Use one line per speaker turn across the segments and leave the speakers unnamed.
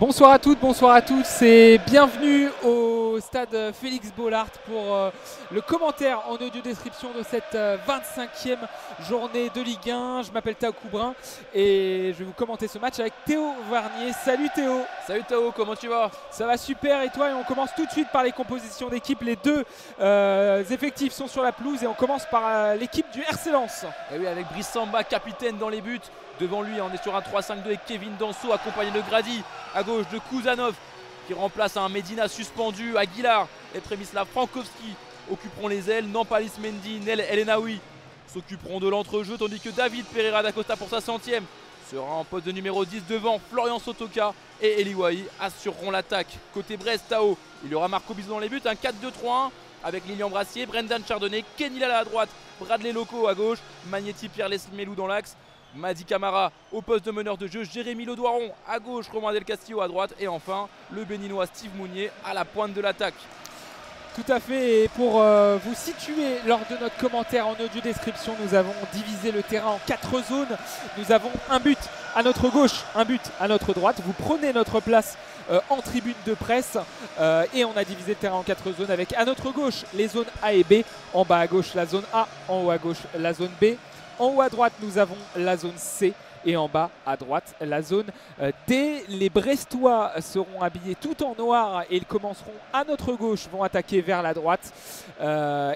Bonsoir à toutes, bonsoir à tous et bienvenue au stade Félix Bollaert pour le commentaire en audio description de cette 25e journée de Ligue 1. Je m'appelle Tao Coubrun et je vais vous commenter ce match avec Théo Varnier. Salut Théo.
Salut Tao, comment tu vas?
Ça va super et toi? Et on commence tout de suite par les compositions d'équipe. Les deux effectifs sont sur la pelouse et on commence par l'équipe du RC Lens.
Et oui, avec Brice Samba, capitaine dans les buts. Devant lui, on est sur un 3-5-2 avec Kevin Danso accompagné de Grady. À gauche de Kuzanov qui remplace un Medina suspendu. Aguilar et Przemysław Frankowski occuperont les ailes. Nampalis Mendy, Nel Elhenaoui s'occuperont de l'entrejeu. Tandis que David Pereira da Costa pour sa 100e sera en poste de numéro 10 devant. Florian Sotoka et Eli Wahi assureront l'attaque. Côté Brest, Tao, il y aura Marco Bizot dans les buts. Un 4-2-3-1 avec Lilian Brassier, Brendan Chardonnay, Kenny Lala à droite, Bradley Loco à gauche, Magnetti, Pierre Lesmelou dans l'axe. Madi Camara au poste de meneur de jeu, Jérémy Ledoiron à gauche, Romain Del Castillo à droite et enfin le béninois Steve Mounier à la pointe de l'attaque.
Tout à fait, et pour vous situer lors de notre commentaire en audio description, nous avons divisé le terrain en 4 zones. Nous avons un but à notre gauche, un but à notre droite. Vous prenez notre place en tribune de presse et on a divisé le terrain en 4 zones avec à notre gauche les zones A et B, en bas à gauche la zone A, en haut à gauche la zone B. En haut à droite, nous avons la zone C et en bas à droite, la zone D. Les Brestois seront habillés tout en noir et ils commenceront à notre gauche, vont attaquer vers la droite.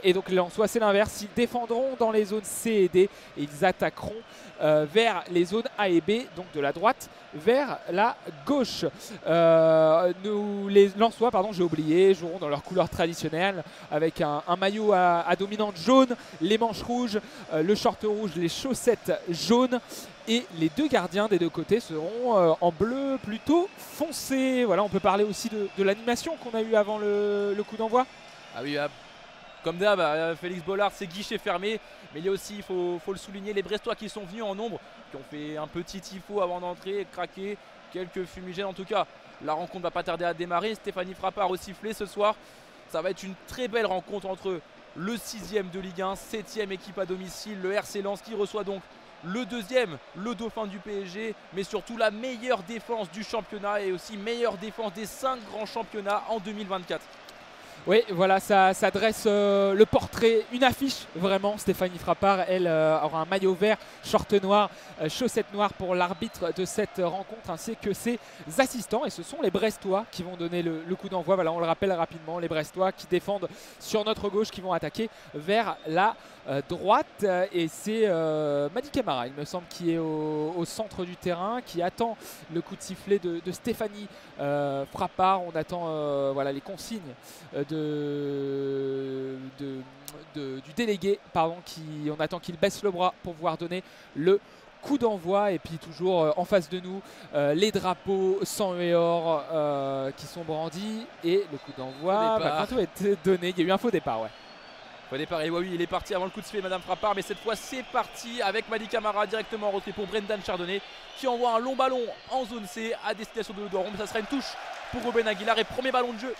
Et donc les Lensois, c'est l'inverse. Ils défendront dans les zones C et D et ils attaqueront vers les zones A et B, donc de la droite vers la gauche. Les Lensois, pardon, j'ai oublié, joueront dans leur couleur traditionnelle avec un maillot à dominante jaune, les manches rouges, le short rouge, les chaussettes jaunes. Et les deux gardiens des deux côtés seront en bleu plutôt foncé. Voilà, on peut parler aussi de l'animation qu'on a eu avant le coup d'envoi.
Ah oui, comme d'hab, Félix Bollaert, c'est guichet fermé. Mais il y a aussi, il faut le souligner, les Brestois qui sont venus en nombre, qui ont fait un petit tifo avant d'entrer, craquer, quelques fumigènes. En tout cas, la rencontre va pas tarder à démarrer. Stéphanie Frappard au sifflet ce soir. Ça va être une très belle rencontre entre le 6e de Ligue 1, 7e équipe à domicile, le RC Lens qui reçoit donc le deuxième, le dauphin du PSG, mais surtout la meilleure défense du championnat et aussi meilleure défense des 5 grands championnats en 2024.
Oui, voilà, ça dresse le portrait, une affiche vraiment. Stéphanie Frappard, elle aura un maillot vert, short noir, chaussettes noires pour l'arbitre de cette rencontre, ainsi que ses assistants. Et ce sont les Brestois qui vont donner le coup d'envoi. Voilà, on le rappelle rapidement, les Brestois qui défendent sur notre gauche, qui vont attaquer vers la droite. Et c'est Madi Camara, il me semble, qui est au centre du terrain, qui attend le coup de sifflet de Stéphanie Frappard. On attend voilà, les consignes du délégué, pardon, on attend qu'il baisse le bras pour pouvoir donner le coup d'envoi. Et puis toujours en face de nous les drapeaux sang et or qui sont brandis et le coup d'envoi va bientôt être donné. Il y a eu un faux départ, ouais.
Faux départ, et oui, il est parti avant le coup de sifflet, Madame Frappard, mais cette fois c'est parti avec Madi Camara directement en retrait pour Brendan Chardonnay qui envoie un long ballon en zone C à destination de Ledoiron, mais ça sera une touche pour Ruben Aguilar et premier ballon de jeu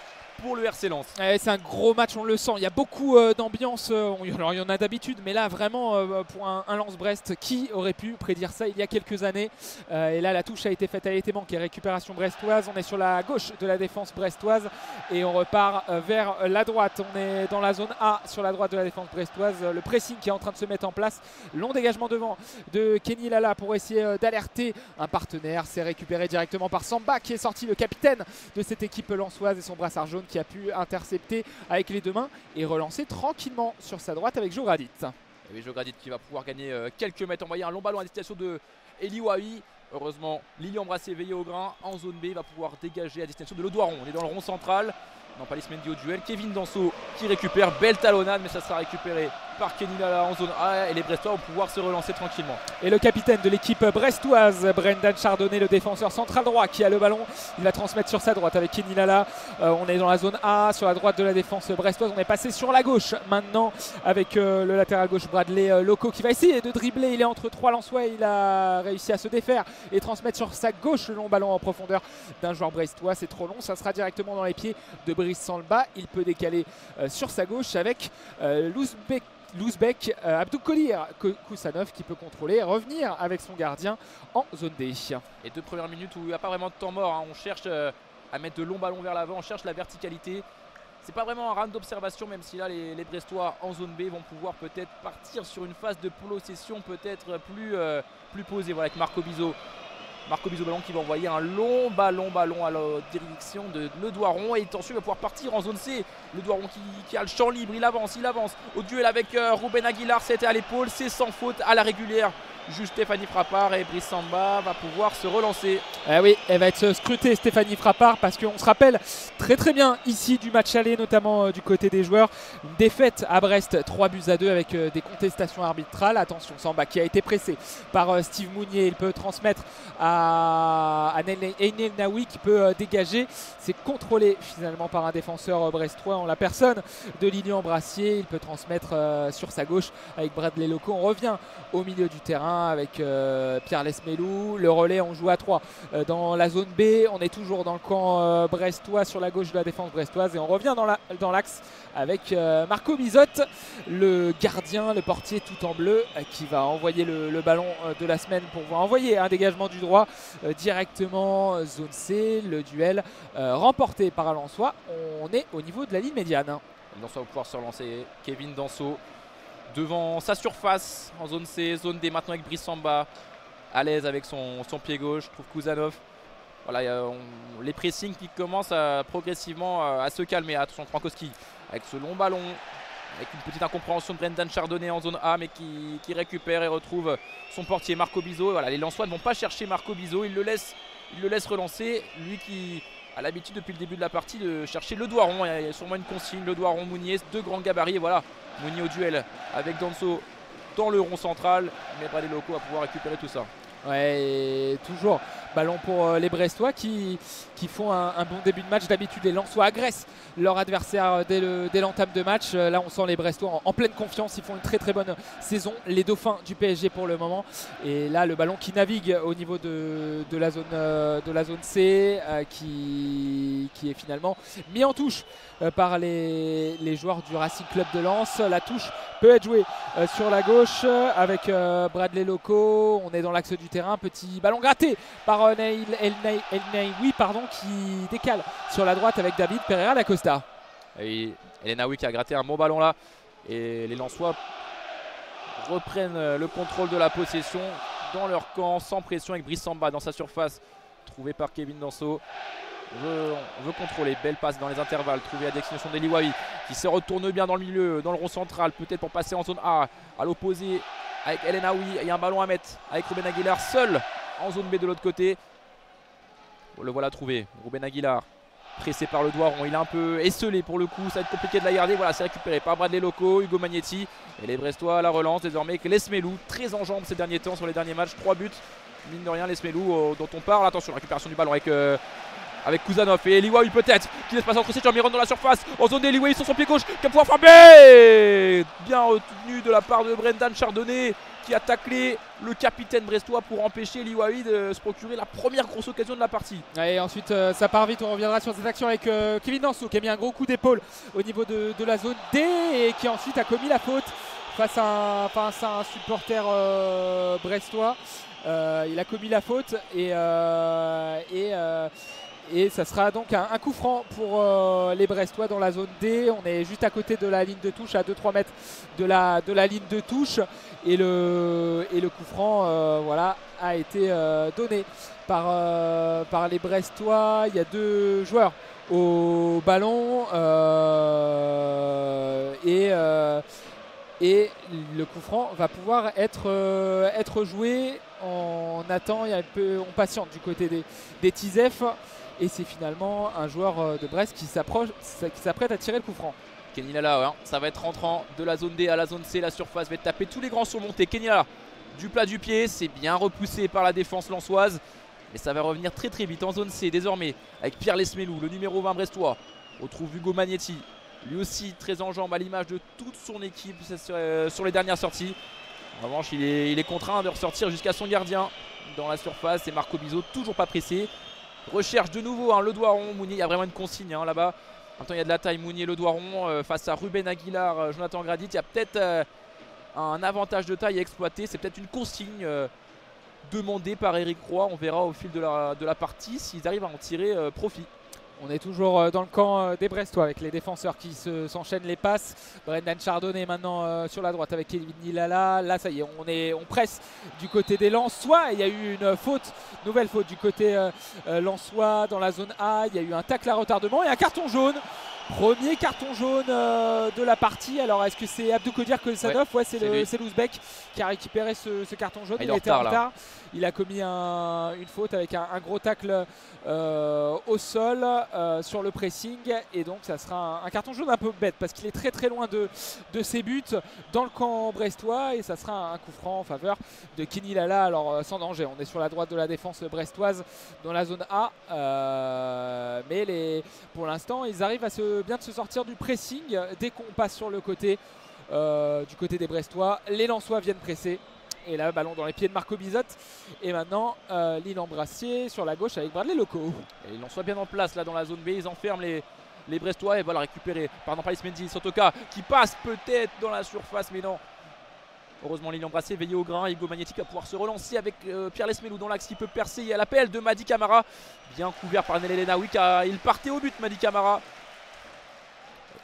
pour le RC Lens.
C'est un gros match, on le sent. Il y a beaucoup d'ambiance. Alors il y en a d'habitude, mais là vraiment pour un Lens-Brest, qui aurait pu prédire ça il y a quelques années. Et là la touche a été faite, elle a été manquée. Récupération brestoise. On est sur la gauche de la défense brestoise et on repart vers la droite. On est dans la zone A sur la droite de la défense brestoise. Le pressing qui est en train de se mettre en place. Long dégagement devant de Kenny Lala pour essayer d'alerter un partenaire. C'est récupéré directement par Samba qui est sorti, le capitaine de cette équipe lensoise, et son brassard jaune qui a pu intercepter avec les deux mains et relancer tranquillement sur sa droite avec Joe Gradit.
Et oui, Joe Gradit qui va pouvoir gagner quelques mètres, envoyer un long ballon à destination de Eli Wahi. Heureusement, Lilian Brassier veillé au grain en zone B, il va pouvoir dégager à destination de Ledoiron. On est dans le rond central. Nampalis Mendy au duel, Kevin Danso qui récupère, belle talonnade, mais ça sera récupéré par Kenny Lala en zone A et les Brestois vont pouvoir se relancer tranquillement.
Et le capitaine de l'équipe brestoise, Brendan Chardonnay, le défenseur central droit qui a le ballon, il va transmettre sur sa droite avec Kenny Lala. On est dans la zone A, sur la droite de la défense brestoise. On est passé sur la gauche maintenant avec le latéral gauche Bradley Loco qui va essayer de dribbler. Il est entre 3 Lensois et il a réussi à se défaire et transmettre sur sa gauche le long ballon en profondeur d'un joueur brestois. C'est trop long, ça sera directement dans les pieds de Brice Samba. Il peut décaler sur sa gauche avec Louzbek, Abdoukolir Koussanov qui peut contrôler et revenir avec son gardien en zone D.
Les 2 premières minutes où il n'y a pas vraiment de temps mort, hein. On cherche à mettre de longs ballons vers l'avant, on cherche la verticalité. C'est pas vraiment un round d'observation, même si là les Brestois en zone B vont pouvoir peut-être partir sur une phase de possession peut-être plus posée. Voilà, avec Marco Bizot. Marco Bizot ballon qui va envoyer un long ballon à la direction de Le Doiron. Et attention, il va pouvoir partir en zone C. Le Doiron qui a le champ libre, il avance au duel avec Ruben Aguilar. C'était à l'épaule, c'est sans faute à la régulière. Juste Stéphanie Frappard et Brice Samba va pouvoir se relancer.
Oui, elle va être scrutée Stéphanie Frappard parce qu'on se rappelle très bien ici du match aller, notamment du côté des joueurs. Une défaite à Brest, 3-2 avec des contestations arbitrales. Attention, Samba qui a été pressé par Steve Mounier, il peut transmettre à Einel Naoui qui peut dégager. C'est contrôlé finalement par un défenseur brestois en la personne de Lilian Brassier. Il peut transmettre sur sa gauche avec Bradley Loco. On revient au milieu du terrain avec Pierre Lesmelou. Le relais, on joue à 3 dans la zone B. On est toujours dans le camp brestois sur la gauche de la défense brestoise et on revient dans l'axe avec Marco Bizotte, le gardien, le portier tout en bleu qui va envoyer le ballon de la semaine pour pouvoir envoyer un dégagement du droit directement zone C. Le duel remporté par Alençois. On est au niveau de la ligne médiane.
Alençois va pouvoir se relancer. Kevin Danso devant sa surface en zone C, zone D maintenant avec Brice Samba à l'aise avec son pied gauche. Je trouve Kouzanov. Voilà, les pressings qui commencent progressivement à se calmer. Attention, Frankowski avec ce long ballon, avec une petite incompréhension de Brendan Chardonnay en zone A, mais qui récupère et retrouve son portier Marco Bizot. Voilà, les Lensois ne vont pas chercher Marco Bizot, il le laisse relancer. Lui qui a l'habitude depuis le début de la partie de chercher Le Doiron. Il y a sûrement une consigne, Le Doiron, Mounier, 2 grands gabarits. Et voilà, Mounier au duel avec Danso dans le rond central, mais Bradley Loco va pouvoir récupérer tout ça.
Ouais, et toujours ballon pour les Brestois qui font un bon début de match. D'habitude, les Lensois agressent leur adversaire dès l'entame de match. Là, on sent les Brestois en pleine confiance. Ils font une très bonne saison. Les Dauphins du PSG pour le moment. Et là, le ballon qui navigue au niveau de la zone C, qui est finalement mis en touche par les joueurs du Racing Club de Lens. La touche peut être jouée sur la gauche avec Bradley Loco. On est dans l'axe du terrain. Petit ballon gratté par El Naoui qui décale sur la droite avec David Pereira da Costa.
Et El Naoui qui a gratté un bon ballon là. Et les Lensois reprennent le contrôle de la possession dans leur camp sans pression avec Brice Samba dans sa surface, trouvé par Kevin Danso. On veut contrôler, belle passe dans les intervalles, trouvée à destination d'Eli Wahi qui se retourne bien dans le milieu, dans le rond central, peut-être pour passer en zone A, à l'opposé avec El Naoui. Il y a un ballon à mettre avec Ruben Aguilar seul en zone B de l'autre côté. Le voilà trouvé, Ruben Aguilar pressé par Le Doiron, il est un peu esselé pour le coup, ça va être compliqué de la garder. Voilà, c'est récupéré par Bradley Loco, Hugo Magnetti et les Brestois à la relance désormais avec Lesmelou, très en jambes ces derniers temps sur les derniers matchs, 3 buts, mine de rien Lesmelou dont on parle. Attention, récupération du ballon avec Kouzanov et Eli Wahi peut-être qui laisse passer entre ses jambes, il rentre dans la surface en zone d'Eli Wahi sur son pied gauche qui va pouvoir frapper. Bien retenu de la part de Brendan Chardonnay qui a taclé le capitaine brestois pour empêcher Eli Wahi de se procurer la première grosse occasion de la partie.
Et ensuite ça part vite, on reviendra sur cette action avec Kevin Danso qui a mis un gros coup d'épaule au niveau de la zone D et qui ensuite a commis la faute face à un supporter brestois. Il a commis la faute et ça sera donc un coup franc pour les Brestois dans la zone D. On est juste à côté de la ligne de touche, à 2-3 mètres de la ligne de touche. Et le coup franc voilà, a été donné par les Brestois. Il y a 2 joueurs au ballon et le coup franc va pouvoir être joué. On attend, on patiente du côté des Tizef. Et c'est finalement un joueur de Brest qui s'apprête à tirer le coup franc.
Kenny Lala, ça va être rentrant de la zone D à la zone C. La surface va taper tous les grands sont montés. Kenny Lala, du plat du pied, c'est bien repoussé par la défense lensoise. Mais ça va revenir très vite en zone C désormais avec Pierre Lesmelou, le numéro 20 brestois. On retrouve Hugo Magnetti, lui aussi très en jambes à l'image de toute son équipe sur les dernières sorties. En revanche, il est contraint de ressortir jusqu'à son gardien dans la surface. Et Marco Bizot toujours pas pressé. Recherche de nouveau Le Doiron, Mounier, il y a vraiment une consigne là-bas En même temps, il y a de la taille. Mounier, le doigt rond face à Ruben Aguilar, Jonathan Gradit. Il y a peut-être un avantage de taille à exploiter. C'est peut-être une consigne demandée par Eric Roy. On verra au fil de la partie s'ils arrivent à en tirer profit.
On est toujours dans le camp des Brestois avec les défenseurs qui s'enchaînent les passes. Brendan Chardonnay maintenant sur la droite avec Kevin Nilala. Là ça y est, on presse du côté des Lensois. Il y a eu une faute, nouvelle faute du côté Lensois dans la zone A. Il y a eu un tacle à retardement et un carton jaune. Premier carton jaune de la partie. Alors est-ce que c'est Abdoukodir Kolsanov? Ouais, c'est l'Ouzbek qui a récupéré ce carton jaune. Il était en retard. Il a commis une faute avec un gros tacle au sol sur le pressing. Et donc ça sera un carton jaune un peu bête parce qu'il est très très loin de ses buts dans le camp brestois. Et ça sera un coup franc en faveur de Kenny Lala. Alors sans danger, on est sur la droite de la défense brestoise dans la zone A. Mais pour l'instant, ils arrivent à bien de se sortir du pressing dès qu'on passe sur le côté du côté des Brestois. Les Lensois viennent presser. Et là, ballon dans les pieds de Marco Bizotte. Et maintenant, Lille Embrassier sur la gauche avec Bradley Loco.
Et ils en soient bien en place là dans la zone B. Ils enferment les Brestois et voilà récupérer par Nampalis Mendy. Sotoka qui passe peut-être dans la surface, mais non. Heureusement, Lille Embrassier veillé au grain. Hugo Magnétique va pouvoir se relancer avec Pierre Lesmelou dans l'axe qui peut percer. Il y a l'appel de Madi Camara. Bien couvert par Nel Elenaoui car il partait au but, Madi Camara.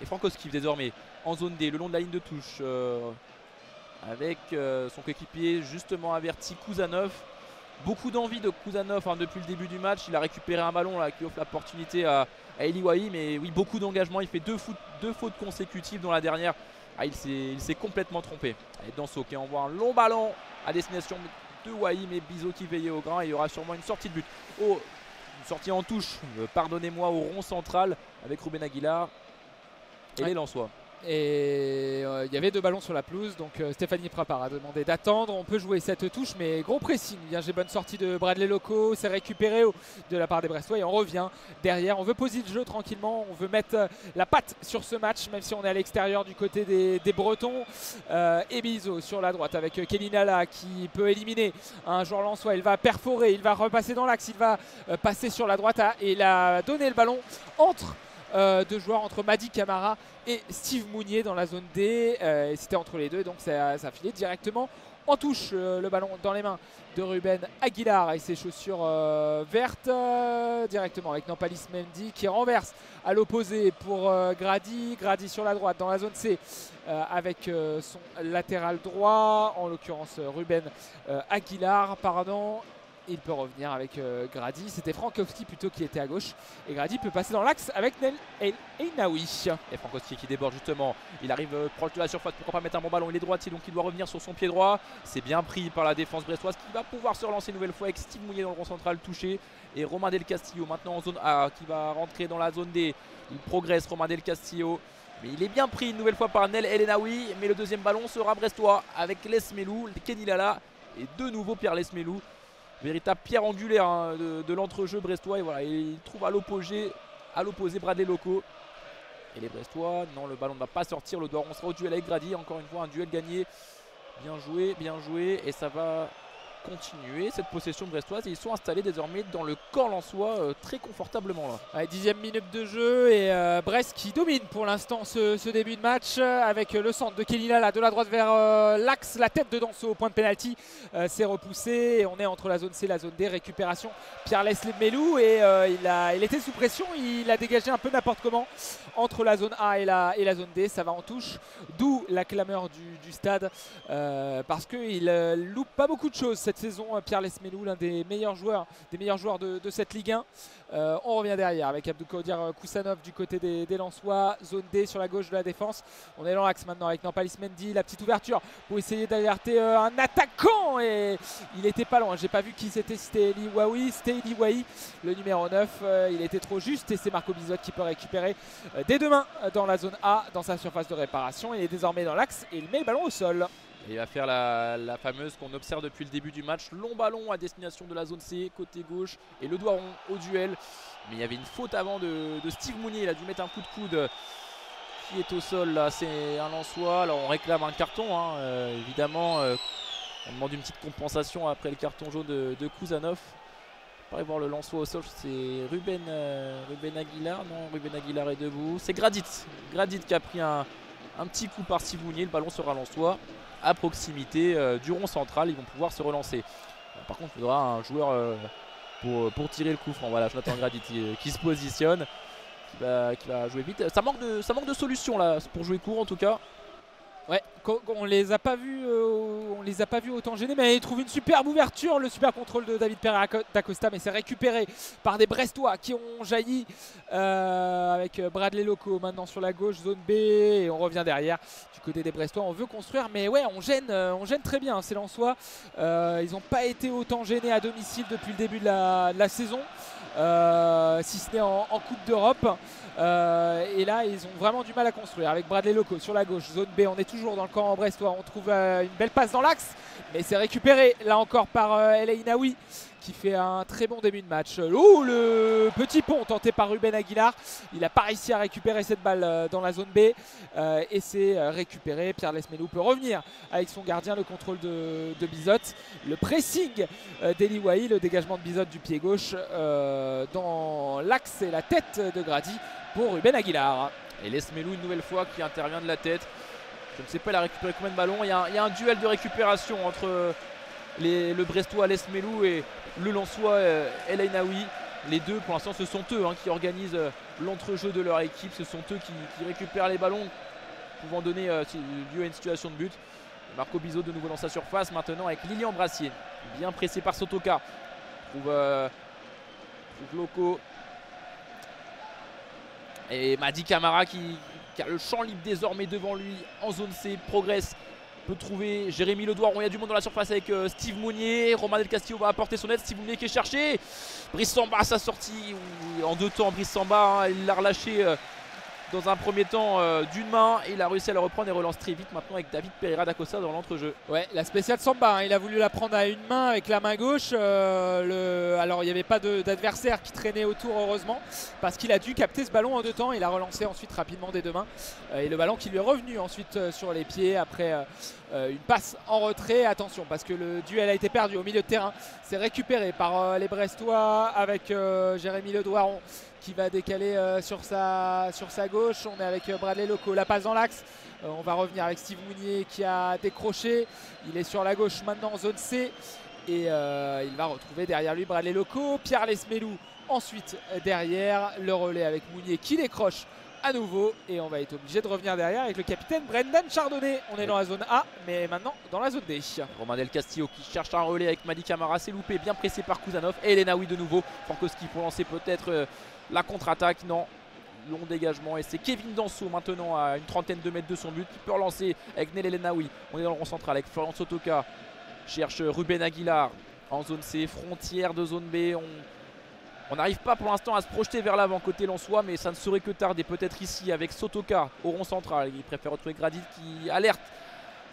Et Frankowski désormais en zone D, le long de la ligne de touche. Avec son coéquipier justement averti Kouzanov. Beaucoup d'envie de Kouzanov depuis le début du match. Il a récupéré un ballon là, qui offre l'opportunité à Eliwahi. Mais oui, beaucoup d'engagement. Il fait deux fautes consécutives dans la dernière. Ah, il s'est complètement trompé. Et Danso qui envoie un long ballon à destination de Wahi. Mais Bizot qui veillait au grain. Et il y aura sûrement une sortie de but. Oh, une sortie en touche, pardonnez-moi, au rond central avec Ruben Aguilar et les Lensois.
Et il y avait deux ballons sur la pelouse, donc Stéphanie Prapar a demandé d'attendre. On peut jouer cette touche, mais gros pressing. Bien, j'ai bonne sortie de Bradley Loco, c'est récupéré de la part des Brestois et on revient derrière. On veut poser le jeu tranquillement, on veut mettre la patte sur ce match, même si on est à l'extérieur du côté des Bretons. Et Bizot sur la droite avec Kenny Nala qui peut éliminer un joueur lensois. Il va perforer, il va repasser dans l'axe, il va passer sur la droite et il a donné le ballon entre deux joueurs, entre Madi Camara et Steve Mounier dans la zone D. Et c'était entre les deux, donc ça a filé directement en touche. Le ballon dans les mains de Ruben Aguilar et ses chaussures vertes directement avec Nampalis Mendy qui renverse à l'opposé pour Grady sur la droite dans la zone C avec son latéral droit, en l'occurrence Ruben Aguilar, pardon. Il peut revenir avec Grady. C'était Frankowski plutôt qui était à gauche. Et Grady peut passer dans l'axe avec Nel Elnaoui. Et Frankowski qui déborde justement. Il arrive proche de la surface. Pourquoi pas mettre un bon ballon? Il est droitier donc il doit revenir sur son pied droit. C'est bien pris par la défense brestoise qui va pouvoir se relancer une nouvelle fois avec Steve Mounier dans le rond central touché. Et Romain Del Castillo maintenant en zone A qui va rentrer dans la zone D. Il progresse Romain Del Castillo. Mais il est bien pris une nouvelle fois par Nel Elnaoui. Mais le deuxième ballon sera brestois avec Lesmelou, Kenny Lala et de nouveau Pierre Lesmelou. Véritable pierre angulaire de l'entrejeu brestois. Et voilà, il trouve à l'opposé Bradley Loco. Et les Brestois, non, le ballon ne va pas sortir. Le doigt, on sera au duel avec Grady. Encore une fois, un duel gagné. Bien joué, bien joué. Et ça va continuer cette possession brestoise. Et ils sont installés désormais dans le camp lensois très confortablement là. Ouais, 10e minute de jeu et Brest qui domine pour l'instant ce début de match avec le centre de Kenny Lala de la droite vers l'axe, la tête de Danso au point de pénalty. C'est repoussé et on est entre la zone C et la zone D. Récupération Pierre Lesmelou et il était sous pression. Il a dégagé un peu n'importe comment entre la zone A et la zone D. Ça va en touche, d'où la clameur du stade parce qu'il loupe pas beaucoup de choses cette saison. Pierre Lesmelou, l'un des meilleurs joueurs de cette Ligue 1. On revient derrière avec Abdoukodir Kouzanov du côté des Lensois, zone D sur la gauche de la défense. On est dans l'axe maintenant avec Nampalis Mendy, la petite ouverture pour essayer d'alerter un attaquant et il était pas loin. J'ai pas vu qui c'était, c'était Eliwahi, le numéro 9. Il était trop juste et c'est Marco Bizotte qui peut récupérer des deux mains dans la zone A, dans sa surface de réparation. Il est désormais dans l'axe et il met le ballon au sol.
Et il va faire la fameuse qu'on observe depuis le début du match. Long ballon à destination de la zone C, côté gauche. Et le doigt rond au duel. Mais il y avait une faute avant de Steve Mounier. Il a dû mettre un coup de coude qui est au sol. Là, c'est un Lensois. Alors on réclame un carton. Évidemment, on demande une petite compensation après le carton jaune de Kouzanov. pas voir le Lensois au sol, c'est Ruben Aguilar. Non, Ruben Aguilar est debout. C'est Gradit qui a pris un petit coup par Steve Mounier. Le ballon sera Lensois à proximité du rond central. Ils vont pouvoir se relancer. Par contre, il faudra un joueur pour tirer le coup franc. Voilà, Jonathan Gradit qui se positionne, qui va jouer vite. Ça manque de solutions là pour jouer court en tout cas.
Ouais, on les a pas vus autant gênés, mais il trouve une superbe ouverture, le super contrôle de David Pereira d'Acosta, mais c'est récupéré par des Brestois qui ont jailli avec Bradley Loco maintenant sur la gauche, zone B, et on revient derrière du côté des Brestois. On veut construire, mais ouais, on gêne très bien ces Lensois. Ils n'ont pas été autant gênés à domicile depuis le début de la saison, si ce n'est en Coupe d'Europe. Et là ils ont vraiment du mal à construire avec Bradley Loco sur la gauche, zone B. On est toujours dans le camp brestois, on trouve une belle passe dans l'axe, mais c'est récupéré là encore par El Ainaoui qui fait un très bon début de match. Oh, le petit pont tenté par Ruben Aguilar, il n'a pas réussi à récupérer cette balle dans la zone B, et c'est récupéré. Pierre Lesmelou peut revenir avec son gardien, le contrôle de Bizot, le pressing d'Eli Wahi, le dégagement de Bizot du pied gauche dans l'axe et la tête de Grady pour Ruben Aguilar.
Et Lesmelou une nouvelle fois qui intervient de la tête. Je ne sais pas il a récupéré combien de ballons. Il y a un duel de récupération entre le Brestois Lesmelou et le Lensois El Ainaoui. Les deux pour l'instant ce sont eux qui organisent l'entrejeu de leur équipe. Ce sont eux qui récupèrent les ballons pouvant donner lieu à une situation de but. Marco Bizot de nouveau dans sa surface maintenant avec Lilian Brassier. Bien pressé par Sotoka. Trouve Loco. Et Madi Camara qui a le champ libre désormais devant lui en zone C, progresse, peut trouver Jérémy Ledouard. Il y a du monde dans la surface avec Steve Mounier. Romain Del Castillo va apporter son aide. Steve Mounier qui est cherché. Brice Samba, sa sortie en deux temps. Brice Samba, il l'a relâché dans un premier temps d'une main, et il a réussi à le reprendre et relance très vite maintenant avec David Pereira d'Acosta dans l'entrejeu.
Ouais, la spéciale Samba, il a voulu la prendre à une main avec la main gauche. Alors il n'y avait pas d'adversaire qui traînait autour heureusement, parce qu'il a dû capter ce ballon en deux temps. Il a relancé ensuite rapidement des deux mains, et le ballon qui lui est revenu ensuite sur les pieds après une passe en retrait. Attention parce que le duel a été perdu au milieu de terrain. C'est récupéré par les Brestois avec Jérémy Ledouaron qui va décaler sur sa gauche. On est avec Bradley Loco, la passe dans l'axe. On va revenir avec Steve Mounier qui a décroché. Il est sur la gauche maintenant en zone C, et il va retrouver derrière lui Bradley Loco. Pierre Lesmelou ensuite derrière, le relais avec Mounier qui décroche à nouveau, et on va être obligé de revenir derrière avec le capitaine Brendan Chardonnay. On est dans la zone A, mais maintenant dans la zone D.
Romain Del Castillo qui cherche un relais avec Madi Camara, c'est loupé, bien pressé par Kouzanov. Et El Ainaoui de nouveau, Frankowski pour lancer peut-être la contre-attaque. Non, long dégagement, et c'est Kevin Danso maintenant à une trentaine de mètres de son but qui peut relancer avec Nel El Ainaoui. On est dans le rond central avec Florian Sotoka, cherche Ruben Aguilar en zone C, frontière de zone B. On n'arrive pas pour l'instant à se projeter vers l'avant côté Lensois, mais ça ne serait que tarder peut-être ici avec Sotoka au rond central. Il préfère retrouver Gradit qui alerte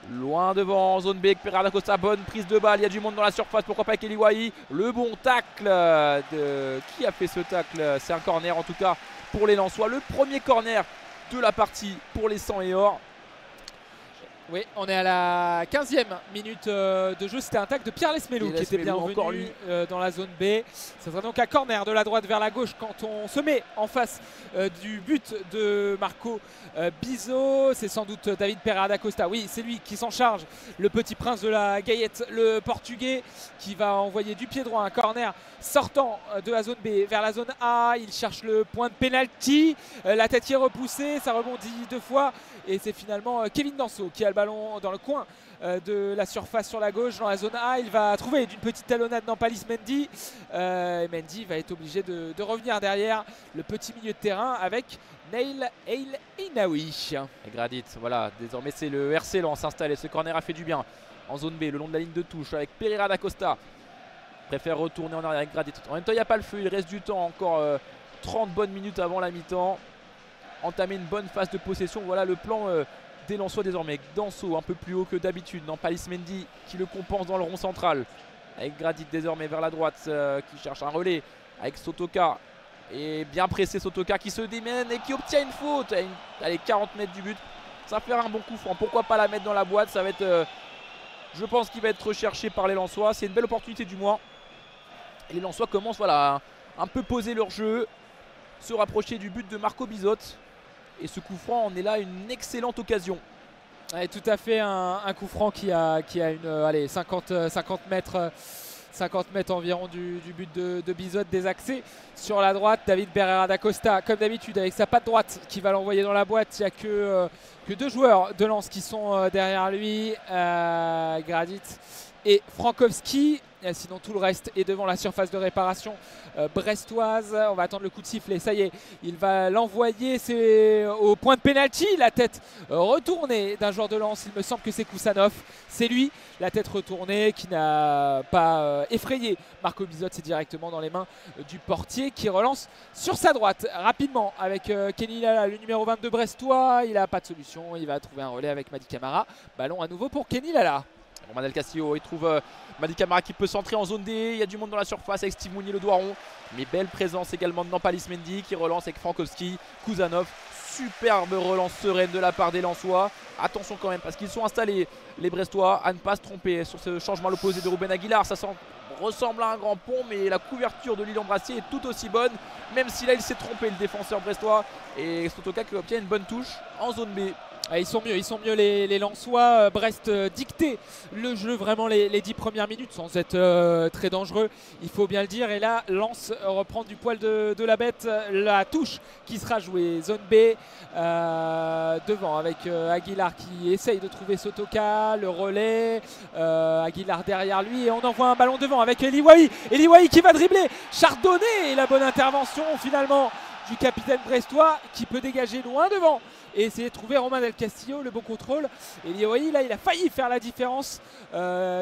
loin devant en zone B avec Pereira d'Acosta. Bonne prise de balle, il y a du monde dans la surface, pourquoi pas avec Eli Wahi. Le bon tacle qui a fait ce tacle? C'est un corner en tout cas pour les Lensois. Le premier corner de la partie pour les 100 et or.
Oui, on est à la 15e minute de jeu. C'était un tacle de Pierre Lesmelou qui était bien revenu dans la zone B. Ça sera donc un corner de la droite vers la gauche quand on se met en face du but de Marco Bizot. C'est sans doute David Pereira d'Acosta. Oui, c'est lui qui s'en charge, le petit prince de la Gaillette, le portugais, qui va envoyer du pied droit un corner sortant de la zone B vers la zone A. Il cherche le point de pénalty. La tête qui est repoussée, ça rebondit deux fois, et c'est finalement Kevin Danso qui a le ballon dans le coin de la surface sur la gauche dans la zone A. Il va trouver d'une petite talonnade dans Palis Mendy. Mendy va être obligé de revenir derrière le petit milieu de terrain avec Neil El Ainaoui.
Et Gradit, voilà, désormais c'est le RC Lens s'installe, et ce corner a fait du bien en zone B le long de la ligne de touche avec Pereira d'Acosta. Préfère retourner en arrière avec Gradit. En même temps il n'y a pas le feu, il reste du temps, encore 30 bonnes minutes avant la mi-temps. Entamer une bonne phase de possession, voilà le plan des Lensois désormais. Danso un peu plus haut que d'habitude dans Palis Mendy qui le compense dans le rond central. Avec Gradit désormais vers la droite qui cherche un relais avec Sotoka. Et bien pressé Sotoka qui se démène et qui obtient une faute. Allez, 40 mètres du but. Ça fait un bon coup franc. Pourquoi pas la mettre dans la boîte? Ça va être, je pense qu'il va être recherché par les Lensois. C'est une belle opportunité du moins. Et les Lensois commencent voilà, un peu poser leur jeu, se rapprocher du but de Marco Bizotte. Et ce coup franc en est là une excellente occasion.
Ouais, tout à fait, un coup franc qui a une allez, 50 mètres. 50 mètres environ du but de Bizotte désaxé. Sur la droite, David Pereira da Costa, comme d'habitude, avec sa patte droite qui va l'envoyer dans la boîte. Il n'y a que deux joueurs de Lens qui sont derrière lui, Gradit et Frankowski. Sinon tout le reste est devant la surface de réparation brestoise. On va attendre le coup de sifflet, ça y est, il va l'envoyer, c'est au point de pénalty, la tête retournée d'un joueur de Lens, il me semble que c'est Kusanov, c'est lui, la tête retournée qui n'a pas effrayé Marco Bizotte, c'est directement dans les mains du portier qui relance sur sa droite rapidement avec Kenny Lala, le numéro 22 brestois. Il n'a pas de solution, il va trouver un relais avec Mady Camara, ballon à nouveau pour Kenny Lala.
Romain Del Castillo, il trouve Mady Camara qui peut centrer en zone D. Il y a du monde dans la surface avec Steve Mounier, le doigt rond. Mais belle présence également de Nampalis Mendy qui relance avec Frankowski, Kusanov. Superbe relance sereine de la part des Lensois. Attention quand même parce qu'ils sont installés, les Brestois, à ne pas se tromper sur ce changement à l'opposé de Ruben Aguilar. Ça ressemble à un grand pont, mais la couverture de Lilian Brassier est tout aussi bonne. Même si là il s'est trompé, le défenseur brestois. Et Sotoka qui obtient une bonne touche en zone B.
Ils sont mieux les Lensois. Brest dictait le jeu vraiment les 10 premières minutes sans être très dangereux, il faut bien le dire. Et là, Lens reprend du poil de la bête. La touche qui sera jouée, zone B, devant avec Aguilar qui essaye de trouver Sotoka, le relais. Aguilar derrière lui et on envoie un ballon devant avec Eliwahi. Eliwahi qui va dribbler, Chardonnay et la bonne intervention finalement du capitaine brestois qui peut dégager loin devant et essayer de trouver Romain Del Castillo, le bon contrôle. Et Eliwahi là il a failli faire la différence,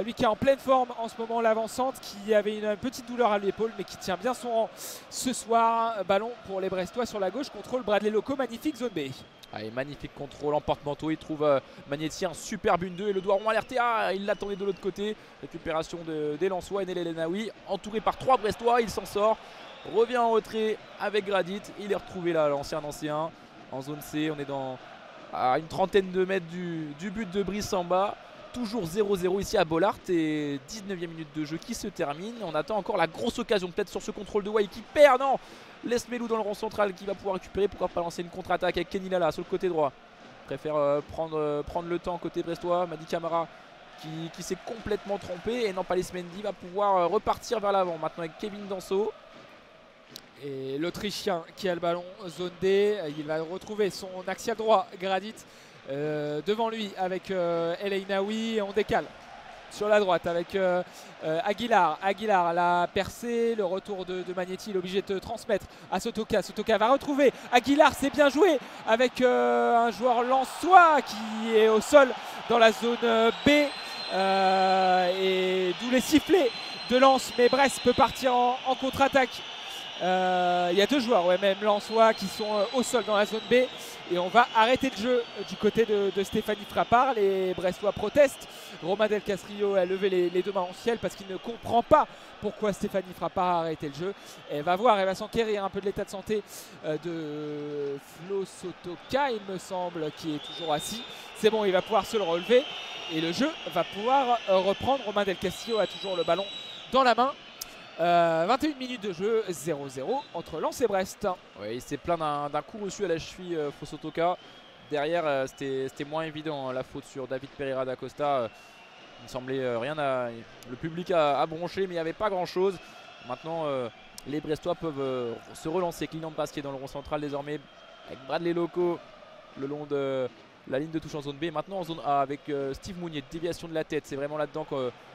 lui qui est en pleine forme en ce moment, l'avancante, qui avait une petite douleur à l'épaule mais qui tient bien son rang ce soir. Ballon pour les Brestois sur la gauche, contrôle Bradley Loco, magnifique zone B.
Allez, magnifique contrôle en porte-manteau, il trouve Magnetti, un superbe 1-2 et le doigt rond alerté, il l'attendait de l'autre côté. Récupération des Lensois, Enel Elenaoui entouré par 3 Brestois, il s'en sort. Revient en retrait avec Gradit, il est retrouvé là, l'ancien en zone C. On est à une trentaine de mètres du but de Brice Samba. Toujours 0-0 ici à Bollaert et 19e minute de jeu qui se termine. On attend encore la grosse occasion peut-être sur ce contrôle de Wai qui perd. Non, laisse Melou dans le rond central qui va pouvoir récupérer. Pourquoi pas lancer une contre-attaque avec Kenny Lala sur le côté droit. Préfère prendre le temps côté brestois. Mady Camara qui s'est complètement trompé et Nampalis Mendy va pouvoir repartir vers l'avant maintenant avec Kevin Danso.
Et l'Autrichien qui a le ballon, zone D, il va retrouver son axial droit, Gradit, devant lui avec El Ainaoui. On décale sur la droite avec Aguilar. Aguilar l'a percé, le retour de Magnetti, il est obligé de transmettre à Sotoka. Sotoka va retrouver Aguilar, c'est bien joué avec un joueur lensois qui est au sol dans la zone B. Et d'où les sifflets de Lens, mais Brest peut partir en contre-attaque. Il y a 2 joueurs, même lensois, qui sont au sol dans la zone B. Et on va arrêter le jeu du côté de Stéphanie Frappart. Les Brestois protestent. Romain Del Castillo a levé les 2 mains en ciel parce qu'il ne comprend pas pourquoi Stéphanie Frappart a arrêté le jeu. Elle va voir, elle va s'enquérir un peu de l'état de santé de Flo Sotoka, il me semble, qui est toujours assis. C'est bon, il va pouvoir se le relever. Et le jeu va pouvoir reprendre. Romain Del Castillo a toujours le ballon dans la main. 21 minutes de jeu, 0-0 entre Lens et Brest.
Oui, il s'est plaint d'un coup reçu à la cheville, Fosotoka. Derrière, c'était moins évident la faute sur David Pereira da Costa. Il ne semblait rien le public a bronché, mais il n'y avait pas grand chose. Maintenant, les Brestois peuvent se relancer. Kylian Pass qui est dans le rond central désormais avec Bradley Loco le long de la ligne de touche en zone B. Maintenant en zone A avec Steve Mounier, déviation de la tête. C'est vraiment là-dedans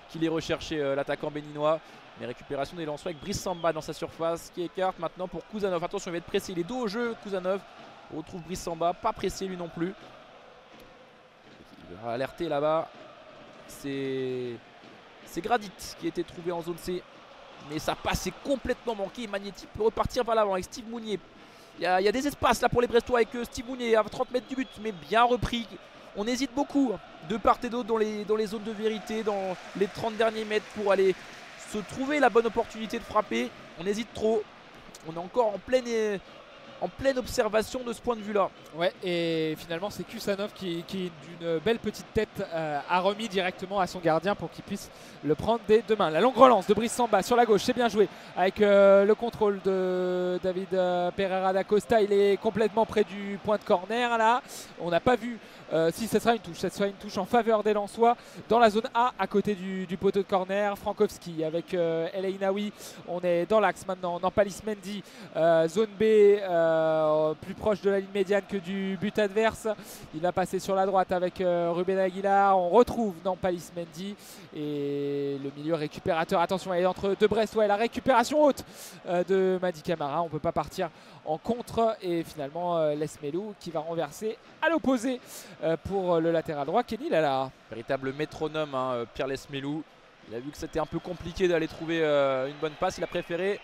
qu'il est recherché, l'attaquant béninois. Mais récupération des Lensois avec Brice Samba dans sa surface qui écarte maintenant pour Kusanov. Attention, il va être pressé, il est dos au jeu. Kusanov retrouve Brice Samba, pas pressé lui non plus. Il va alerter là-bas. C'est Gradit qui a été trouvé en zone C. Mais sa passe est complètement manquée. Magnetti peut repartir vers l'avant avec Steve Mounier. Il y a des espaces là pour les Brestois avec Steve Mounier à 30 mètres du but, mais bien repris. On hésite beaucoup de part et d'autre dans les zones de vérité, dans les 30 derniers mètres pour aller se trouver la bonne opportunité de frapper. On hésite trop. On est encore en en pleine observation de ce point de vue-là.
Ouais, et finalement c'est Kusanov qui d'une belle petite tête a remis directement à son gardien pour qu'il puisse le prendre des deux mains. La longue relance de Brice Samba sur la gauche, c'est bien joué avec le contrôle de David Pereira da Costa. Il est complètement près du point de corner là. On n'a pas vu si ce sera une touche. Ce sera une touche en faveur des Lensois dans la zone A à côté du poteau de corner. Frankowski avec El Ainaoui. On est dans l'axe maintenant. Nampalis Mendy, zone B, plus proche de la ligne médiane que du but adverse. Il va passer sur la droite avec Ruben Aguilar. On retrouve Nampalis Mendy et le milieu récupérateur. Attention, elle est entre deux Brestois et la récupération haute de Mady Camara. On ne peut pas partir en contre et finalement Lesmelou qui va renverser à l'opposé pour le latéral droit Kenny Lala.
Véritable métronome, hein, Pierre Lesmelou. Il a vu que c'était un peu compliqué d'aller trouver une bonne passe. Il a préféré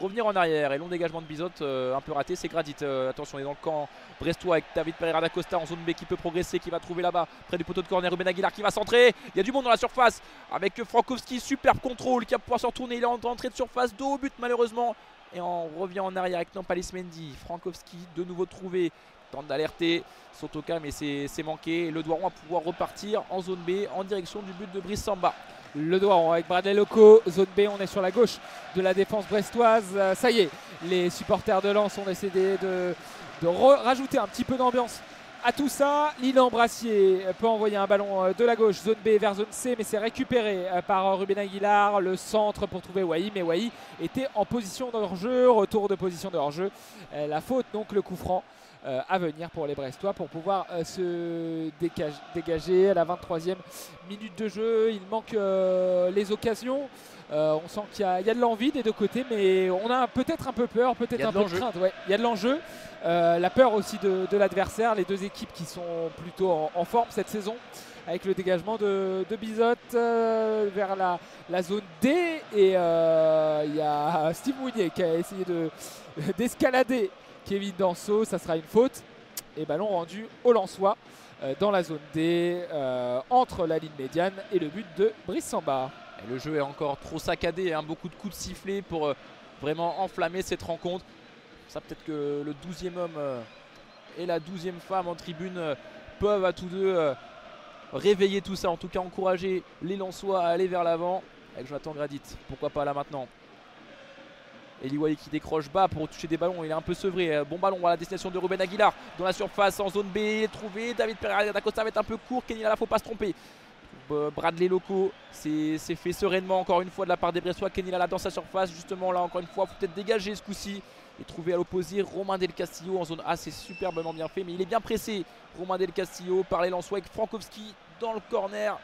revenir en arrière et long dégagement de Bizot un peu raté, c'est Gradit. Attention, on est dans le camp brestois avec David Pereira da Costa en zone B qui peut progresser, qui va trouver là-bas près du poteau de corner. Ruben Aguilar qui va centrer. Il y a du monde dans la surface avec Frankowski, superbe contrôle qui va pouvoir se retourner. Il est en entrée de surface, dos au but malheureusement. Et on revient en arrière avec Nampalis Mendy. Frankowski de nouveau trouvé, tente d'alerter, saute au calme et c'est manqué. Le Doiron va pouvoir repartir en zone B en direction du but de Brice Samba.
Le Doiron avec Bradley Loco, zone B, on est sur la gauche de la défense brestoise. Ça y est, les supporters de Lens ont décidé de rajouter un petit peu d'ambiance à tout ça. Lilian Brassier peut envoyer un ballon de la gauche, zone B vers zone C, mais c'est récupéré par Ruben Aguilar. Le centre pour trouver Wai, mais Wai était en position de hors-jeu, retour de position de hors-jeu. La faute, donc le coup franc à venir pour les Brestois pour pouvoir se dégager à la 23e minute de jeu. Il manque les occasions. On sent qu'il y a de l'envie des deux côtés, mais on a peut-être un peu peur, peut-être un peu de crainte. Ouais, il y a de l'enjeu, la peur aussi de l'adversaire. Les deux équipes qui sont plutôt en forme cette saison, avec le dégagement de Bizot vers la zone D. Et il y a Steve Mounier qui a essayé d'escalader Kevin Danso. Ça sera une faute. Et ballon rendu au Lensois dans la zone D, entre la ligne médiane et le but de Brice Samba.
Le jeu est encore trop saccadé, hein, beaucoup de coups de sifflet pour vraiment enflammer cette rencontre. Ça, peut-être que le 12e homme et la 12e femme en tribune peuvent à tous deux réveiller tout ça. En tout cas, encourager les Lensois à aller vers l'avant. Avec Jonathan Gradit, pourquoi pas là maintenant. Eli Wai qui décroche bas pour toucher des ballons, il est un peu sevré. Bon ballon à la destination de Ruben Aguilar dans la surface en zone B, il est trouvé. David Pereira da Costa va être un peu court, Kenny Lala, faut pas se tromper. Bradley Loco, c'est fait sereinement encore une fois de la part des Brestois. Kenny Lala dans sa surface, justement là encore une fois, faut peut-être dégager ce coup-ci et trouver à l'opposé Romain Del Castillo en zone A. C'est superbement bien fait, mais il est bien pressé, Romain Del Castillo, par les Lensois avec Frankowski dans le corner.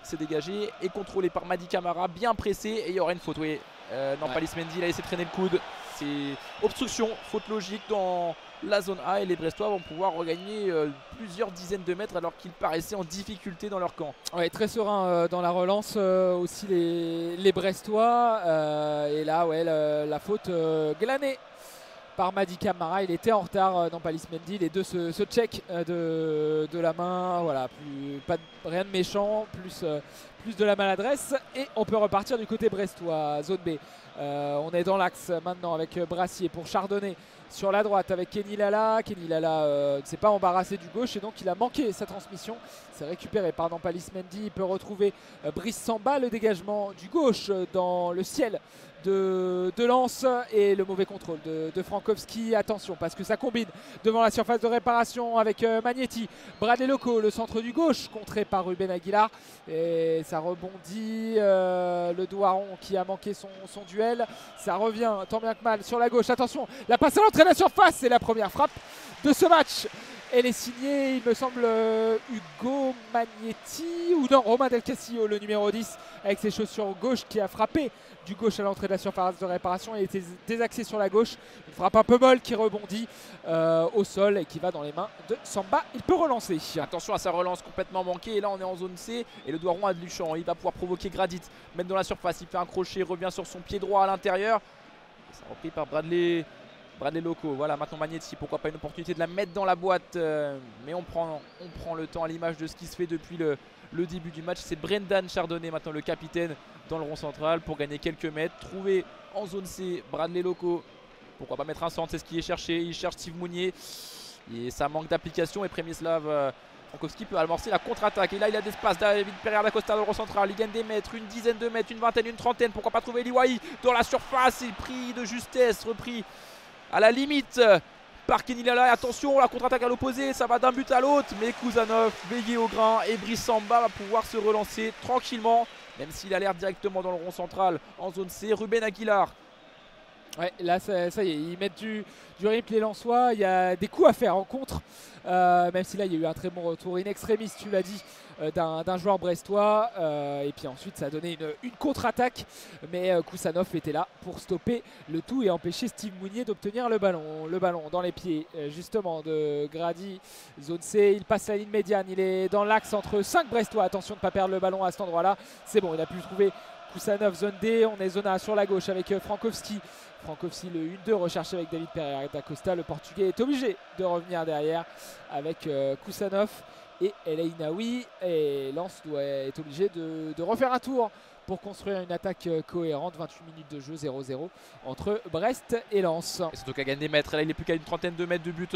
C'est dégagé et contrôlé par Mady Camara, bien pressé, et il y aura une faute. Oui, Nampalis Mendy, il a laissé traîner le coude. C'est obstruction, faute logique dans la zone A, et les Brestois vont pouvoir regagner plusieurs dizaines de mètres alors qu'ils paraissaient en difficulté dans leur camp.
Ouais, très serein dans la relance aussi les Brestois. Et là, ouais, la faute glanée par Mady Camara. Il était en retard dans Nampalis Mendy. Les deux se check de la main. Voilà, rien de méchant, plus de la maladresse. Et on peut repartir du côté brestois, zone B. On est dans l'axe maintenant avec Brassier pour Chardonnay sur la droite avec Kenny Lala. Kenny Lala ne s'est pas embarrassé du gauche et donc il a manqué sa transmission. C'est récupéré par Nampalis Mendy. Il peut retrouver Brice Samba. Le dégagement du gauche dans le ciel de Lens et le mauvais contrôle de Frankowski. Attention parce que ça combine devant la surface de réparation avec Magnetti. Bradley Loco, le centre du gauche, contré par Ruben Aguilar. Et ça rebondit. Le Doiron qui a manqué son duel. Ça revient tant bien que mal sur la gauche. Attention, la passe à l'entrée de la surface. C'est la première frappe de ce match. Elle est signée, il me semble, Hugo Magnetti ou non, Romain Del Castillo, le numéro 10, avec ses chaussures gauche qui a frappé du gauche à l'entrée de la surface de réparation. Il était désaxé sur la gauche. Une frappe un peu molle qui rebondit au sol et qui va dans les mains de Samba. Il peut relancer.
Attention à sa relance complètement manquée. Et là, on est en zone C et le Doiron a du champ. Il va pouvoir provoquer Gradit, mettre dans la surface. Il fait un crochet, revient sur son pied droit à l'intérieur. C'est repris par Bradley Loco. Voilà, maintenant Magnetti, pourquoi pas une opportunité de la mettre dans la boîte, mais on prend le temps à l'image de ce qui se fait depuis le début du match. C'est Brendan Chardonnay maintenant le capitaine dans le rond central pour gagner quelques mètres. Trouvé en zone C Bradley Loco Pourquoi pas mettre un centre, c'est ce qui est cherché. Il cherche Steve Mounier. Et ça manque d'application. Et Przemysław Frankowski peut amorcer la contre-attaque. Et là, il a d'espace. David Pereira d'Acosta dans le rond central. Il gagne des mètres, une dizaine de mètres, une vingtaine, une trentaine. Pourquoi pas trouver Eliwahi dans la surface. Il pris de justesse, repris à la limite par Kenny Lala. Attention, la contre-attaque à l'opposé, ça va d'un but à l'autre. Mais Kuzanov, veillé au grain, et Brice Samba va pouvoir se relancer tranquillement. Même s'il a l'air directement dans le rond central en zone C. Ruben Aguilar.
Ouais, là ça y est, ils mettent du rythme les Lensois, il y a des coups à faire en contre, même si là il y a eu un très bon retour in extremis, tu l'as dit, d'un joueur brestois, et puis ensuite ça a donné une contre-attaque, mais Kusanov était là pour stopper le tout et empêcher Steve Mounier d'obtenir le ballon dans les pieds justement de Grady, zone C, il passe la ligne médiane, il est dans l'axe entre 5 brestois, attention de ne pas perdre le ballon à cet endroit là, c'est bon, il a pu trouver Kusanov, zone D, on est zone A sur la gauche avec Frankowski. Frankowski le 1-2 recherché avec David Pereira d'Acosta. Le Portugais est obligé de revenir derrière avec Kusanov et El Ainaoui. Et Lens est obligé de refaire un tour pour construire une attaque cohérente. 28 minutes de jeu, 0-0 entre Brest et Lens.
Et surtout qu'à gagne des mètres. Là, il est plus qu'à une trentaine de mètres de but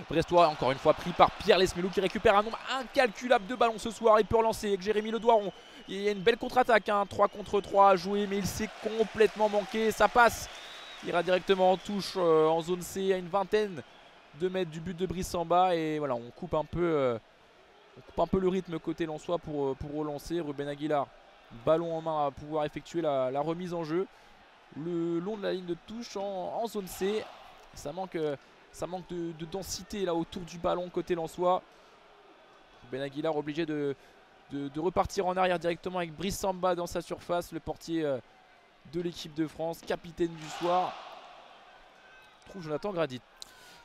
brestois. Encore une fois pris par Pierre Lesmelou qui récupère un nombre incalculable de ballons ce soir. Il peut relancer avec Jérémy Ledoiron. Il y a une belle contre-attaque, 3 contre 3 à jouer, mais il s'est complètement manqué. Ça passe. Il ira directement en touche en zone C à une vingtaine de mètres du but de Brice Samba. Et voilà, on coupe un peu le rythme côté lensois pour relancer. Ruben Aguilar, ballon en main à pouvoir effectuer la remise en jeu. Le long de la ligne de touche en zone C. Ça manque de densité là autour du ballon côté lensois. Ruben Aguilar obligé de repartir en arrière directement avec Brice Samba dans sa surface. Le portier de l'équipe de France, capitaine du soir, trouve Jonathan Gradit.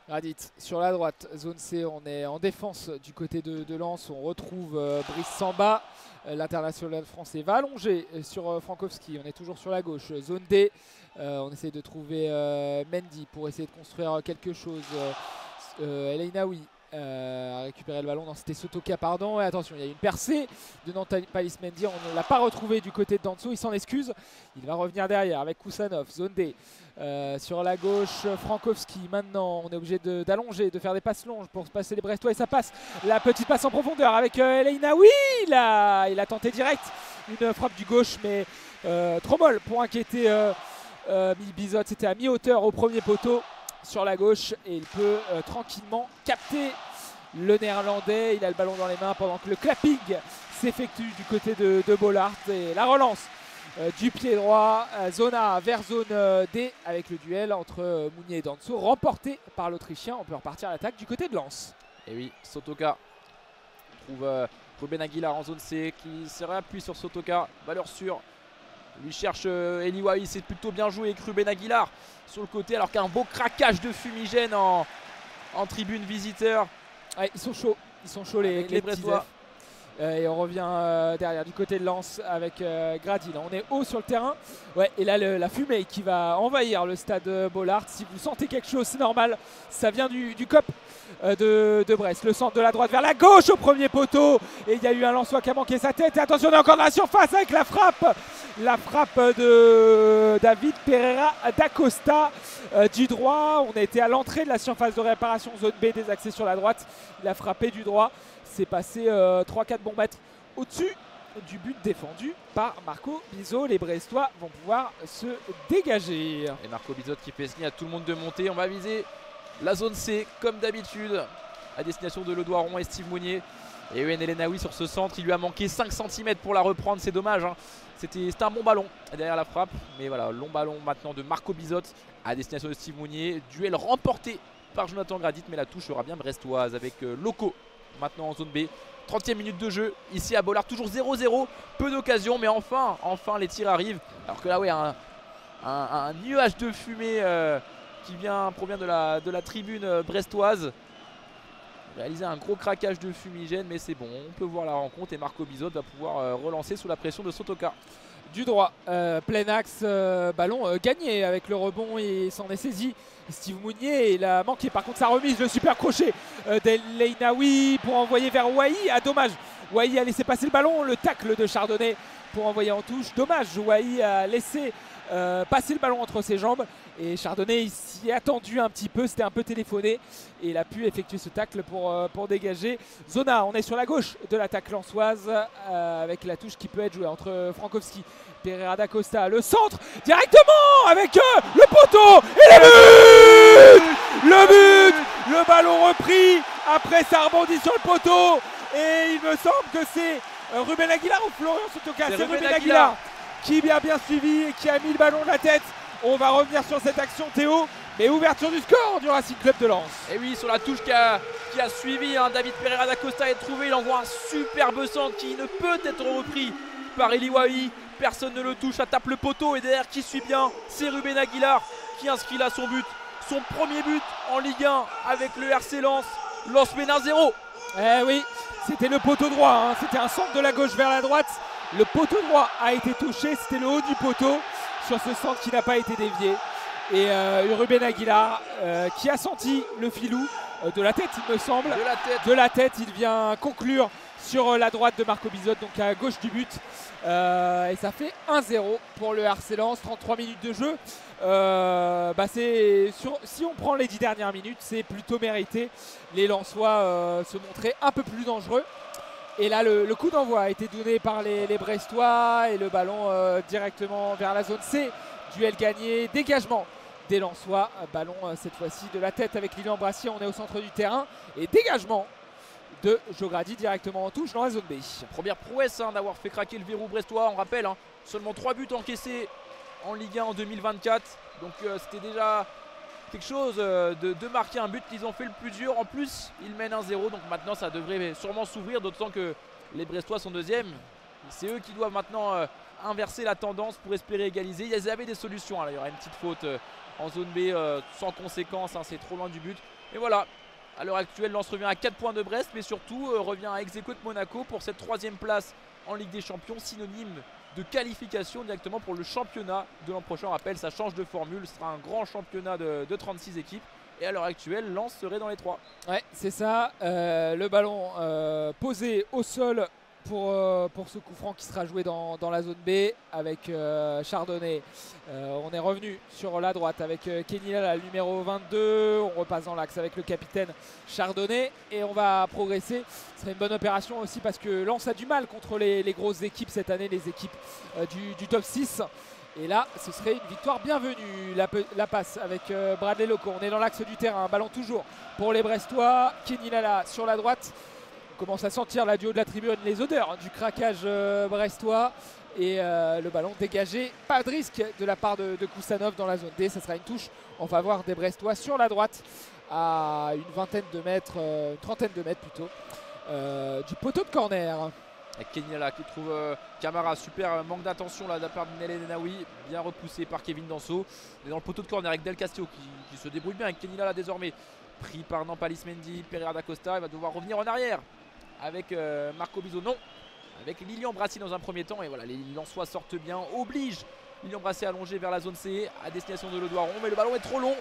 Gradit sur la droite, zone C, on est en défense du côté de Lens, on retrouve Brice Samba, l'international français va allonger sur Frankowski, on est toujours sur la gauche, zone D, on essaie de trouver Mendy pour essayer de construire quelque chose, El Ainaoui a récupéré le ballon, non c'était Sotoka pardon, et attention il y a une percée de Nampalys Mendy, on ne l'a pas retrouvé du côté de Danso, il s'en excuse, il va revenir derrière avec Kusanov, zone D, sur la gauche Frankowski, maintenant on est obligé d'allonger, de faire des passes longes pour passer les Brestois et ça passe, la petite passe en profondeur avec El Ainaoui, il a tenté direct une frappe du gauche mais trop molle pour inquiéter Bizot, c'était à mi-hauteur au premier poteau sur la gauche et il peut tranquillement capter le néerlandais. Il a le ballon dans les mains pendant que le clapping s'effectue du côté de Bollaert et la relance du pied droit, zone A vers zone D avec le duel entre Mounier et Danso remporté par l'Autrichien. On peut repartir à l'attaque du côté de Lens.
Et oui, Sotoka trouve Ruben Aguilar en zone C qui se réappuie sur Sotoka, valeur sûre. Lui cherche Eliwahi, c'est plutôt bien joué avec Ruben Aguilar sur le côté alors qu'un beau craquage de fumigène en tribune visiteur.
Ouais, ils sont chauds les Brestois. Et on revient derrière du côté de Lens avec Grady. Là, on est haut sur le terrain. Ouais, et là la fumée qui va envahir le stade Bollaert. Si vous sentez quelque chose, c'est normal. Ça vient du COP de Brest. Le centre de la droite vers la gauche au premier poteau. Et il y a eu un Lensois qui a manqué sa tête. Et attention, on est encore dans la surface avec la frappe. La frappe de David Pereira d'Acosta du droit. On a été à l'entrée de la surface de réparation zone B désaxée sur la droite. Il a frappé du droit. C'est passé 3-4 bons mètres au-dessus du but défendu par Marco Bizot. Les Brestois vont pouvoir se dégager.
Et Marco Bizot qui fait signe à tout le monde de monter. On va viser la zone C comme d'habitude à destination de Ledoiron et Steve Mounier. Et El Ainaoui sur ce centre, il lui a manqué 5 cm pour la reprendre, c'est dommage. C'était un bon ballon derrière la frappe. Mais voilà, long ballon maintenant de Marco Bizot à destination de Steve Mounier. Duel remporté par Jonathan Gradit, mais la touche sera bien brestoise avec Loco. Maintenant en zone B, 30e minute de jeu ici à Bollaert, toujours 0-0, peu d'occasions mais enfin les tirs arrivent. Alors que là ouais, un nuage de fumée qui provient de la tribune brestoise. Réaliser un gros craquage de fumigène mais c'est bon, on peut voir la rencontre et Marco Bizot va pouvoir relancer sous la pression de Sotoka.
Du droit, plein axe, ballon gagné avec le rebond et s'en est saisi Steve Mounier. Il a manqué par contre sa remise, le super crochet d'El Ainaoui pour envoyer vers Wahi. Ah dommage, Wahi a laissé passer le ballon, le tacle de Chardonnay pour envoyer en touche. Dommage, Wahi a laissé passer le ballon entre ses jambes Et Chardonnay il s'y est attendu un petit peu, c'était un peu téléphoné et il a pu effectuer ce tacle pour dégager. Zona, on est sur la gauche de l'attaque lensoise avec la touche qui peut être jouée entre Frankowski, Pereira da Costa, le centre directement avec le poteau et le but. Le ballon repris, après ça rebondit sur le poteau et il me semble que c'est Ruben Aguilar ou Florian Sotoka. C'est Ruben Aguilar qui a bien suivi et qui a mis le ballon de la tête. On va revenir sur cette action Théo, mais ouverture du score du Racing Club de Lens.
Et oui, sur la touche qui a suivi, David Pereira da Costa est trouvé, il envoie un superbe centre qui ne peut être repris par Eli Wahi. Personne ne le touche, ça tape le poteau et derrière qui suit bien, c'est Ruben Aguilar qui inscrit là son but. Son premier but en Ligue 1 avec le RC Lens. Lens mène 1-0.
Eh oui, c'était le poteau droit, hein. C'était un centre de la gauche vers la droite. Le poteau droit a été touché, c'était le haut du poteau sur ce centre qui n'a pas été dévié. Et Ruben Aguilar qui a senti le filou de la tête, il me semble. De la tête, il vient conclure sur la droite de Marco Bizot, donc à gauche du but. Et ça fait 1-0 pour le RC Lens, 33 minutes de jeu. Si on prend les 10 dernières minutes, c'est plutôt mérité. Les Lensois se montraient un peu plus dangereux. Et là, le coup d'envoi a été donné par les Brestois et le ballon directement vers la zone C. Duel gagné, dégagement des Lensois. Ballon cette fois-ci de la tête avec Lilian Brassier. On est au centre du terrain. Et dégagement de Jogradi directement en touche dans la zone B.
Première prouesse d'avoir fait craquer le verrou brestois. On rappelle, seulement 3 buts encaissés en Ligue 1 en 2024. Donc c'était déjà quelque chose de marquer un but. Ils ont fait le plus dur. En plus, ils mènent 1-0. Donc maintenant, ça devrait sûrement s'ouvrir. D'autant que les Brestois sont deuxièmes. C'est eux qui doivent maintenant inverser la tendance pour espérer égaliser. Ils avaient des solutions. Il y aura une petite faute en zone B sans conséquence. C'est trop loin du but. Et voilà. À l'heure actuelle, Lens revient à 4 points de Brest, mais surtout revient à ex-aequo de Monaco pour cette 3e place en Ligue des Champions, synonyme de qualification directement pour le championnat de l'an prochain. On rappelle, ça change de formule, ce sera un grand championnat de 36 équipes. Et à l'heure actuelle, Lens serait dans les 3.
Ouais, c'est ça. Le ballon posé au sol pour ce coup franc qui sera joué dans la zone B avec Chardonnay. On est revenu sur la droite avec Kenny Lala, le numéro 22. On repasse dans l'axe avec le capitaine Chardonnay et on va progresser. Ce serait une bonne opération aussi parce que Lens a du mal contre les grosses équipes cette année, les équipes du top 6. Et là, ce serait une victoire bienvenue. La passe avec Bradley Loco. On est dans l'axe du terrain. Ballon toujours pour les Brestois. Kenny Lala sur la droite. On commence à sentir la du haut de la tribune les odeurs du craquage brestois. Et le ballon dégagé. Pas de risque de la part de Kusanov dans la zone D. Ça sera une touche en faveur des Brestois sur la droite à une vingtaine de mètres, une trentaine de mètres plutôt, du poteau de corner.
Kenny Lala qui trouve Camara, super manque d'attention là de la part de Nele Nenaoui, bien repoussé par Kevin Danso. On est dans le poteau de corner avec Del Castillo qui se débrouille bien avec Kenny Lala désormais. Pris par Nampalis Mendy, Pereira da Costa, il va devoir revenir en arrière avec Marco Bizot, non, avec Lilian Brassier dans un premier temps. Et voilà, les Lensois sortent bien, oblige Lilian Brassier allongé vers la zone C à destination de Ledoiron, mais le ballon est trop long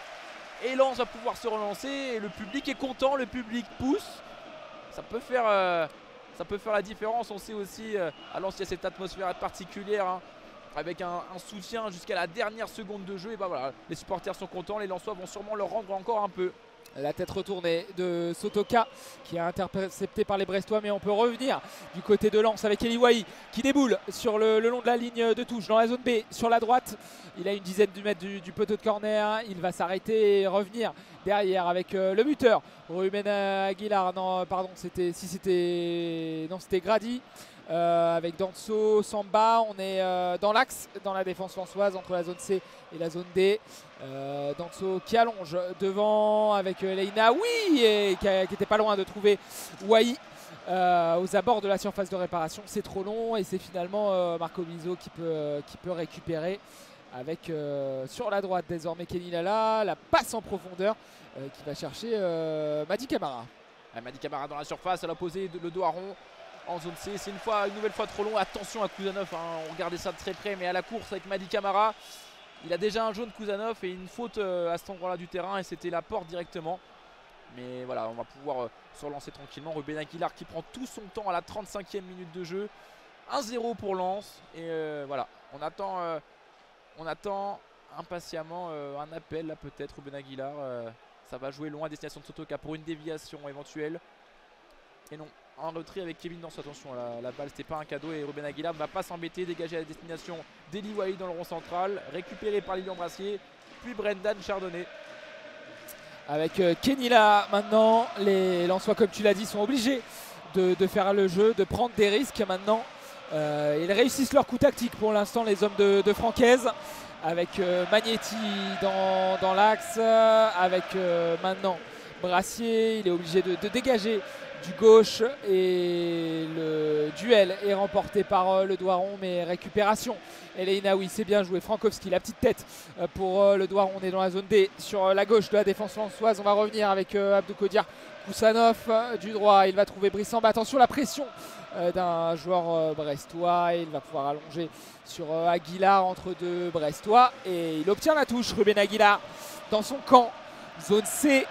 et Lens va pouvoir se relancer et le public est content, le public pousse. Ça peut faire la différence. On sait aussi à Lens il y a cette atmosphère particulière avec un soutien jusqu'à la dernière seconde de jeu. Et bah voilà, les supporters sont contents, les Lensois vont sûrement leur rendre encore un peu.
La tête retournée de Sotoka qui est intercepté par les Brestois, mais on peut revenir du côté de Lens avec Eli Wahi qui déboule sur le long de la ligne de touche dans la zone B sur la droite. Il a une dizaine de mètres du poteau de corner, il va s'arrêter et revenir derrière avec le buteur Ruben Aguilar. Non pardon, c'était Grady. Avec Danso, Samba, on est dans l'axe, dans la défense lensoise entre la zone C et la zone D. Danso qui allonge devant avec Leina, oui, et qui était pas loin de trouver Wahi aux abords de la surface de réparation. C'est trop long et c'est finalement Marco Bizot qui peut récupérer avec sur la droite désormais Kenny Lala, la passe en profondeur qui va chercher Mady Camara.
Mady Camara dans la surface, à l'opposé de Ledoiron. En zone C, c'est une nouvelle fois trop long. Attention à Kusanov, on regardait ça de très près, mais à la course avec Mady Camara, il a déjà un jaune Kusanov et une faute à cet endroit-là du terrain et c'était la porte directement. Mais voilà, on va pouvoir se relancer tranquillement. Ruben Aguilar qui prend tout son temps à la 35e minute de jeu. 1-0 pour Lens et voilà, on attend impatiemment un appel là peut-être. Ruben Aguilar, ça va jouer loin à destination de Sotoka pour une déviation éventuelle. Et non, un retrait avec Kevin Danso. Attention, la balle c'était pas un cadeau et Ruben Aguilar ne va pas s'embêter. Dégager à la destination d'Eli Wahi dans le rond central, récupéré par Lilian Brassier, puis Brendan Chardonnay.
Avec Kenila maintenant, les Lensois comme tu l'as dit sont obligés de faire le jeu, de prendre des risques maintenant. Ils réussissent leur coup tactique pour l'instant les hommes de Francaise. Avec Magnetti dans l'axe, avec maintenant Brassier, il est obligé de dégager du gauche et le duel est remporté par le Doiron, mais récupération. Eleinaoui, c'est bien joué. Frankowski, la petite tête pour le Doiron. On est dans la zone D sur la gauche de la défense lensoise. On va revenir avec Abdou Kodir. Koussanov du droit, il va trouver Brissamba. Attention, la pression d'un joueur brestois. Il va pouvoir allonger sur Aguilar entre deux brestois et il obtient la touche. Ruben Aguilar dans son camp. Zone C.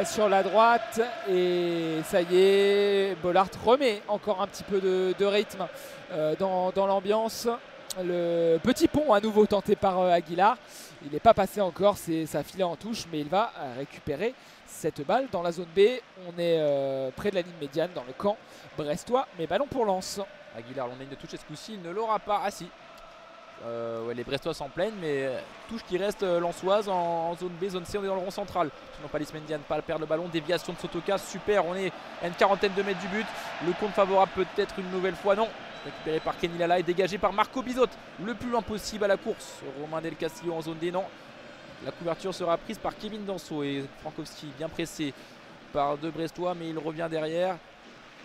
Sur la droite et ça y est, Bollard remet encore un petit peu de rythme dans l'ambiance. Le petit pont à nouveau tenté par Aguilar, il n'est pas passé encore, ça filait en touche, mais il va récupérer cette balle dans la zone B. On est près de la ligne médiane dans le camp brestois, mais ballon pour Lens.
Aguilar, on a une touche, est-ce que il ne l'aura pas? Ah si. Ouais, les Brestois s'en plaignent, mais touche qui reste lensoise en zone B, zone C, on est dans le rond central. Sinon Palis Mendiane pas perdre le ballon, déviation de Sotoka, super, on est à une quarantaine de mètres du but. Le compte favorable peut-être une nouvelle fois, non. Récupéré par Kenny Lala et dégagé par Marco Bizot, le plus loin possible à la course. Romain Del Castillo en zone D, non. La couverture sera prise par Kevin Danso et Frankowski bien pressé par deux Brestois, mais il revient derrière.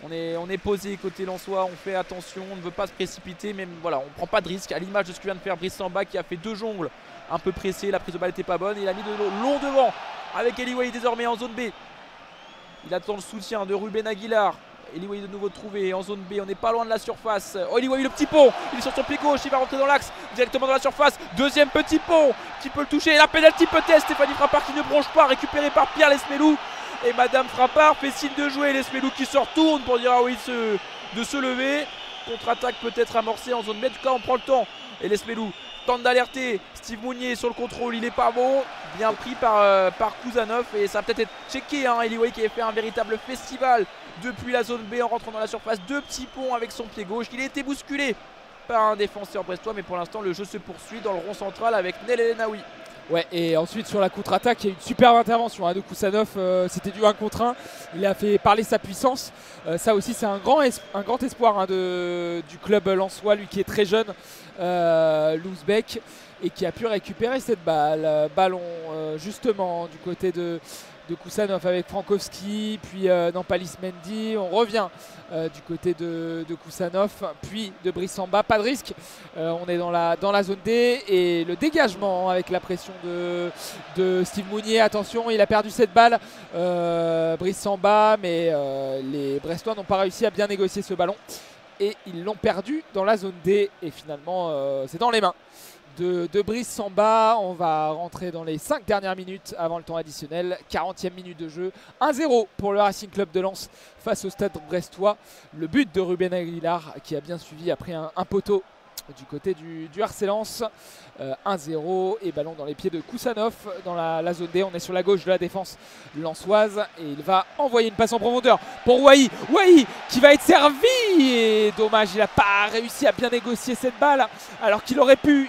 On est posé côté lensois, on fait attention, on ne veut pas se précipiter, mais voilà, on ne prend pas de risque. À l'image de ce que vient de faire Brissamba qui a fait deux jongles un peu pressé, la prise de balle n'était pas bonne. Il a mis de l'eau long devant avec Eli Wahi désormais en zone B. Il attend le soutien de Ruben Aguilar. Eli Wahi de nouveau trouvé en zone B, on n'est pas loin de la surface. Oh, Eli Wahi le petit pont, il est sur son pied gauche, il va rentrer dans l'axe, directement dans la surface. Deuxième petit pont qui peut le toucher, et la pénalty peut-être. Stéphanie Frappard qui ne bronche pas, récupéré par Pierre Lesmelou. Et Madame Frappard fait signe de jouer, Lesmelou qui se retourne pour dire ah oui de se lever. Contre-attaque peut-être amorcée en zone B, en tout cas on prend le temps. Et Lesmelou tente d'alerter Steve Mounier sur le contrôle, il n'est pas bon. Bien pris par Kouzanov et ça va peut-être être checké. Eli Wahi qui a fait un véritable festival depuis la zone B en rentrant dans la surface. Deux petits ponts avec son pied gauche. Il a été bousculé par un défenseur brestois, mais pour l'instant le jeu se poursuit dans le rond central avec Nel Elenaoui.
Ouais, et ensuite sur la contre-attaque, il y a eu une superbe intervention de Koussanov, c'était du 1 contre 1, il a fait parler sa puissance. Ça aussi c'est un grand espoir du club lensois, lui qui est très jeune, l'Ouzbek, et qui a pu récupérer cette balle. Ballon justement du côté de Koussanov avec Frankowski, puis Nampalis Mendy. On revient du côté de Koussanov, puis de Brissamba. Pas de risque, on est dans la zone D et le dégagement avec la pression de Steve Mounier. Attention, il a perdu cette balle, Brissamba, mais les Brestois n'ont pas réussi à bien négocier ce ballon et ils l'ont perdu dans la zone D et finalement c'est dans les mains de Brissamba. On va rentrer dans les 5 dernières minutes avant le temps additionnel. 40e minute de jeu. 1-0 pour le Racing Club de Lens face au Stade brestois. Le but de Ruben Aguilar qui a bien suivi après un poteau du côté du RC Lens. 1-0 et ballon dans les pieds de Koussanov dans la zone D. On est sur la gauche de la défense lensoise et il va envoyer une passe en profondeur pour Wahi. Wahi qui va être servi et dommage, il n'a pas réussi à bien négocier cette balle alors qu'il aurait pu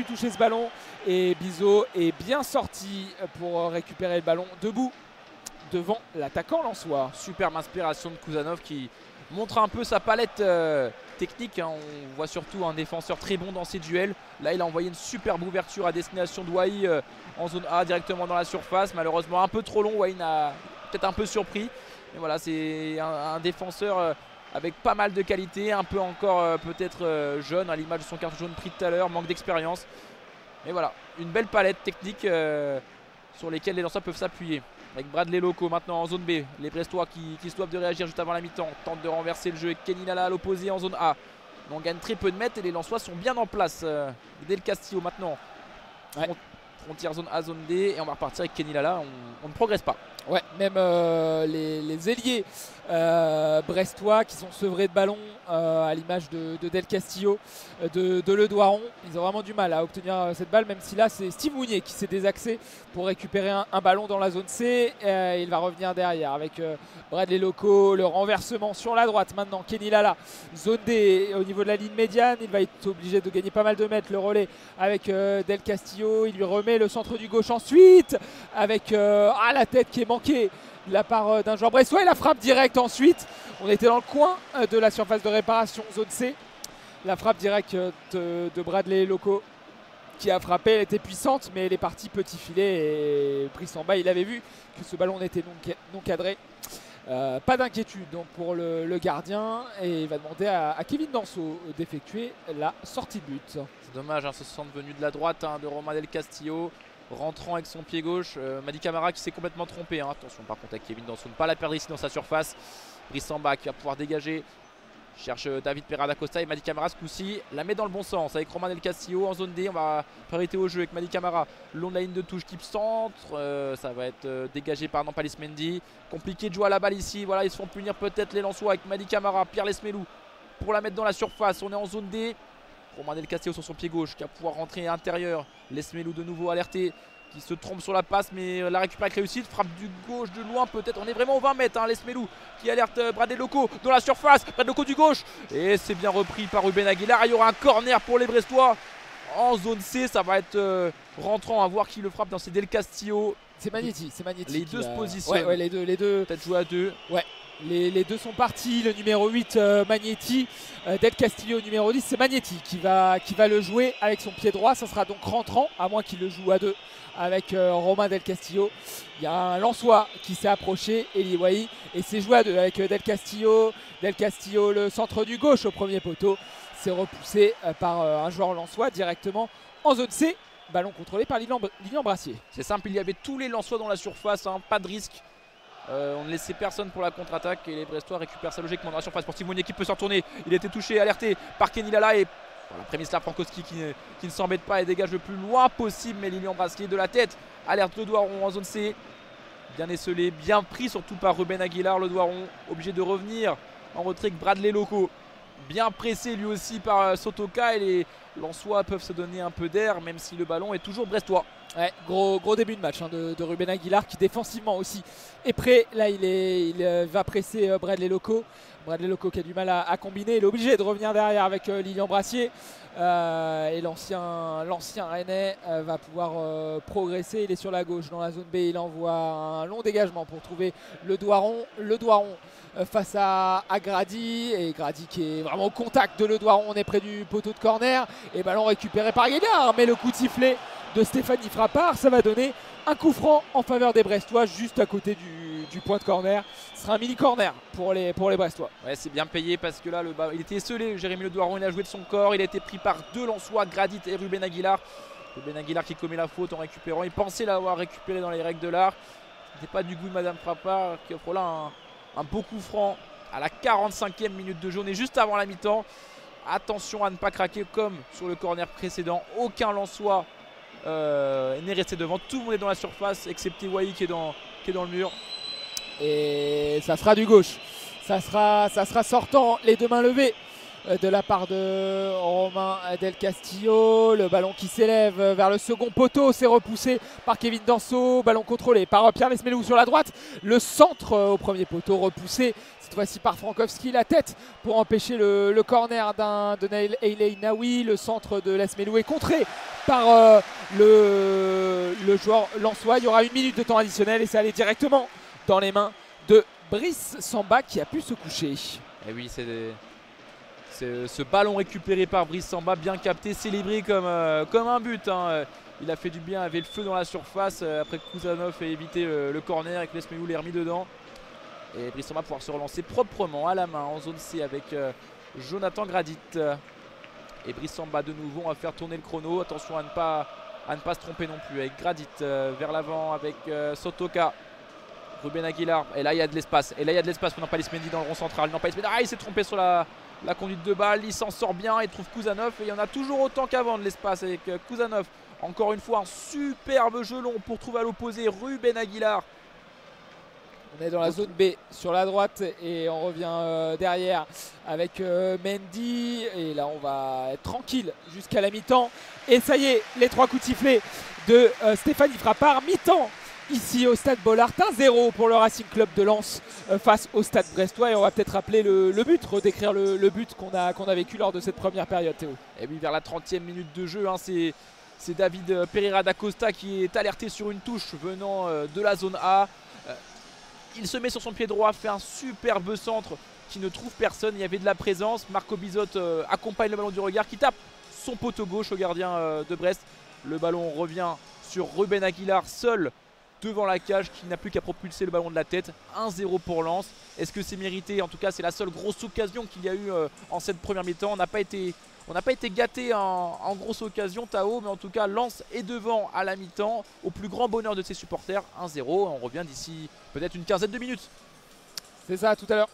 toucher ce ballon. Et Bizot est bien sorti pour récupérer le ballon debout devant l'attaquant lensois.
Superbe inspiration de Kouzanov qui montre un peu sa palette technique. On voit surtout un défenseur très bon dans ses duels. Là il a envoyé une superbe ouverture à destination de Wahi en zone A directement dans la surface. Malheureusement un peu trop long, Wahi a peut-être un peu surpris. Mais voilà, c'est un défenseur avec pas mal de qualité, un peu encore peut-être jeune à l'image de son carton jaune pris tout à l'heure, manque d'expérience. Mais voilà, une belle palette technique sur lesquelles les lanceurs peuvent s'appuyer. Avec Bradley Loco maintenant en zone B. Les Brestois qui se doivent de réagir juste avant la mi-temps. Tentent de renverser le jeu avec Kenny Lala à l'opposé en zone A. On gagne très peu de mètres et les Lensois sont bien en place. Del Castillo maintenant. Ouais. Frontière zone A, zone D. Et on va repartir avec Kenny Lala. On ne progresse pas.
Ouais, même les ailiers brestois qui sont sevrés de ballon à l'image de Del Castillo, de Le Doiron, ils ont vraiment du mal à obtenir cette balle, même si là c'est Steve Mounier qui s'est désaxé pour récupérer un ballon dans la zone C. Il va revenir derrière avec Bradley Loco, le renversement sur la droite maintenant. Kenny Lala, zone D au niveau de la ligne médiane, il va être obligé de gagner pas mal de mètres. Le relais avec Del Castillo, il lui remet le centre du gauche ensuite avec la tête qui est manquée de la part d'un joueur brestois et la frappe directe ensuite. On était dans le coin de la surface de réparation zone C. La frappe directe de Bradley Loco qui a frappé, elle était puissante mais elle est partie petit filet et Brice en bas il avait vu que ce ballon n'était non cadré. Pas d'inquiétude donc pour le gardien et il va demander à Kevin Danso d'effectuer la sortie de but.
C'est dommage, ce centre venu de la droite de Romain Del Castillo, rentrant avec son pied gauche. Madi Camara qui s'est complètement trompé. Attention par contre avec Kevin Danso, ne pas la perdre ici dans sa surface. Brice en bas qui va pouvoir dégager. Cherche David Pereira da Costa et Madi Camara ce coup-ci la met dans le bon sens avec Romain Del Castillo en zone D. On va priorité au jeu avec Madi Camara le long de la ligne de touche type centre. Ça va être dégagé par Nampalys Mendy. Compliqué de jouer à la balle ici. Voilà, ils se font punir peut-être les Lensois avec Madi Camara, Pierre Lesmelou pour la mettre dans la surface. On est en zone D. Romain Del Castillo sur son pied gauche qui va pouvoir rentrer à l'intérieur. Lesmelou de nouveau alerté, qui se trompe sur la passe mais la récupère avec réussite. Frappe du gauche de loin peut-être. On est vraiment au 20 mètres. Lesmelou qui alerte Bradley Loco dans la surface. Bradley Loco du gauche. Et c'est bien repris par Ruben Aguilar. Il y aura un corner pour les Brestois en zone C. Ça va être rentrant à voir qui le frappe dans ces Del Castillo.
C'est Magnetti.
Les deux se positionnent.
Ouais, les deux.
Peut-être jouer à deux.
Ouais. Les deux sont partis, le numéro 8 Magnetti, Del Castillo numéro 10, c'est Magnetti qui va le jouer avec son pied droit. Ça sera donc rentrant, à moins qu'il le joue à deux avec Romain Del Castillo. Il y a un Lensois qui s'est approché, Eli Wahi, et c'est joué à deux avec Del Castillo. Del Castillo, le centre du gauche au premier poteau, c'est repoussé par un joueur Lensois directement en zone C. Ballon contrôlé par Lilian Brassier.
C'est simple, il y avait tous les Lensois dans la surface, pas de risque. On ne laissait personne pour la contre-attaque et les Brestois récupèrent ça logiquement dans la surface pour Steve Mounier qui peut se retourner. Il a été touché, alerté par Kenny Lala et voilà, Przemysław Frankowski qui ne s'embête pas et dégage le plus loin possible. Mais Lilian Brassier de la tête alerte Le Doiron en zone C. Bien esselé, bien pris surtout par Ruben Aguilar. Le Doiron obligé de revenir en retrait avec Bradley Loco. Bien pressé lui aussi par Sotoka et les Lensois peuvent se donner un peu d'air même si le ballon est toujours brestois.
Ouais, gros début de match de Ruben Aguilar qui défensivement aussi est prêt. Là il va presser Bradley Loco. Bradley Loco qui a du mal à combiner. Il est obligé de revenir derrière avec Lilian Brassier. Et l'ancien Rennais va pouvoir progresser. Il est sur la gauche dans la zone B. Il envoie un long dégagement pour trouver Le Doiron. Le Doiron face à Grady. Et Grady qui est vraiment au contact de Le Doiron. On est près du poteau de corner. Et ballon récupéré par Guéguard. Mais le coup de sifflet de Stéphanie Frappard, ça va donner un coup franc en faveur des Brestois juste à côté du point de corner. Ce sera un mini corner pour les Brestois.
Ouais, c'est bien payé parce que là il était esselé. Jérémy Le Doiron, il a joué de son corps. Il a été pris par deux Lensois, Gradit et Ruben Aguilar. Ruben Aguilar qui commet la faute en récupérant. Il pensait l'avoir récupéré dans les règles de l'art. Ce n'était pas du goût de Madame Frappard qui offre là un beau coup franc à la 45e minute de jeu. On est juste avant la mi-temps. Attention à ne pas craquer comme sur le corner précédent. Aucun Lensois n'est resté devant, tout le monde est dans la surface excepté Wahi qui est dans le mur.
Et ça sera du gauche, ça sera sortant, les deux mains levées de la part de Romain Del Castillo. Le ballon qui s'élève vers le second poteau, c'est repoussé par Kevin Danso. Ballon contrôlé par Pierre Lesmelou sur la droite. Le centre au premier poteau repoussé cette fois-ci par Frankowski. La tête pour empêcher le corner de Nail Naoui. Le centre de Lesmelou est contré par le joueur lensois. Il y aura 1 minute de temps additionnel et ça allait directement dans les mains de Brice Samba qui a pu se coucher.
Et oui, c'est ce ballon récupéré par Brice Samba, bien capté, célébré comme un but. Il a fait du bien, avait le feu dans la surface. Après Kouzanov a évité le corner avec Lesmelou l'ait remis dedans. Et Brice Samba va pouvoir se relancer proprement à la main en zone C avec Jonathan Gradit. Et Brice Samba de nouveau, on va faire tourner le chrono. Attention à ne pas se tromper non plus avec Gradit vers l'avant avec Sotoka. Ruben Aguilar, et là il y a de l'espace. Et là il y a de l'espace pour Nampalys Mendy dans le rond central. Nampalys Mendy, il s'est trompé sur la conduite de balle. Il s'en sort bien, il trouve Kouzanov. Et il y en a toujours autant qu'avant de l'espace avec Kouzanov. Encore une fois un superbe jeu long pour trouver à l'opposé Ruben Aguilar.
On est dans la zone B sur la droite et on revient derrière avec Mendy. Et là, on va être tranquille jusqu'à la mi-temps. Et ça y est, les 3 coups de sifflet de Stéphanie Frappard. Mi-temps ici au Stade Bollaert. 1-0 pour le Racing Club de Lens face au Stade Brestois. Et on va peut-être rappeler le but, redécrire le but qu'on a vécu lors de cette première période, Théo.
Et oui, vers la 30e minute de jeu, hein, c'est David Pereira da Costa qui est alerté sur une touche venant de la zone A. Il se met sur son pied droit, fait un superbe centre qui ne trouve personne. Il y avait de la présence. Marco Bizot accompagne le ballon du regard qui tape son poteau gauche au gardien de Brest. Le ballon revient sur Ruben Aguilar seul devant la cage qui n'a plus qu'à propulser le ballon de la tête. 1-0 pour Lens. Est-ce que c'est mérité? En tout cas, c'est la seule grosse occasion qu'il y a eu en cette première mi-temps. On n'a pas été gâté en grosse occasion, Tao, mais en tout cas, Lens est devant à la mi-temps, au plus grand bonheur de ses supporters. 1-0, on revient d'ici peut-être une quinzaine de minutes.
C'est ça, tout à l'heure.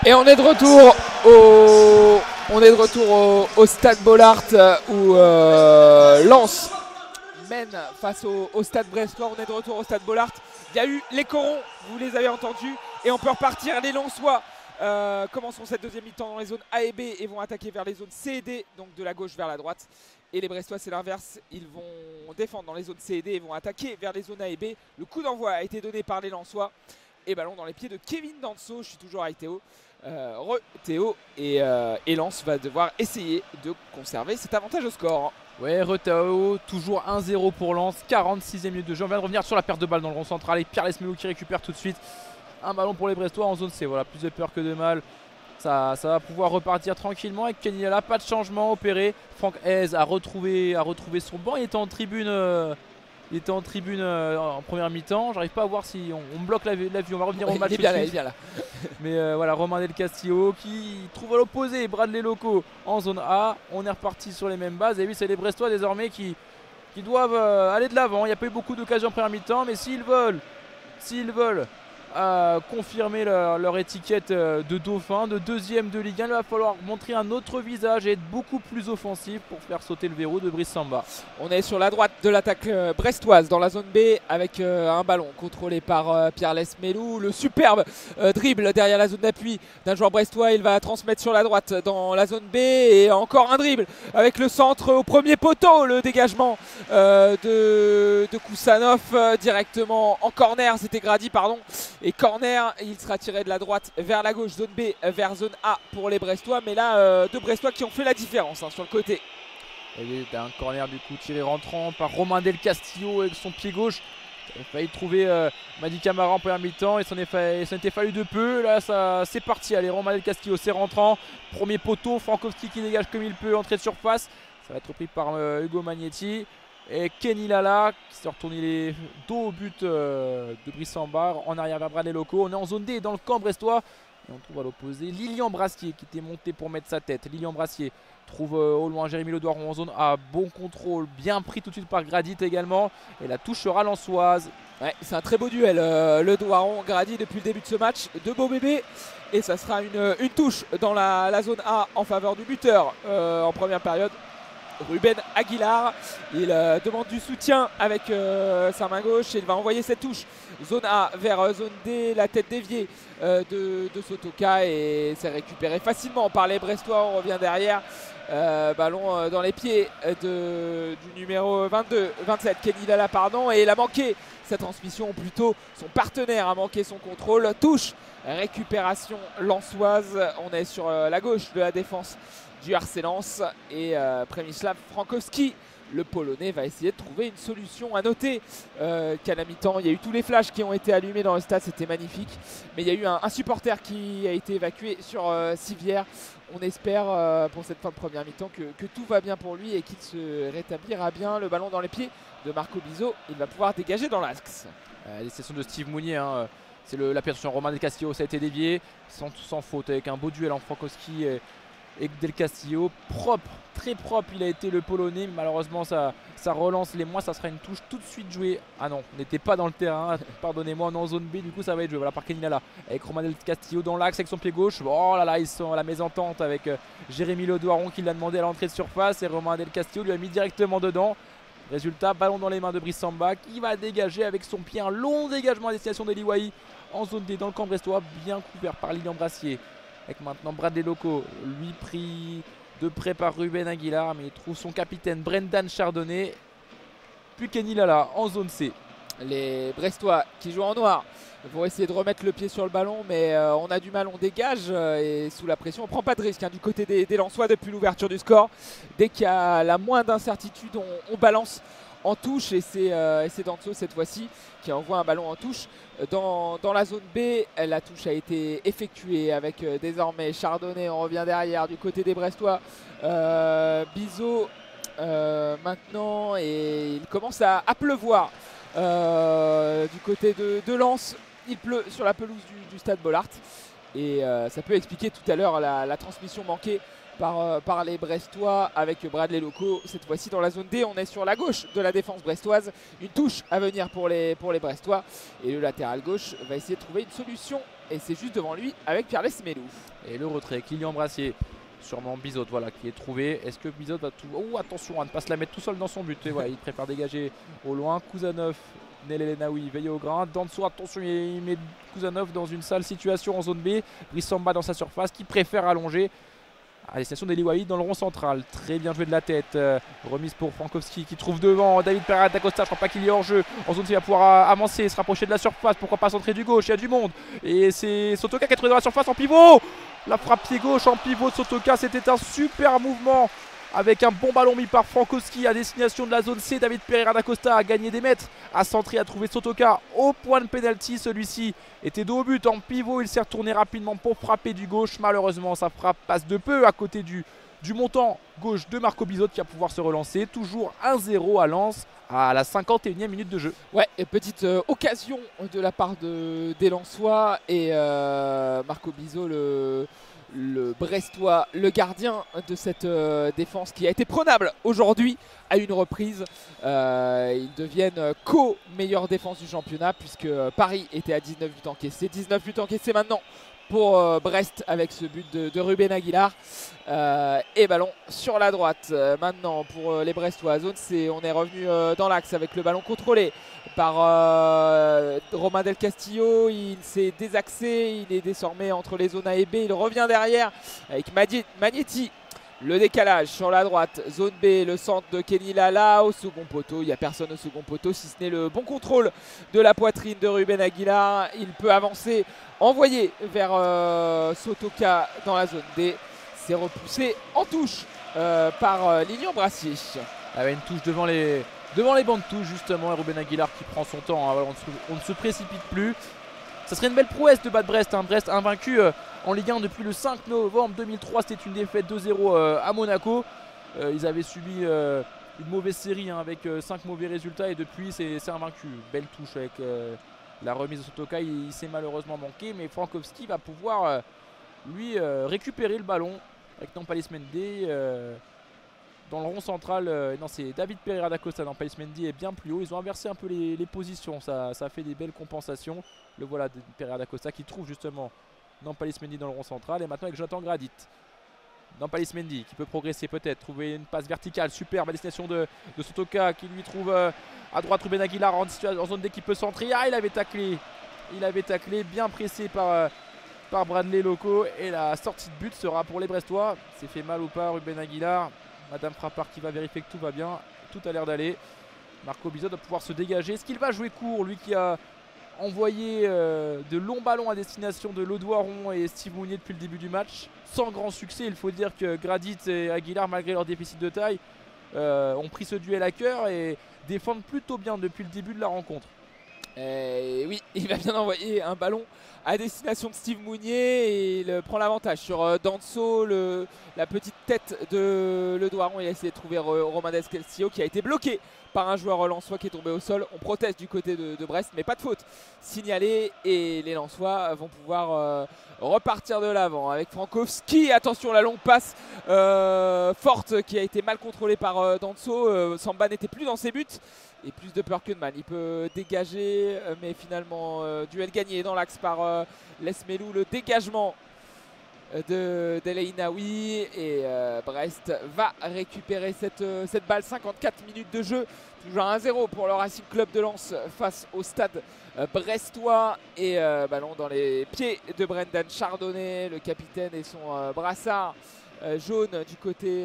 Et on est de retour au Stade Bollaert où Lens mène face au Stade Brestois. On est de retour au Stade Bollaert. Il y a eu les corons, vous les avez entendus, et on peut repartir. Les Lensois commenceront cette deuxième mi-temps dans les zones A et B et vont attaquer vers les zones C et D, donc de la gauche vers la droite. Et les Brestois, c'est l'inverse. Ils vont défendre dans les zones C et D et vont attaquer vers les zones A et B. Le coup d'envoi a été donné par les Lensois. Et ballon dans les pieds de Kevin Danso. Je suis toujours avec Théo. Théo et Lens va devoir essayer de conserver cet avantage au score.
Ouais, Théo, toujours 1-0 pour Lens, 46e minute de jeu. On vient de revenir sur la perte de balle dans le rond central et Pierre Lesmelou qui récupère tout de suite un ballon pour les Brestois en zone C. Voilà, plus de peur que de mal. Ça va pouvoir repartir tranquillement avec Kenny Lala, pas de changement opéré. Franck Hez a retrouvé son banc, il était en tribune. En première mi-temps. J'arrive pas à voir si on bloque la vue. On va revenir au match.
Il est bien là.
Mais voilà, Romain Del Castillo qui trouve à l'opposé Bradley Loco en zone A. On est reparti sur les mêmes bases. Et oui, c'est les Brestois désormais qui doivent aller de l'avant. Il n'y a pas eu beaucoup d'occasions en première mi-temps. Mais s'ils veulent confirmer leur étiquette de dauphin, de deuxième de Ligue 1, il va falloir montrer un autre visage et être beaucoup plus offensif pour faire sauter le verrou de Brice Samba.
On est sur la droite de l'attaque brestoise dans la zone B avec un ballon contrôlé par Pierre Lesmelou. Le superbe dribble derrière la zone d'appui d'un joueur brestois. Il va transmettre sur la droite dans la zone B et encore un dribble avec le centre au premier poteau. Le dégagement de Koussanov directement en corner. C'était Grady, pardon. Et corner, il sera tiré de la droite vers la gauche, zone B vers zone A pour les Brestois. Mais là, deux Brestois qui ont fait la différence sur le côté.
Et un corner du coup tiré rentrant par Romain Del Castillo avec son pied gauche. Il a failli trouver Madi Camara en première mi-temps. Il s'en était fallu de peu. Là, c'est parti. Allez, Romain Del Castillo, c'est rentrant. Premier poteau, Frankowski qui dégage comme il peut, entrée de surface. Ça va être repris par Hugo Magnetti. Et Kenny Lala qui s'est retourné les dos au but de Brice Samba en arrière vers Bradley Loco. On est en zone D dans le camp brestois. Et on trouve à l'opposé Lilian Brassier qui était monté pour mettre sa tête. Lilian Brassier trouve au loin Jérémy Ledoiron en zone A. Bon contrôle, bien pris tout de suite par Gradit également. Et la touche sera lensoise.
Ouais, c'est un très beau duel. Ledoiron, Grady depuis le début de ce match. Deux beaux bébés. Et ça sera une touche dans la zone A en faveur du buteur en première période. Ruben Aguilar, il demande du soutien avec sa main gauche et il va envoyer cette touche zone A vers zone D, la tête déviée de Sotoka et c'est récupéré facilement par les Brestois. On revient derrière, ballon dans les pieds du numéro 27 Kenny Lala, pardon, et il a manqué sa transmission, ou plutôt son partenaire a manqué son contrôle. Touche, récupération lensoise. On est sur la gauche de la défense du RC Lens et Przemysław Frankowski le Polonais va essayer de trouver une solution. À noter qu'à la mi-temps, il y a eu tous les flashs qui ont été allumés dans le stade, c'était magnifique. Mais il y a eu un supporter qui a été évacué sur Civière. On espère pour cette fin de première mi-temps que tout va bien pour lui et qu'il se rétablira bien. Le ballon dans les pieds de Marco Bizot, il va pouvoir dégager dans l'axe.
Les sessions de Steve Mounier, hein, c'est la percussion. Romain Del Castillo, ça a été dévié sans faute avec un beau duel en Frankowski et Del Castillo. Propre, très propre il a été le Polonais, mais malheureusement ça relance les mois, ça sera une touche tout de suite jouée. Ah non, on n'était pas dans le terrain, pardonnez-moi, on est en zone B, du coup ça va être joué. Voilà par Kenny Lala avec Romain Del Castillo dans l'axe avec son pied gauche. Oh là là, ils sont à la mésentente avec Jérémy Ledoiron qui l'a demandé à l'entrée de surface et Romain Del Castillo lui a mis directement dedans. Résultat, ballon dans les mains de Brice Samba qui va dégager avec son pied un long dégagement à destination de Liwahi en zone D dans le camp brestois, bien couvert par Lilian Brassier. Avec maintenant Bradley Loco, lui pris de près par Ruben Aguilar, mais il trouve son capitaine Brendan Chardonnay. Puis Kenny Lala en zone C.
Les Brestois qui jouent en noir vont essayer de remettre le pied sur le ballon, mais on a du mal, on dégage et sous la pression on prend pas de risque du côté des Lensois depuis l'ouverture du score. Dès qu'il y a la moindre incertitude, on balance en touche et c'est Danso cette fois-ci qui envoie un ballon en touche dans la zone B. La touche a été effectuée avec désormais Chardonnay. On revient derrière du côté des Brestois. Bizot maintenant, et il commence à pleuvoir du côté de Lens. Il pleut sur la pelouse du stade Bollaert et ça peut expliquer tout à l'heure la transmission manquée par les Brestois avec Bradley Loco. Cette fois-ci dans la zone D, on est sur la gauche de la défense brestoise. Une touche à venir pour les Brestois et le latéral gauche va essayer de trouver une solution et c'est juste devant lui avec Pierre Lesmelou.
Et le retrait avec Lilian Brassier, sûrement Bizot, voilà, qui est trouvé. Est-ce que Bizot va tout... Oh attention à ne pas se la mettre tout seul dans son but. Et voilà, il préfère dégager au loin. Kouzanov, Nelelenaoui veille au grain. Danso, attention, il met Kouzanov dans une sale situation en zone B. Brice Samba dans sa surface qui préfère allonger à destination de Liwahi dans le rond central. Très bien joué de la tête. Remise pour Frankowski qui trouve devant David Pereira d'Acosta. Je crois pas qu'il y ait hors-jeu. En zone C, il va pouvoir avancer, se rapprocher de la surface. Pourquoi pas centrer du gauche? Il y a du monde. Et c'est Sotoka qui est trouvé dans la surface en pivot. La frappe pied gauche en pivot de Sotoka. C'était un super mouvement avec un bon ballon mis par Frankowski à destination de la zone C. David Pereira d'Acosta a gagné des mètres, a centré, a trouvé Sotoka au point de pénalty. Celui-ci était dos au but en pivot, il s'est retourné rapidement pour frapper du gauche. Malheureusement sa frappe passe de peu à côté du montant gauche de Marco Bizot qui va pouvoir se relancer. Toujours 1-0 à Lens à la 51e minute de jeu.
Ouais, et petite occasion de la part des Lensois et Marco Bizot, le Brestois, le gardien de cette défense qui a été prenable aujourd'hui à une reprise. Ils deviennent co-meilleure défense du championnat puisque Paris était à 19 buts encaissés. 19 buts encaissés maintenant pour Brest avec ce but de Ruben Aguilar. Et ballon sur la droite maintenant pour les Brestois. Zone C, on est revenu dans l'axe avec le ballon contrôlé par Romain Del Castillo. Il s'est désaxé, il est désormais entre les zones A et B. Il revient derrière avec Magnetti. Le décalage sur la droite, zone B, le centre de Kenny Lala au second poteau. Il n'y a personne au second poteau si ce n'est le bon contrôle de la poitrine de Ruben Aguilar. Il peut avancer, envoyer vers Sotoka dans la zone D. C'est repoussé en touche par Lilian Brassier.
Il y avait une touche devant les bancs de touche justement. Et Ruben Aguilar qui prend son temps. Hein. On ne se précipite plus. Ça serait une belle prouesse de battre Brest. Hein. Brest invaincu en Ligue 1 depuis le 5 novembre 2003. C'était une défaite 2-0 à Monaco. Ils avaient subi une mauvaise série hein, avec 5 mauvais résultats. Et depuis, c'est invaincu. Belle touche avec la remise de Sotoka. Il s'est malheureusement manqué. Mais Frankowski va pouvoir lui récupérer le ballon avec Nampalys Mendy. Dans le rond central, non, c'est David Pereira d'Acosta. Nampalys Mendy est bien plus haut. Ils ont inversé un peu les positions. Ça fait des belles compensations. Le voilà, Pereira d'Acosta qui trouve justement Nampalys Mendy dans le rond central. Et maintenant avec Jonathan Gradit. Nampalys Mendy qui peut progresser peut-être. Trouver une passe verticale superbe à destination de Sotoka qui lui trouve à droite Ruben Aguilar en zone d'équipe peut centrer. Ah, il avait taclé. Bien pressé par Bradley Loco. Et la sortie de but sera pour les Brestois. C'est fait mal ou pas Ruben Aguilar? Madame Frappard qui va vérifier que tout va bien. Tout a l'air d'aller. Marco Bizot va pouvoir se dégager. Est-ce qu'il va jouer court? Lui qui a envoyé de longs ballons à destination de Ledoiron et Steve Mounier depuis le début du match. Sans grand succès. Il faut dire que Gradit et Aguilar, malgré leur déficit de taille, ont pris ce duel à cœur et défendent plutôt bien depuis le début de la rencontre.
Et oui, il va bien envoyer un ballon à destination de Steve Mounier et il prend l'avantage sur Danso, la petite tête de Le Doiron. Il a essayé de trouver Romain Del Castillo qui a été bloqué par un joueur lensois qui est tombé au sol. On proteste du côté de Brest, mais pas de faute signalée et les Lensois vont pouvoir repartir de l'avant avec Frankowski. Attention, la longue passe forte qui a été mal contrôlée par Danso. Samba n'était plus dans ses buts et plus de peur que de mal. Il peut dégager, mais finalement duel gagné dans l'axe par Lesmelou. Le dégagement d'Eleinaoui et Brest va récupérer cette balle. 54 minutes de jeu, toujours 1-0 pour le Racing Club de Lens face au stade brestois et ballon dans les pieds de Brendan Chardonnay, le capitaine, et son brassard jaune du côté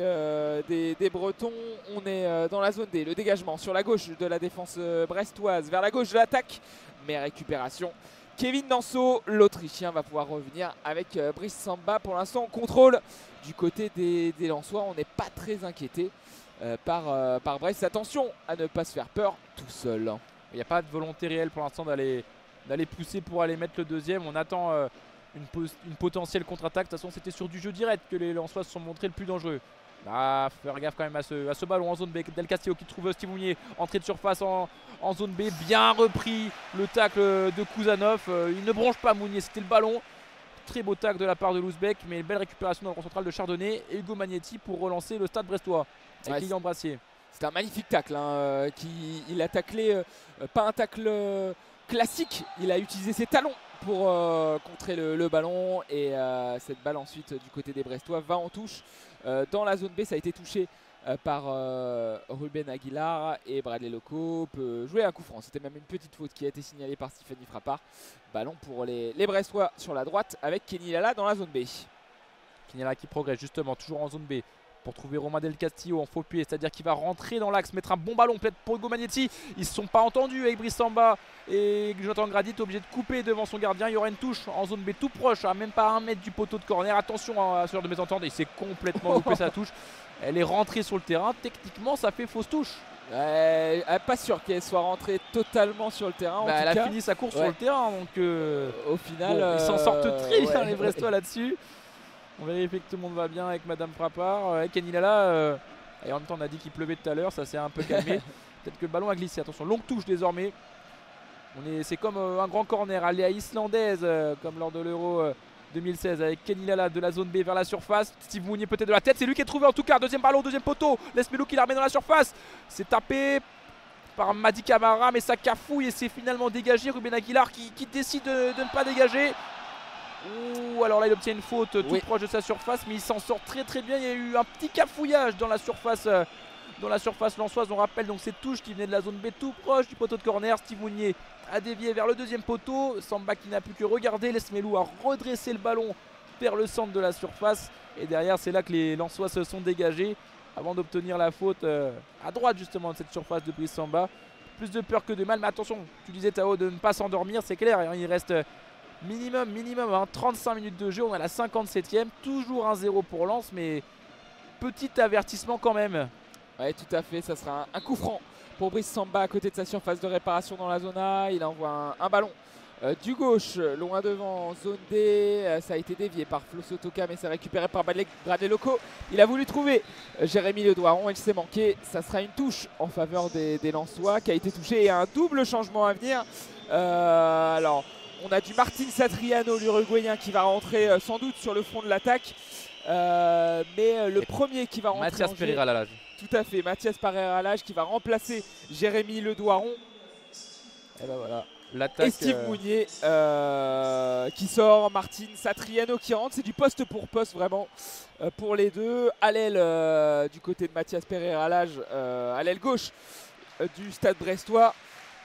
des Bretons. On est dans la zone D, le dégagement sur la gauche de la défense brestoise vers la gauche de l'attaque, mais récupération. Kevin Danso, l'Autrichien, va pouvoir revenir avec Brice Samba. Pour l'instant, on contrôle du côté des Lensois. On n'est pas très inquiété par Brest. Attention à ne pas se faire peur tout seul.
Il n'y a pas de volonté réelle pour l'instant d'aller pousser pour aller mettre le deuxième. On attend une potentielle contre-attaque. De toute façon, c'était sur du jeu direct que les Lensois se sont montrés le plus dangereux. Ah, faut faire gaffe quand même à ce ballon en zone B. Del Castillo qui trouve Steve Mounier, entrée de surface en zone B, bien repris le tacle de Kouzanov. Il ne bronche pas Mounier, c'était le ballon. Très beau tacle de la part de Louzbek, mais belle récupération dans le rond central de Chardonnay et Hugo Magnetti pour relancer le stade brestois avec Lilian Brassier.
C'est un magnifique tacle il a taclé, pas un tacle classique, il a utilisé ses talons pour contrer le ballon et cette balle ensuite du côté des Brestois va en touche. Dans la zone B, ça a été touché par Ruben Aguilar et Bradley Loco peut jouer un coup franc. C'était même une petite faute qui a été signalée par Stéphanie Frappard. Ballon pour les Brestois sur la droite avec Kenny Lala dans la zone B.
Kenny Lala qui progresse justement toujours en zone B pour trouver Romain Del Castillo en faux pied, c'est-à-dire qu'il va rentrer dans l'axe, mettre un bon ballon peut-être pour Hugo Magnetti. Ils ne se sont pas entendus avec Brice Samba et Jonathan Grady est obligé de couper devant son gardien. Il y aura une touche en zone B tout proche, à même pas 1 mètre du poteau de corner. Attention à ce genre de mésentente, il s'est complètement loupé sa touche. Elle est rentrée sur le terrain, techniquement ça fait fausse touche.
Pas sûr qu'elle soit rentrée totalement sur le terrain.
Elle a fini sa course sur le terrain, donc
au final
bon, ils s'en sortent très bien les Brestois là-dessus. On vérifie que tout le monde va bien avec Madame Frappard. Kenny Lala, et en même temps on a dit qu'il pleuvait tout à l'heure, ça s'est un peu calmé. Peut-être que le ballon a glissé. Attention, longue touche désormais. C'est comme un grand corner à la islandaise, comme lors de l'Euro 2016 avec Kenny Lala de la zone B vers la surface. Steve Mounier peut-être de la tête, c'est lui qui est trouvé en tout cas. Deuxième ballon, deuxième poteau. Lesmelou qui la remet dans la surface. C'est tapé par Madi Camara, mais ça cafouille et c'est finalement dégagé. Ruben Aguilar qui décide de ne pas dégager. Ouh, alors là il obtient une faute toute proche de sa surface, mais il s'en sort très très bien. Il y a eu un petit cafouillage dans la surface lensoise. On rappelle donc cette touche qui venait de la zone B tout proche du poteau de corner. Steve Mounier a dévié vers le deuxième poteau. Samba qui n'a plus que regarder. Lesmelou a redressé le ballon vers le centre de la surface. Et derrière c'est là que les Lensois se sont dégagés avant d'obtenir la faute à droite justement de cette surface de Brice Samba. Plus de peur que de mal, mais attention, tu disais Tao de ne pas s'endormir, c'est clair, hein, il reste minimum 35 minutes de jeu. On a la 57e, toujours 1-0 pour Lens, mais petit avertissement quand même.
Ouais, tout à fait, ça sera un coup franc pour Brice Samba à côté de sa surface de réparation dans la zone A. Il envoie un ballon du gauche, loin devant, zone D. Ça a été dévié par Flo Sotoka, mais c'est récupéré par Bradley Loco. Il a voulu trouver Jérémy Le Doiron, il s'est manqué. Ça sera une touche en faveur des Lensois qui a été touché et un double changement à venir. Alors, on a du Martin Satriano, l'Uruguayen, qui va rentrer sans doute sur le front de l'attaque. Mais le premier qui va rentrer.
Mathias Pereira à l'âge.
Tout à fait, Mathias Pereira à l'âge qui va remplacer Jérémy Le Doiron. Et ben voilà. Et Steve Mounier qui sort, Martin Satriano qui rentre. C'est du poste pour poste vraiment pour les deux. À l'aile du côté de Mathias Pereira à l'âge, à l'aile gauche du stade brestois.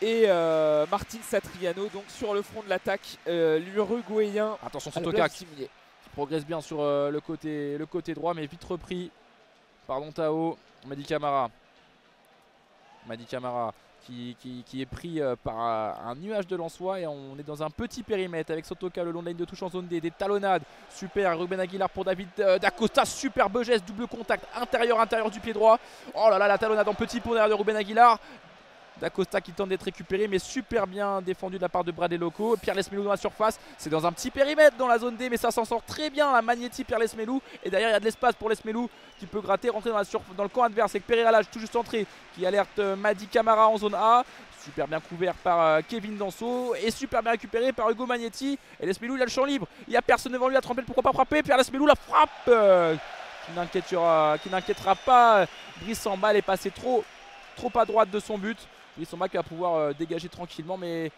Et Martin Satriano donc sur le front de l'attaque, l'Uruguayen.
Attention Sotoka qui progresse bien sur le côté droit, mais vite repris par Tao. Madi Camara qui est pris par un nuage de Lensois et on est dans un petit périmètre avec Sotoka le long de la ligne de touche en zone D, des talonnades, super, Ruben Aguilar pour David Dacosta, superbe geste, double contact, intérieur du pied droit, oh là là la talonnade en petit pont derrière de Ruben Aguilar, Dacosta qui tente d'être récupéré mais super bien défendu de la part de Bradley Loco. Pierre Lesmelou dans la surface, c'est dans un petit périmètre dans la zone D mais ça s'en sort très bien la Magnetti Pierre Lesmelou. Et derrière il y a de l'espace pour Lesmelou qui peut gratter, rentrer dans le camp adverse avec Pereira Lage tout juste entré qui alerte Madi Camara en zone A. Super bien couvert par Kevin Danso et super bien récupéré par Hugo Magnetti. Et Lesmelou il a le champ libre, il n'y a personne devant lui à tremper, pourquoi pas frapper. Pierre Lesmelou la frappe qui n'inquiétera pas. Brice Samba est passé trop à droite de son but. Brice Samba qui va pouvoir dégager tranquillement, mais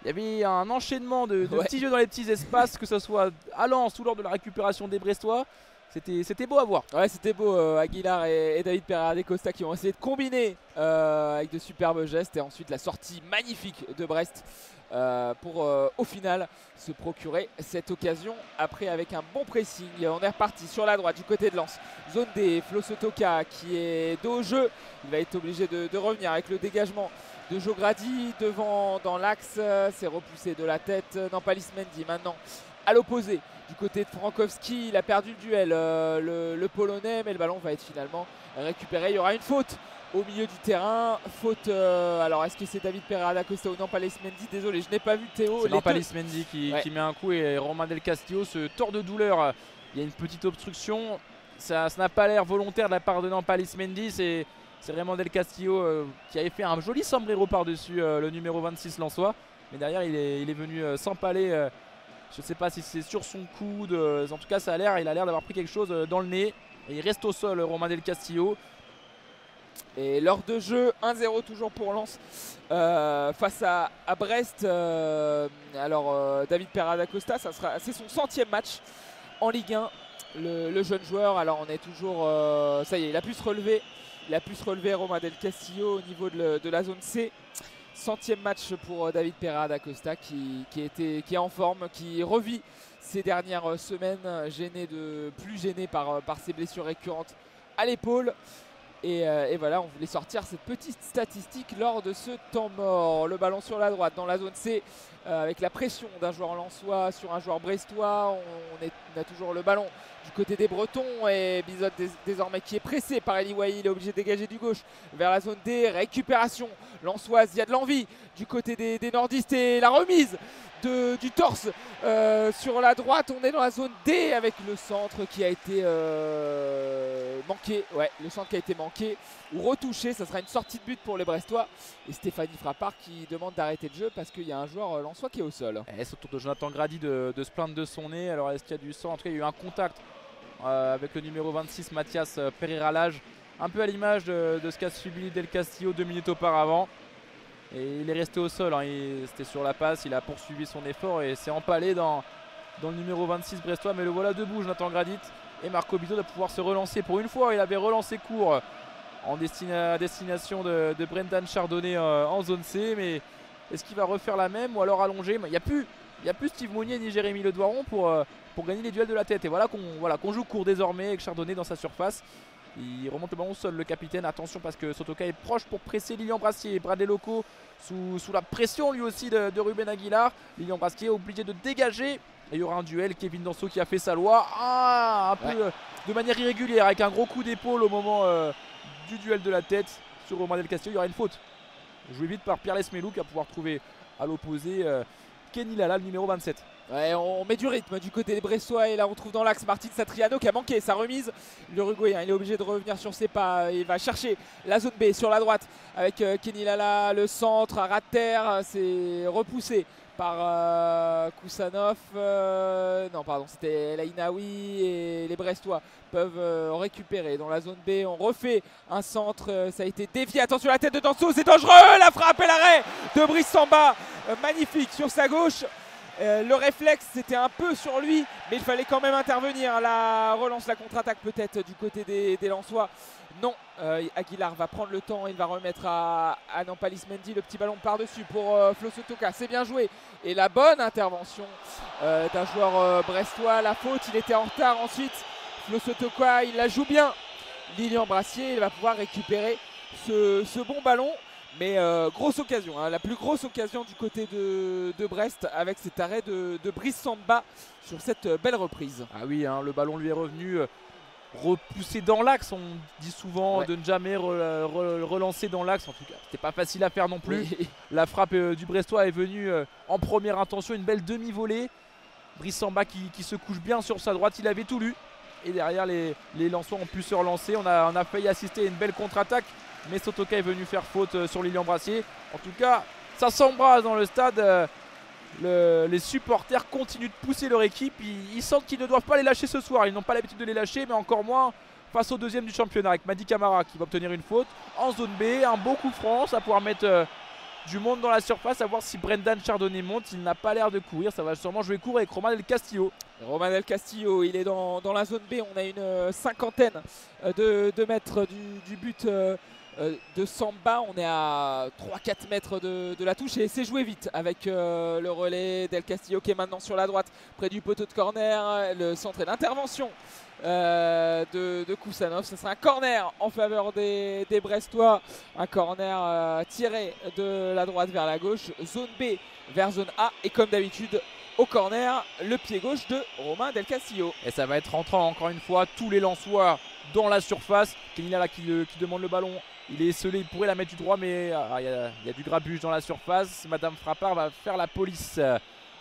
il y avait un enchaînement de petits jeux dans les petits espaces, que ce soit à Lens ou lors de la récupération des Brestois. C'était beau à voir.
Ouais, c'était beau. Aguilar et David Pereira da Costa qui ont essayé de combiner avec de superbes gestes et ensuite la sortie magnifique de Brest pour au final se procurer cette occasion après avec un bon pressing. On est reparti sur la droite du côté de Lens, zone D, Flo Sotoka qui est dos au jeu, il va être obligé de revenir avec le dégagement de Jo Grady devant dans l'axe, c'est repoussé de la tête. Nampalis Mendy maintenant à l'opposé du côté de Frankowski, il a perdu le duel le Polonais, mais le ballon va être finalement récupéré. Il y aura une faute au milieu du terrain, faute, alors est-ce que c'est David Pereira da Costa ou Nampalis Mendy? Désolé, je n'ai pas vu Théo.
C'est Nampalis Mendy qui met un coup et Romain Del Castillo se tord de douleur. Il y a une petite obstruction, ça n'a pas l'air volontaire de la part de Nampalis Mendy, c'est vraiment Del Castillo qui avait fait un joli sombrero par-dessus le numéro 26 lensois, mais derrière il est venu s'empaler. Je ne sais pas si c'est sur son coude, en tout cas il a l'air d'avoir pris quelque chose dans le nez. Et il reste au sol Romain Del Castillo.
Et l'heure de jeu, 1-0 toujours pour Lens face à Brest. David Pereira da Costa, c'est son 100e match en Ligue 1. Le jeune joueur, alors on est toujours, ça y est, il a pu se relever Romain Del Castillo au niveau de la zone C. 100e match pour David Pereira da Costa qui est en forme, qui revit ces dernières semaines, plus gêné par ses blessures récurrentes à l'épaule. Et voilà, on voulait sortir cette petite statistique lors de ce temps mort. Le ballon sur la droite dans la zone C avec la pression d'un joueur lensois sur un joueur brestois. On a toujours le ballon du côté des Bretons et Bizot désormais qui est pressé par Eli Wahi. Il est obligé de dégager du gauche vers la zone D. Récupération lensoise, il y a de l'envie du côté des nordistes et la remise du torse sur la droite. On est dans la zone D avec le centre qui a été manqué. Ouais, le centre qui a été manqué ou retouché. Ça sera une sortie de but pour les Brestois. Et Stéphanie Frappard qui demande d'arrêter le jeu parce qu'il y a un joueur lensois qui est au sol.
Et c'est au tour de Jonathan Grady de se plaindre de son nez. Alors est-ce qu'il y a du sang? En tout cas, il y a eu un contact avec le numéro 26 Mathias Pereira Lage. Un peu à l'image de ce qu'a subi Del Castillo 2 minutes auparavant. Et il est resté au sol, hein. C'était sur la passe, il a poursuivi son effort et s'est empalé dans le numéro 26 brestois. Mais le voilà debout, Jonathan Gradit. Et Marco Bizot va pouvoir se relancer. Pour une fois, il avait relancé court en destination de Brendan Chardonnay en zone C. Mais est-ce qu'il va refaire la même ou alors allonger? Il n'y a plus Steve Mounier ni Jérémy Ledoiron pour gagner les duels de la tête. Et voilà qu'on joue court désormais avec Chardonnay dans sa surface. Il remonte le ballon au sol, le capitaine. Attention parce que Sotoka est proche pour presser Lilian Brassier. Bradley Loco sous la pression lui aussi de Ruben Aguilar. Lilian Brassier est obligé de dégager. Et il y aura un duel. Kevin Danso qui a fait sa loi. Un peu de manière irrégulière avec un gros coup d'épaule au moment du duel de la tête sur Romain Del Castillo. Il y aura une faute jouée vite par Pierre Lesmelou qui va pouvoir trouver à l'opposé Kenny Lala, le numéro 27.
Ouais, on met du rythme du côté des Bressois et là on trouve dans l'axe Martin Satriano qui a manqué sa remise. L'Uruguayen, il est obligé de revenir sur ses pas. Il va chercher la zone B sur la droite avec Kenny Lala, le centre à ras de terre. C'est repoussé par Kusanov. Non, pardon, c'était Lainaoui et les Brestois peuvent récupérer dans la zone B. On refait un centre, ça a été dévié. Attention à la tête de Danso, c'est dangereux. La frappe et l'arrêt de Brice Samba, magnifique sur sa gauche. Le réflexe c'était un peu sur lui mais il fallait quand même intervenir. La relance, la contre-attaque peut-être du côté des Lensois. Non, Aguilar va prendre le temps, il va remettre à Nampalis Mendy le petit ballon par-dessus pour Flo Sotoka. C'est bien joué et la bonne intervention d'un joueur brestois. La faute, il était en retard ensuite. Flo Sotoka, il la joue bien. Lilian Brassier, il va pouvoir récupérer ce bon ballon Mais grosse occasion, hein, la plus grosse occasion du côté de Brest avec cet arrêt de Brice Samba sur cette belle reprise.
Ah oui, hein, le ballon lui est revenu repoussé dans l'axe. On dit souvent de ne jamais relancer dans l'axe. En tout cas, c'était pas facile à faire non plus. Oui. La frappe du Brestois est venue en première intention, une belle demi-volée. Brice Samba qui se couche bien sur sa droite, il avait tout lu. Et derrière, les Lensois ont pu se relancer. On a failli assister à une belle contre-attaque. Mais Sotoka est venu faire faute sur Lilian Brassier. En tout cas, ça s'embrase dans le stade. Les supporters continuent de pousser leur équipe. Ils sentent qu'ils ne doivent pas les lâcher ce soir. Ils n'ont pas l'habitude de les lâcher, mais encore moins face au deuxième du championnat avec Mady Camara qui va obtenir une faute en zone B. Un beau coup franc, ça va pouvoir mettre du monde dans la surface. À voir si Brendan Chardonnay monte. Il n'a pas l'air de courir. Ça va sûrement jouer court avec Romain Del Castillo.
Romain Del Castillo, il est dans la zone B. On a une cinquantaine de mètres du but de Samba. On est à 3-4 mètres de la touche et c'est joué vite avec le relais Del Castillo qui est maintenant sur la droite près du poteau de corner. Le centre et l'intervention de Kusanov. Ce sera un corner en faveur des Brestois. Un corner tiré de la droite vers la gauche. Zone B vers zone A. Et comme d'habitude, au corner, le pied gauche de Romain Del Castillo.
Et ça va être rentrant encore une fois. Tous les Lensois dans la surface. Kenila là qui demande le ballon. Il est esselé, il pourrait la mettre du droit, mais il y a du grabuge dans la surface. Madame Frappard va faire la police.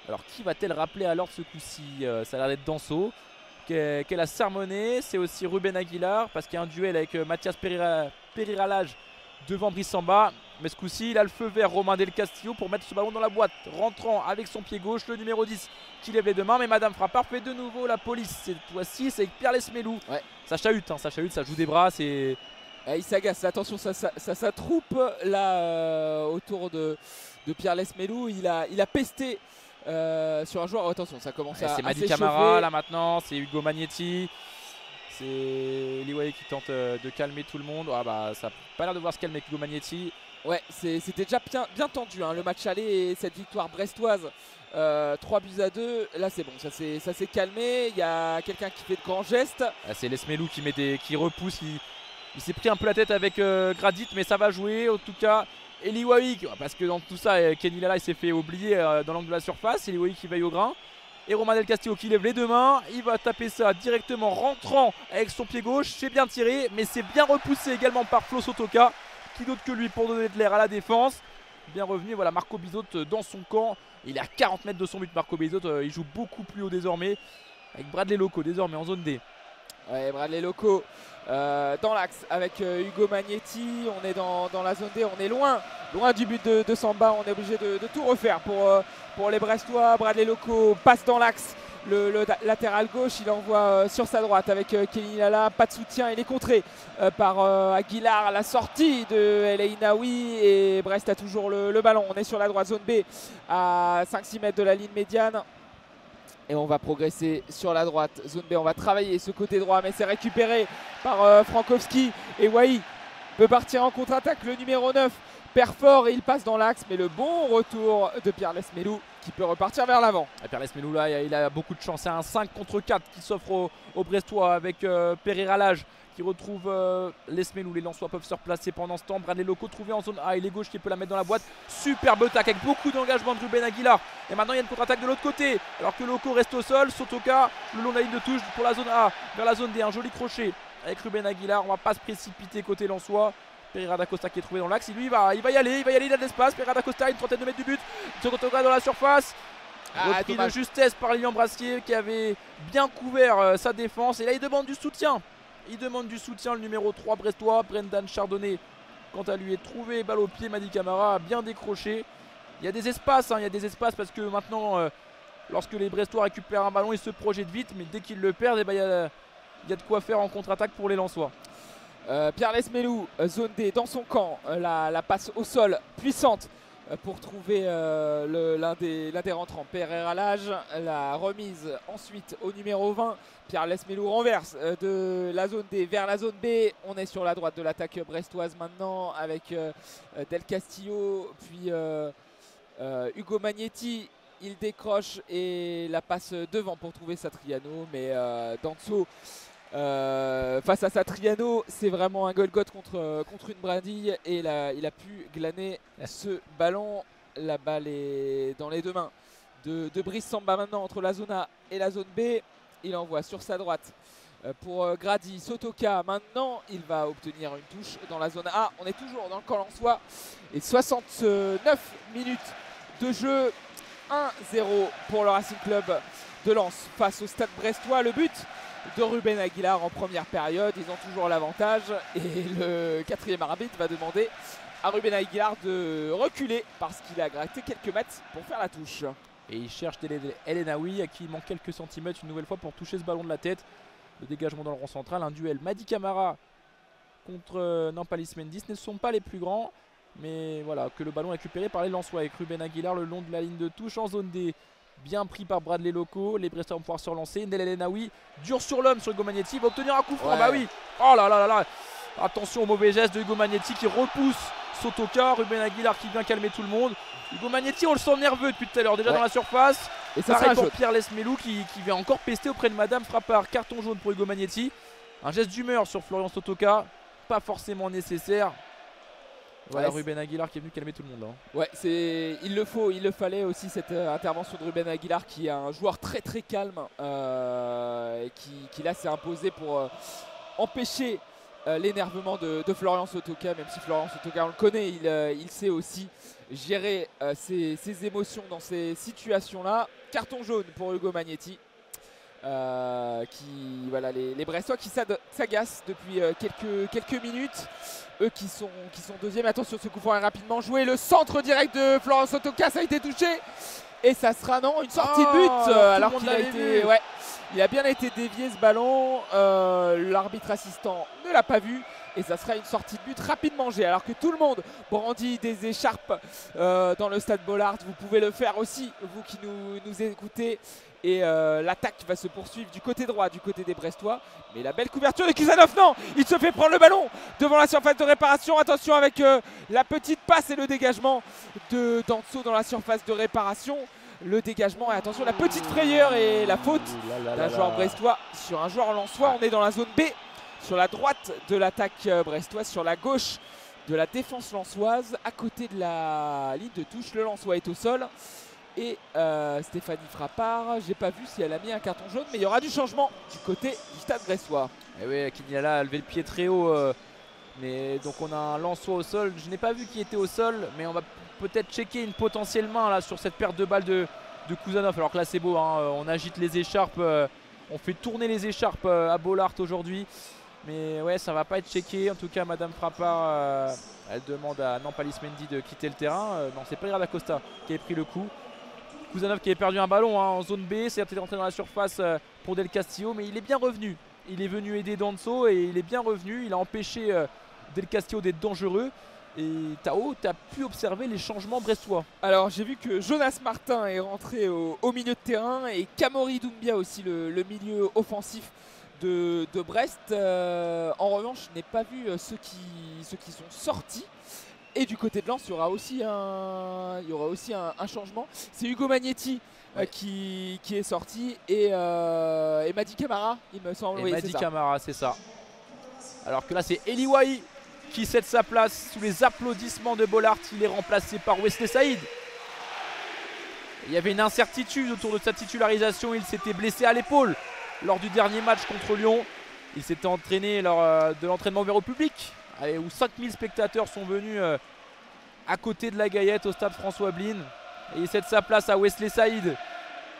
Alors qui va-t-elle rappeler à l'ordre ce coup-ci? Ça a l'air d'être Danso qu'elle a sermonné. C'est aussi Ruben Aguilar parce qu'il y a un duel avec Mathias Periralage devant Brice Samba. Mais ce coup-ci, il a le feu vert, Romain Del Castillo, pour mettre ce ballon dans la boîte. Rentrant avec son pied gauche, le numéro 10 qui lève les deux mains. Mais Madame Frappard fait de nouveau la police. Cette fois-ci, c'est avec Pierre Lesmelou. Ouais. Ça chahute, hein, ça joue des bras.
Il s'agace, attention, ça troupe là autour de Pierre Lesmelou. Il a pesté sur un joueur. Attention, ça commence à
c'est Mady Camara là maintenant, c'est Hugo Magnetti. C'est Liwaye qui tente de calmer tout le monde. Ah bah, ça n'a pas l'air de voir se calmer avec Hugo Magnetti.
Ouais, c'était déjà bien tendu hein, le match aller et cette victoire brestoise. 3-2. Là c'est bon, ça s'est calmé. Il y a quelqu'un qui fait de grands gestes.
C'est Lesmelou qui repousse. Il s'est pris un peu la tête avec Gradit, mais ça va jouer en tout cas. Eliwaï, parce que dans tout ça, Kenny Lala il s'est fait oublier dans l'angle de la surface. Eliwaï qui veille au grain. Et Romain Del Castillo qui lève les deux mains. Il va taper ça directement rentrant avec son pied gauche. C'est bien tiré, mais c'est bien repoussé également par Flo Sotoka. Qui d'autre que lui pour donner de l'air à la défense. Bien revenu, voilà Marco Bizot dans son camp. Il est à 40 mètres de son but, Marco Bizot. Il joue beaucoup plus haut désormais. Avec Bradley Loco désormais en zone D.
Ouais, Bradley Loco dans l'axe avec Hugo Magnetti. On est dans la zone D, on est loin du but de Samba. On est obligé de tout refaire pour les Brestois. Bradley Loco passe dans l'axe, le latéral gauche. Il envoie sur sa droite avec Kenny Lala. Pas de soutien, il est contré par Aguilar. La sortie de El Ainaoui et Brest a toujours le ballon. On est sur la droite, zone B à 5-6 mètres de la ligne médiane. Et on va progresser sur la droite, zone B, on va travailler ce côté droit, mais c'est récupéré par Frankowski. Et Wai peut partir en contre-attaque, le numéro 9 perd fort et il passe dans l'axe. Mais le bon retour de Pierre Lesmelou qui peut repartir vers l'avant.
Pierre Lesmelou là, il a beaucoup de chance, c'est un 5 contre 4 qui s'offre aux Brestois avec Periralage qui retrouve Lesmelou. Les Lensois peuvent se replacer pendant ce temps. Bradley Loco trouvé en zone A, il est gauche qui peut la mettre dans la boîte. Superbe attaque avec beaucoup d'engagement de Ruben Aguilar. Et maintenant il y a une contre-attaque de l'autre côté. Alors que Loco reste au sol, Sotoka le long de la ligne de touche pour la zone A vers la zone D. Un joli crochet avec Ruben Aguilar. On va pas se précipiter côté Lensois. Pereira da Costa qui est trouvé dans l'axe. Lui il va y aller, il a de l'espace. Pereira da Costa, une trentaine de mètres du but. Sotoka dans la surface. Repris de justesse par Lilian Brassier qui avait bien couvert sa défense. Et là il demande du soutien. Le numéro 3 brestois, Brendan Chardonnay. Quant à lui est trouvé, balle au pied, Mady Camara a bien décroché. Il y a des espaces, parce que maintenant, lorsque les Brestois récupèrent un ballon, ils se projettent vite. Mais dès qu'ils le perdent, il y a de quoi faire en contre-attaque pour les Lensois.
Pierre Lesmelou, zone D dans son camp, la passe au sol puissante pour trouver l'un des rentrants, Pereira Lage. La remise ensuite au numéro 20. Pierre Lesmelou renverse de la zone D vers la zone B. On est sur la droite de l'attaque brestoise maintenant avec Del Castillo, puis Hugo Magnetti. Il décroche et la passe devant pour trouver Satriano. Mais Danso face à Satriano, c'est vraiment un Golgoth contre une brindille et il a pu glaner ce ballon. La balle est dans les deux mains de Brice Samba maintenant entre la zone A et la zone B. Il envoie sur sa droite pour Grady. Sotoka maintenant, il va obtenir une touche dans la zone A. On est toujours dans le camp lensois et 69 minutes de jeu. 1-0 pour le Racing Club de Lens face au Stade Brestois. Le but de Ruben Aguilar en première période, ils ont toujours l'avantage et le quatrième arbitre va demander à Ruben Aguilar de reculer parce qu'il a gratté quelques mètres pour faire la touche.
Et il cherche El Enaoui à qui il manque quelques centimètres une nouvelle fois pour toucher ce ballon de la tête. Le dégagement dans le rond central, un duel Mady Camara contre Nampalys Mendy, ce ne sont pas les plus grands. Mais voilà, que le ballon récupéré par les Lensois avec Ruben Aguilar le long de la ligne de touche en zone D. Bien pris par Bradley Loco, les Brestois vont pouvoir se relancer. Ndel El Enaoui, dur sur l'homme sur Hugo Magnetti, va obtenir un coup franc. Ouais. Bah oui, oh là là là là. Attention au mauvais geste de Hugo Magnetti qui repousse Sotoka. Ruben Aguilar qui vient calmer tout le monde. Hugo Magnetti, on le sent nerveux depuis tout à l'heure, déjà dans la surface. Et ça pareil pour Pierre Lesmelou qui vient encore pester auprès de Madame Frappard. Carton jaune pour Hugo Magnetti. Un geste d'humeur sur Florian Sotoka, pas forcément nécessaire. Voilà, ouais, Ruben Aguilar qui est venu calmer tout le monde.
Ouais, il le fallait aussi cette intervention de Ruben Aguilar qui est un joueur très très calme et qui là s'est imposé pour empêcher l'énervement de Florian Sotoka, même si Florian Sotoka on le connaît, il sait aussi gérer ses émotions dans ces situations là. Carton jaune pour Hugo Magnetti. Voilà, les Brestois qui s'agacent depuis quelques minutes. Eux qui sont deuxième. Attention, ce coup franc est rapidement joué. Le centre direct de Florian Sotoka, ça a été touché. Et ça sera une sortie de but. Alors qu'il il a bien été dévié ce ballon. L'arbitre assistant ne l'a pas vu. Et ça sera une sortie de but rapidement mangée. Alors que tout le monde brandit des écharpes dans le stade Bollaert. Vous pouvez le faire aussi, vous qui nous écoutez. Et l'attaque va se poursuivre du côté droit, du côté des Brestois. Mais la belle couverture de Kuzanov, non, il se fait prendre le ballon devant la surface de réparation. Attention avec la petite passe et le dégagement de Danso dans la surface de réparation. Le dégagement et attention la petite frayeur et la faute d'un joueur brestois sur un joueur lensois. On est dans la zone B, sur la droite de l'attaque brestoise, sur la gauche de la défense lensoise, à côté de la ligne de touche. Le lensois est au sol. Et Stéphanie Frappard, j'ai pas vu si elle a mis un carton jaune, mais il y aura du changement du côté du stade brestois.
Et oui, Kiniala a levé le pied très haut, mais donc on a un Lensois au sol. Je n'ai pas vu qui était au sol, mais on va peut-être checker une potentielle main là sur cette perte de balle de Kuzanov. Alors que là c'est beau, hein, on agite les écharpes, on fait tourner les écharpes à Bollaert aujourd'hui. Mais ouais, ça va pas être checké. En tout cas, Madame Frappard, elle demande à Nampalys Mendy de quitter le terrain. Non, c'est pas Irad Acosta qui avait pris le coup. Kuzanov qui avait perdu un ballon en zone B, c'est peut-être rentré dans la surface pour Del Castillo, mais il est bien revenu. Il est venu aider Danso et il est bien revenu. Il a empêché Del Castillo d'être dangereux. Et Tao, tu as pu observer les changements brestois.
Alors j'ai vu que Jonas Martin est rentré au milieu de terrain et Kamori Doumbia aussi, le milieu offensif de Brest. En revanche, je n'ai pas vu ceux qui sont sortis. Et du côté de Lens, il y aura aussi un changement. C'est Hugo Magnetti qui est sorti et Mady Camara, il me semble.
Et Mady Camara, c'est ça. Alors que là, c'est Eli Wahi qui cède sa place sous les applaudissements de Bollaert. Il est remplacé par Wesley Saïd. Il y avait une incertitude autour de sa titularisation. Il s'était blessé à l'épaule lors du dernier match contre Lyon. Il s'était entraîné lors de l'entraînement ouvert au public, où 5000 spectateurs sont venus à côté de la Gaillette au stade François Blin. Et il cède sa place à Wesley Saïd,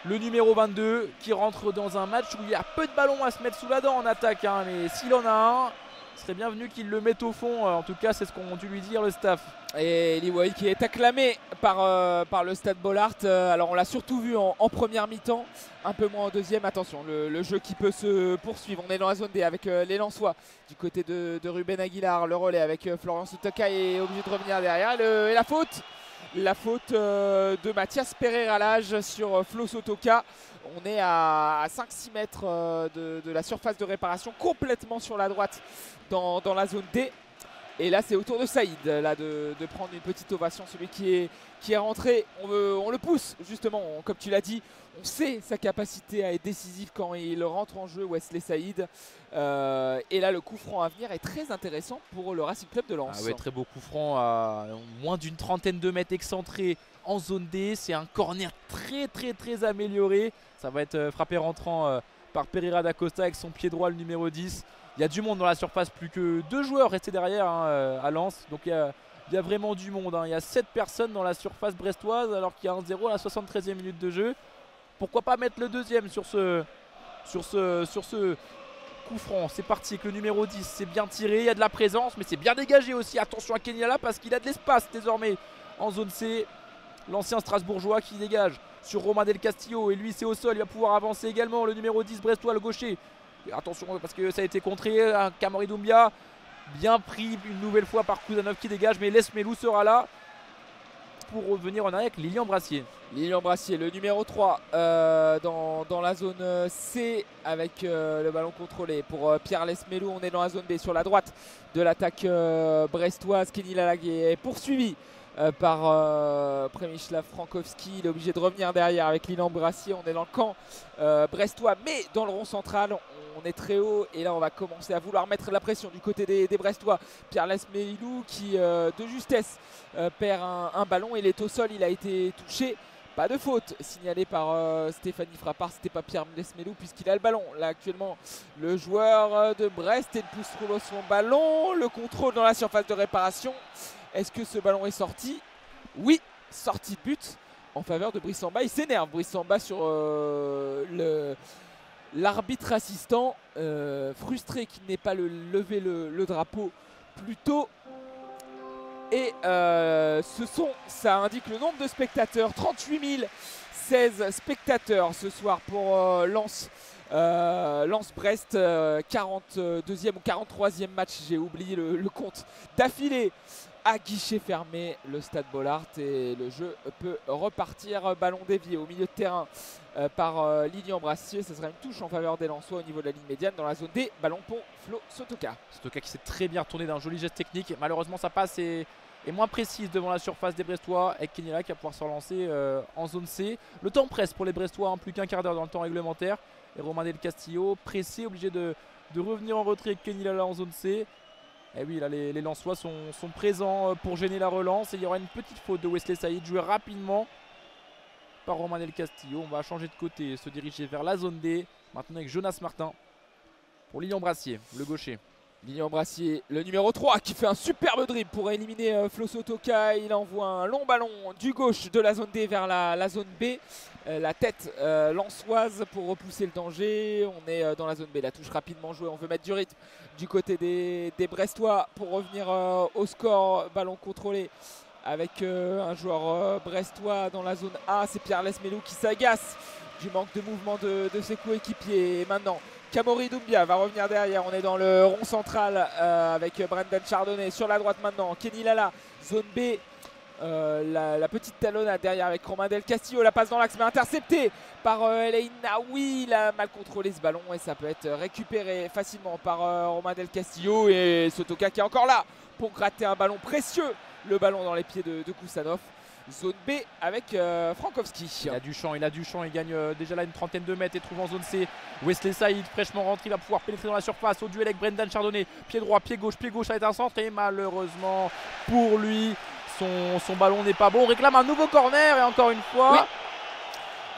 le numéro 22, qui rentre dans un match où il y a peu de ballons à se mettre sous la dent en attaque. Mais s'il en a un, il serait bienvenu qu'il le mette au fond. En tout cas, c'est ce qu'ont dû lui dire le staff.
Et Eli Wahi qui est acclamé par le stade Bollaert. Alors on l'a surtout vu en première mi-temps, un peu moins en deuxième. Attention, le jeu qui peut se poursuivre. On est dans la zone D avec les Lensois du côté de Ruben Aguilar. Le relais avec Florian Sotoka est obligé de revenir derrière. Et la faute de Mathias Pereira-Lage sur Flo Sotoka. On est à 5-6 mètres de la surface de réparation, complètement sur la droite dans la zone D. Et là, c'est au tour de Saïd là, de prendre une petite ovation. Celui qui est rentré, on le pousse justement, comme tu l'as dit. On sait sa capacité à être décisif quand il rentre en jeu, Wesley Saïd. Et là, le coup franc à venir est très intéressant pour le Racing Club de Lens.
Ah ouais, très beau coup franc à moins d'une trentaine de mètres excentré en zone D. C'est un corner très amélioré. Ça va être frappé rentrant par Pereira da Costa avec son pied droit, le numéro 10. Il y a du monde dans la surface, plus que 2 joueurs restés derrière à Lens. Donc il y a vraiment du monde. Il y a 7 personnes dans la surface brestoise alors qu'il y a 1-0 à la 73e minute de jeu. Pourquoi pas mettre le deuxième sur ce coup franc. C'est parti avec le numéro 10. C'est bien tiré, il y a de la présence, mais c'est bien dégagé aussi. Attention à Kenilala parce qu'il a de l'espace désormais en zone C. L'ancien Strasbourgeois qui dégage sur Romain Del Castillo. Et lui, c'est au sol. Il va pouvoir avancer également. Le numéro 10 brestois, le gaucher. Et attention parce que ça a été contré. Kamori Doumbia bien pris une nouvelle fois par Kuzanov qui dégage. Mais Les Melou sera là pour revenir en arrière avec Lilian Brassier.
Lilian Brassier, le numéro 3 dans la zone C avec le ballon contrôlé pour Pierre Lesmelou. On est dans la zone B sur la droite de l'attaque brestoise. Kenilala est poursuivi par Przemysław Frankowski. Il est obligé de revenir derrière avec Lilian Brassier. On est dans le camp brestois mais dans le rond central. On est très haut et là on va commencer à vouloir mettre la pression du côté des Brestois. Pierre Lesmelou qui de justesse perd un ballon. Il est au sol, il a été touché. Pas de faute signalée par Stéphanie Frappard. C'était pas Pierre Lesmelou puisqu'il a le ballon. Là actuellement le joueur de Brest et pousse trop son ballon. Le contrôle dans la surface de réparation. Est-ce que ce ballon est sorti? Oui, sortie de but en faveur de Brice Samba. Il s'énerve Brice Samba sur l'arbitre assistant, frustré qu'il n'ait pas levé le drapeau plus tôt. Et ça indique le nombre de spectateurs, 38 016 spectateurs ce soir pour Lens-Brest, 42e ou 43e match, j'ai oublié le compte, d'affilée à guichet fermé, le Stade Bollaert, et le jeu peut repartir. Ballon dévié au milieu de terrain par Lilian Brassier. Ce sera une touche en faveur des Lensois au niveau de la ligne médiane dans la zone D. Ballon pour Flo Sotoka.
Sotoka qui s'est très bien retourné d'un joli geste technique. Malheureusement sa passe est moins précise devant la surface des Brestois, avec Kenilala qui va pouvoir se relancer en zone C. Le temps presse pour les Brestois, plus qu'un quart d'heure dans le temps réglementaire. Et Romain Del Castillo pressé, obligé de revenir en retrait avec Kenilala en zone C. Et oui, là les Lensois sont présents pour gêner la relance. Et il y aura une petite faute de Wesley Saïd jouée rapidement par Romain Del Castillo. On va changer de côté et se diriger vers la zone D. Maintenant avec Jonas Martin pour Lilian Brassier, le gaucher.
Lilian Brassier, le numéro 3 qui fait un superbe dribble pour éliminer Flo Sotoka. Il envoie un long ballon du gauche de la zone D vers la zone B. La tête lensoise pour repousser le danger. On est dans la zone B, la touche rapidement jouée. On veut mettre du rythme du côté des Brestois pour revenir au score. Ballon contrôlé avec un joueur brestois dans la zone A. C'est Pierre Lesmelou qui s'agace du manque de mouvement de ses coéquipiers. Et maintenant Kamori Doumbia va revenir derrière. On est dans le rond central avec Brendan Chardonnay sur la droite maintenant. Kenilala, zone B. La petite talonnade derrière avec Romain Del Castillo. La passe dans l'axe mais interceptée par El Ainaoui. Il a mal contrôlé ce ballon et ça peut être récupéré facilement par Romain Del Castillo. Et Sotoka qui est encore là pour gratter un ballon précieux. Le ballon dans les pieds de Kusanov. Zone B avec Frankowski.
Il a du champ, il gagne déjà là une trentaine de mètres et trouve en zone C Wesley Saïd, fraîchement rentré, il va pouvoir pénétrer dans la surface au duel avec Brendan Chardonnay. Pied droit, pied gauche, ça va être un centre et malheureusement pour lui, son ballon n'est pas bon. On réclame un nouveau corner et encore une fois... Oui.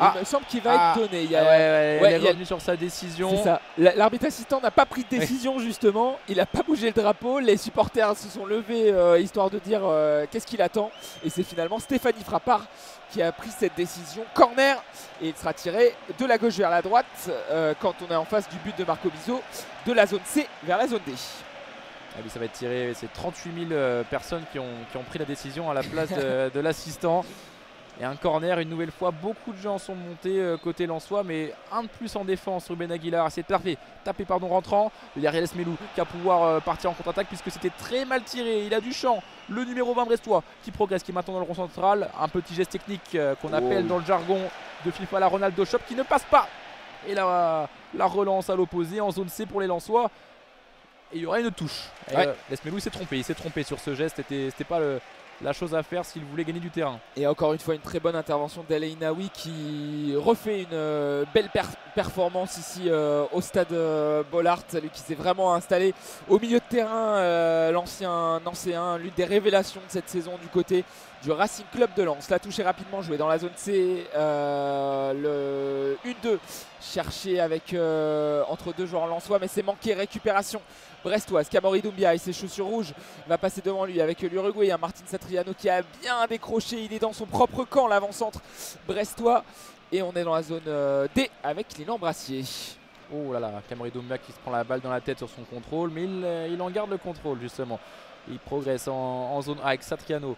Il me semble qu'il va être donné.
Il est revenu sur sa décision.
C'est ça. L'arbitre assistant n'a pas pris de décision justement. Il n'a pas bougé le drapeau. Les supporters se sont levés histoire de dire qu'est-ce qu'il attend. Et c'est finalement Stéphanie Frappard qui a pris cette décision. Corner. Et il sera tiré de la gauche vers la droite quand on est en face du but de Marco Bizot, de la zone C vers la zone D.
Ah oui, ça va être tiré. C'est 38 000 personnes qui ont pris la décision à la place de l'assistant. Et un corner, une nouvelle fois, beaucoup de gens sont montés côté lensois, mais un de plus en défense. Ruben Aguilar, c'est parfait. Tapé rentrant. Derrière Lesmelou qui va pouvoir partir en contre-attaque puisque c'était très mal tiré. Il a du champ. Le numéro 20 brestois qui progresse, qui est maintenant dans le rond central. Un petit geste technique qu'on appelle dans le jargon de FIFA la Ronaldo Shop qui ne passe pas. Et la relance à l'opposé en zone C pour les Lensois. Et il y aura une touche.
Ouais.
Lesmelou il s'est trompé sur ce geste, c'était pas la chose à faire s'il voulait gagner du terrain.
Et encore une fois, une très bonne intervention d'El Ainaoui qui refait une belle performance ici au stade Bollaert. Lui qui s'est vraiment installé au milieu de terrain, l'ancien Nancéen, l'une des révélations de cette saison du côté du Racing Club de Lens. La touche est rapidement jouée dans la zone C. Le 1-2 cherché avec entre deux joueurs lensois, mais c'est manqué. Récupération brestoise. Kamori Doumbia et ses chaussures rouges va passer devant lui avec l'Uruguayen Martin Satriano qui a bien décroché. Il est dans son propre camp, l'avant-centre brestois. Et on est dans la zone D avec Lilan Brassier.
Oh là là, Kamori Doumbia qui se prend la balle dans la tête sur son contrôle, mais il en garde le contrôle justement. Il progresse en zone A avec Satriano.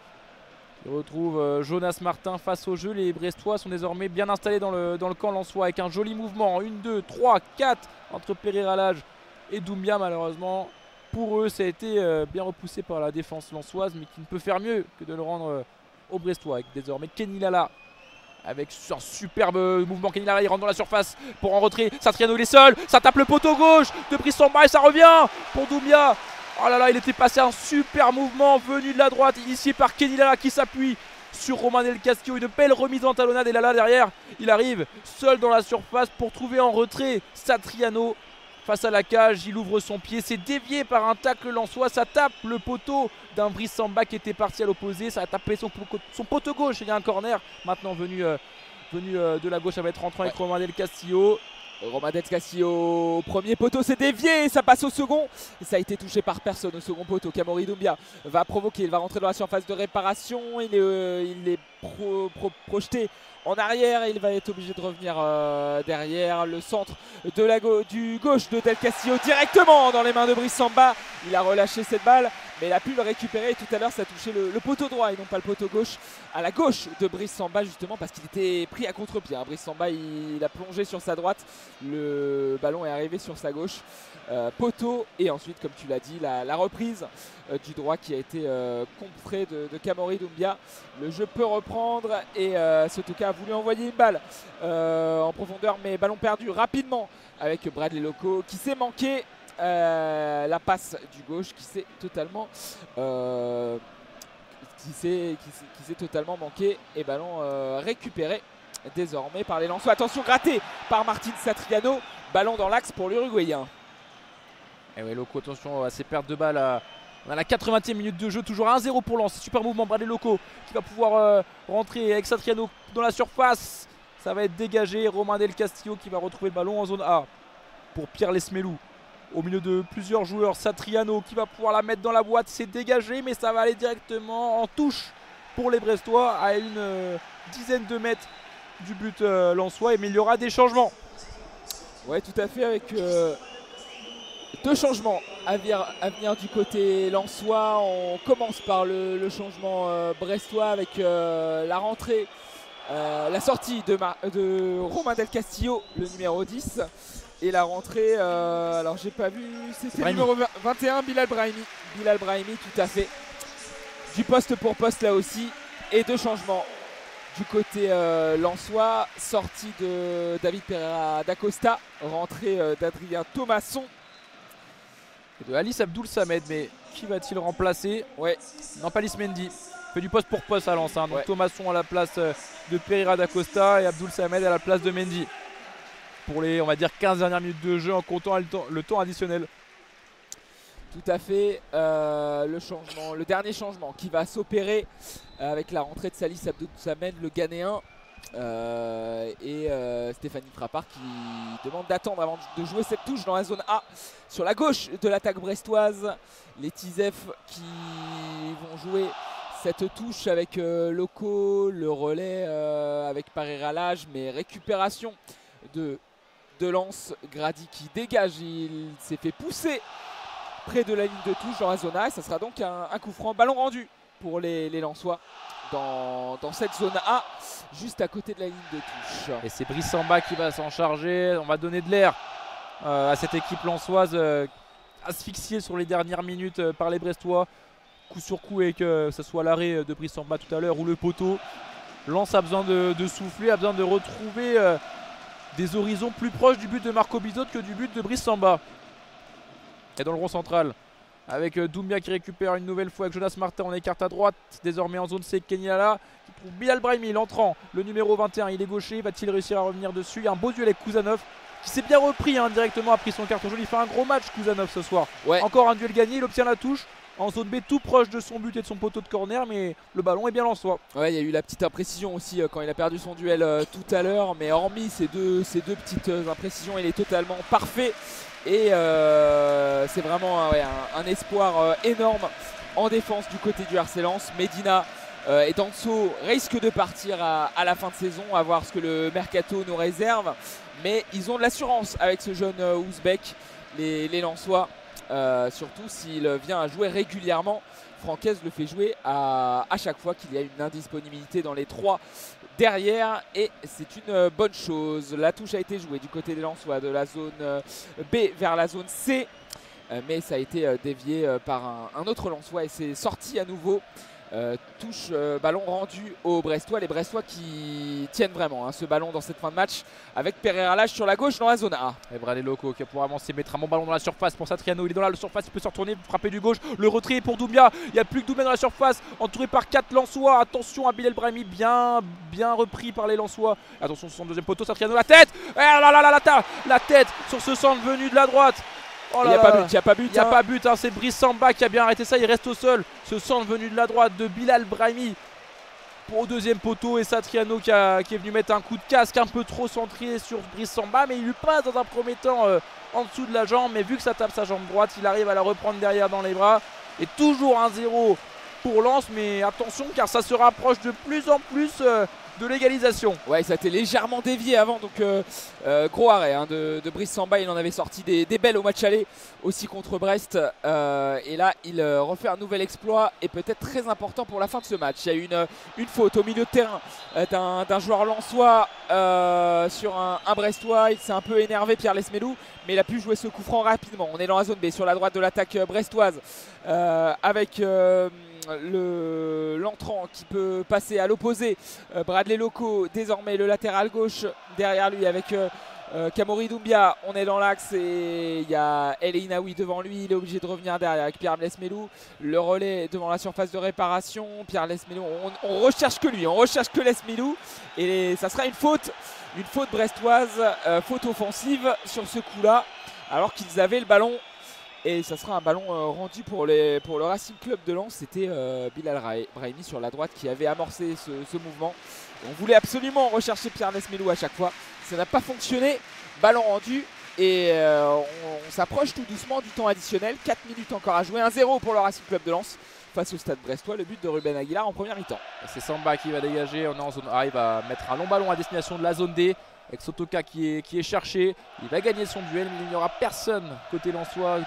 Il retrouve Jonas Martin face au jeu. Les Brestois sont désormais bien installés dans le camp lensois avec un joli mouvement. 1, 2, 3, 4 entre Pereira Lage et Doumbia. Malheureusement pour eux, ça a été bien repoussé par la défense lensoise, mais qui ne peut faire mieux que de le rendre aux Brestois. Avec désormais Kenny Lala avec un superbe mouvement. Kenny Lala, il rentre dans la surface pour en retrait. Satriano, il est seul. Ça tape le poteau gauche de Brice Samba et ça revient pour Doumbia. Oh là là, il était passé un super mouvement venu de la droite, initié par Kenny Lala qui s'appuie sur Romain Del Castillo. Une belle remise en talonnade et Lala derrière. Il arrive seul dans la surface pour trouver en retrait Satriano face à la cage. Il ouvre son pied, c'est dévié par un tacle lensois. Ça tape le poteau d'un Brice Samba qui était parti à l'opposé. Ça a tapé son poteau gauche. Il y a un corner maintenant venu de la gauche. Ça va être rentrant avec Romain Del Castillo.
Romain Del Castillo, premier poteau, c'est dévié, ça passe au second. Et ça a été touché par personne au second poteau. Kamori Doumbia va provoquer, il va rentrer dans la surface de réparation. Il est projeté en arrière et il va être obligé de revenir derrière. Le centre du gauche de Del Castillo directement dans les mains de Brice Samba. Il a relâché cette balle, mais il a pu le récupérer. Tout à l'heure, ça a touché le poteau droit et non pas le poteau gauche. À la gauche de Brice Samba, justement, parce qu'il était pris à contre-pied. Brice Samba, il a plongé sur sa droite. Le ballon est arrivé sur sa gauche. Poteau et ensuite, comme tu l'as dit, la reprise du droit qui a été contrée de Kamori Doumbia. Le jeu peut reprendre et Sotoka a voulu envoyer une balle en profondeur, mais ballon perdu rapidement avec Bradley Loco qui s'est manqué. La passe du gauche qui s'est totalement manqué et ballon récupéré désormais par les Lensois. Attention, gratté par Martin Satriano, ballon dans l'axe pour l'Uruguayen.
Et ouais, Loco, attention à ses pertes de balles à la 80e minute de jeu, toujours 1-0 pour Lens. Super mouvement, Bradley Loco qui va pouvoir rentrer avec Satriano dans la surface. Ça va être dégagé. Romain Del Castillo qui va retrouver le ballon en zone A pour Pierre Lesmelou. Au milieu de plusieurs joueurs, Satriano qui va pouvoir la mettre dans la boîte. C'est dégagé, mais ça va aller directement en touche pour les Brestois à une dizaine de mètres du but lensois. Mais il y aura des changements.
Oui, tout à fait, avec deux changements à venir du côté lensois. On commence par le changement brestois avec la rentrée, la sortie de Romain Del Castillo, le numéro 10. Et la rentrée, alors j'ai pas vu, c'était le numéro 21, Bilal Brahimi. Bilal Brahimi, tout à fait. Du poste pour poste là aussi. Et deux changements du côté lensois. Sortie de David Pereira d'Acosta. Rentrée d'Adrien Thomasson.
Et de Alice Abdoul Samed, mais qui va-t-il remplacer? Ouais, non, pas Lismendi. Fait du poste pour poste à Lens. Hein. Donc ouais. Thomasson à la place de Pereira d'Acosta et Abdoul Samed à la place de Mendy. Pour les, on va dire, 15 dernières minutes de jeu en comptant le temps additionnel.
Tout à fait. Le dernier changement qui va s'opérer avec la rentrée de Salis Abdoul Samed, le Ghanéen. Et Stéphanie Frappard qui demande d'attendre avant de jouer cette touche dans la zone A sur la gauche de l'attaque brestoise. Les Tizef qui vont jouer cette touche avec Loco, le relais avec Pereira Lage, mais récupération de Lens. Grady qui dégage, il s'est fait pousser près de la ligne de touche dans la zone A et ça sera donc un coup franc, ballon rendu pour les Lensois dans cette zone A, juste à côté de la ligne de touche. Et
c'est Brice Samba qui va s'en charger. On va donner de l'air à cette équipe lensoise asphyxiée sur les dernières minutes par les Brestois, coup sur coup, et que ce soit l'arrêt de Brice Samba tout à l'heure ou le poteau. Lens a besoin de souffler, a besoin de retrouver des horizons plus proches du but de Marco Bizot que du but de Brice Samba. Et dans le rond central, avec Doumbia qui récupère une nouvelle fois avec Jonas Martin, on écarte à droite, désormais en zone C, Kenyala qui trouve Bilal Brahimi, l'entrant, le numéro 21, il est gaucher, va-t-il réussir à revenir dessus? Il y a un beau duel avec Kouzanov qui s'est bien repris directement, a pris son carton jaune, il fait un gros match Kouzanov ce soir.
Ouais.
Encore un duel gagné, il obtient la touche en zone B tout proche de son but et de son poteau de corner, mais le ballon est bien en soi.
Ouais, il y a eu la petite imprécision aussi quand il a perdu son duel tout à l'heure, mais hormis ces deux petites imprécisions, il est totalement parfait. Et c'est vraiment un espoir énorme en défense du côté du RC Lens. Medina et Danso risquent de partir à la fin de saison, à voir ce que le mercato nous réserve. Mais ils ont de l'assurance avec ce jeune Ouzbek, les Lensois, surtout s'il vient à jouer régulièrement. Francaise le fait jouer à chaque fois qu'il y a une indisponibilité dans les trois derrière, et c'est une bonne chose. La touche a été jouée du côté des Lensois de la zone B vers la zone C, mais ça a été dévié par un autre Lensois et c'est sorti à nouveau. Touche, ballon rendu aux Brestois, les Brestois qui tiennent vraiment ce ballon dans cette fin de match, avec Pereira Lage sur la gauche dans la zone A.
Et Bradley Loco qui va pouvoir avancer, mettre un bon ballon dans la surface pour Satriano, il est dans la surface, il peut se retourner, frapper du gauche, le retrait pour Doumbia, il n'y a plus que Doumbia dans la surface, entouré par 4 Lensois, attention à Bilal Brahimi, bien repris par les Lensois, attention sur son deuxième poteau, Satriano, la tête, la tête sur ce centre venu de la droite. Oh, il n'y a pas but, il n'y a pas but, c'est Brice Samba qui a bien arrêté ça, il reste au sol. Ce centre venu de la droite de Bilal Brahimi au deuxième poteau, et Satriano qui est venu mettre un coup de casque un peu trop centré sur Brice Samba, mais il lui passe dans un premier temps en dessous de la jambe, mais vu que ça tape sa jambe droite, il arrive à la reprendre derrière dans les bras. Et toujours 1-0 pour Lens, mais attention car ça se rapproche de plus en plus de l'égalisation.
Ouais, ça a été légèrement dévié avant, donc gros arrêt de Brice Samba. Il en avait sorti des belles au match aller aussi contre Brest, et là il refait un nouvel exploit et peut-être très important pour la fin de ce match. Il y a eu une faute au milieu de terrain d'un joueur lensois sur un Brestois. Il s'est un peu énervé, Pierre Lesmelou, mais il a pu jouer ce coup franc rapidement. On est dans la zone B sur la droite de l'attaque brestoise, avec l'entrant qui peut passer à l'opposé, Bradley Loco, désormais le latéral gauche derrière lui avec Kamori Doumbia. On est dans l'axe et il y a El Inaoui devant lui, il est obligé de revenir derrière avec Pierre Lesmelou. Le relais devant la surface de réparation, Pierre Lesmelou, on recherche que lui, on recherche que Lesmelou, et ça sera une faute brestoise, faute offensive sur ce coup là alors qu'ils avaient le ballon. Et ça sera un ballon rendu pour le Racing Club de Lens. C'était Bilal Brahimi sur la droite qui avait amorcé ce mouvement. Et on voulait absolument rechercher Pierre Lesmelou à chaque fois. Ça n'a pas fonctionné. Ballon rendu. Et on s'approche tout doucement du temps additionnel. 4 minutes encore à jouer. 1-0 pour le Racing Club de Lens face au Stade Brestois. Le but de Ruben Aguilar en première mi-temps.
C'est Samba qui va dégager. On est en zone A. Il va mettre un long ballon à destination de la zone D. Avec Sotoka qui est cherché. Il va gagner son duel, mais il n'y aura personne côté lensois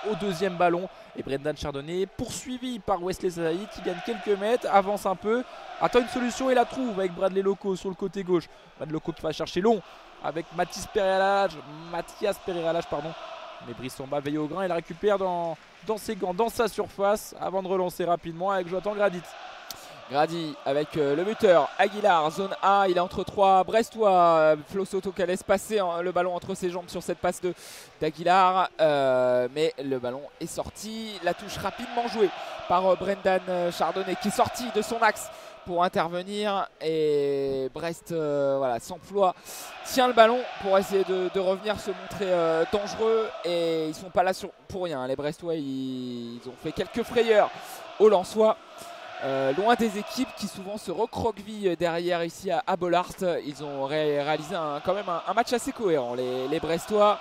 au deuxième ballon, et Brendan Chardonnay poursuivi par Wesley Zaïd qui gagne quelques mètres, avance un peu, attend une solution et la trouve avec Bradley Loco sur le côté gauche. Bradley Loco qui va chercher long avec Mathias Pereira Lage, mais Brice Samba veille au grain et la récupère dans ses gants, dans sa surface, avant de relancer rapidement avec Jonathan Gradit.
Grady avec le buteur Aguilar, zone A, il est entre 3 Brestois. Flo Sotoka laisse passer le ballon entre ses jambes sur cette passe d'Aguilar, mais le ballon est sorti. La touche rapidement jouée par Brendan Chardonnay qui est sorti de son axe pour intervenir, et Brest s'emploie, tient le ballon pour essayer de revenir se montrer dangereux, et ils ne sont pas là pour rien. Les Brestois ils ont fait quelques frayeurs aux Lensois. Loin des équipes qui souvent se recroquevillent derrière ici à Bollaert. Ils ont réalisé quand même un match assez cohérent, les Brestois,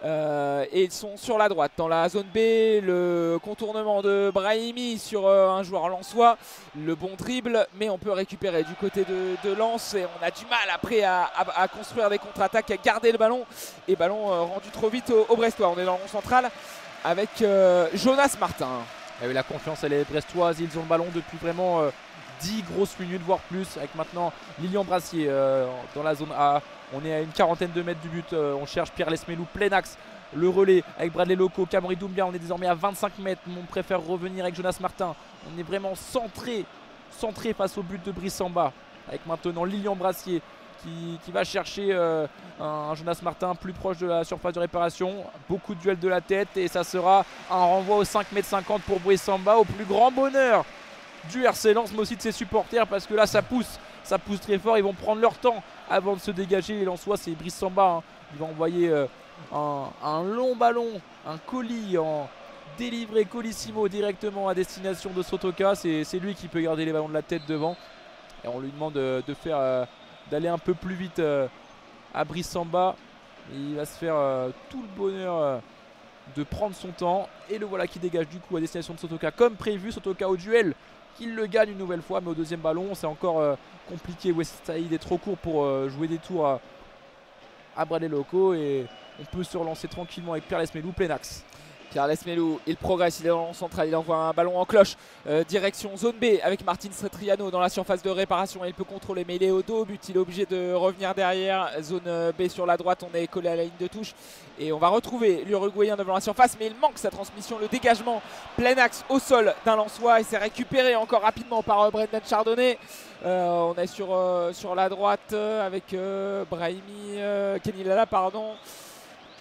et ils sont sur la droite dans la zone B. Le contournement de Brahimi sur un joueur lensois, le bon dribble, mais on peut récupérer du côté de Lens, et on a du mal après à construire des contre-attaques, à garder le ballon, et ballon rendu trop vite aux Brestois. On est dans le rond central avec Jonas Martin.
Et oui, la confiance elle est brestoise, ils ont le ballon depuis vraiment 10 grosses minutes voire plus, avec maintenant Lilian Brassier dans la zone A. On est à une quarantaine de mètres du but, on cherche Pierre Lesmelou, plein axe, le relais avec Bradley Loco, Kamori Doumbia. On est désormais à 25 mètres, on préfère revenir avec Jonas Martin. On est vraiment centré face au but de Brice Samba, avec maintenant Lilian Brassier qui va chercher un Jonas Martin plus proche de la surface de réparation. Beaucoup de duels de la tête et ça sera un renvoi au 5,50 m pour Brice Samba, au plus grand bonheur du RC Lens, mais aussi de ses supporters, parce que là ça pousse très fort. Ils vont prendre leur temps avant de se dégager. Les Lensois, c'est Brice Samba, hein. Il va envoyer un long ballon, un colis en délivré colissimo directement à destination de Sotoka. C'est lui qui peut garder les ballons de la tête devant. Et on lui demande d'aller un peu plus vite à Brice Samba. Il va se faire tout le bonheur de prendre son temps. Et le voilà qui dégage du coup à destination de Sotoka comme prévu. Sotoka au duel, qu'il le gagne une nouvelle fois, mais au deuxième ballon c'est encore compliqué. West Saïd est trop court pour jouer des tours à Bradley Loco, et on peut se relancer tranquillement avec Pierre Lesmelou, plein axe.
Pierre Lesmelou, il progresse, il est dans le central, il envoie un ballon en cloche, direction zone B avec Martin Satriano dans la surface de réparation. Il peut contrôler, mais il est au dos au but, il est obligé de revenir derrière. Zone B sur la droite, on est collé à la ligne de touche et on va retrouver l'Uruguayen devant la surface, mais il manque sa transmission, le dégagement plein axe au sol d'un Lensois, et c'est récupéré encore rapidement par Brendan Chardonnay. On est sur la droite avec Brahimi Kenny Lala, pardon.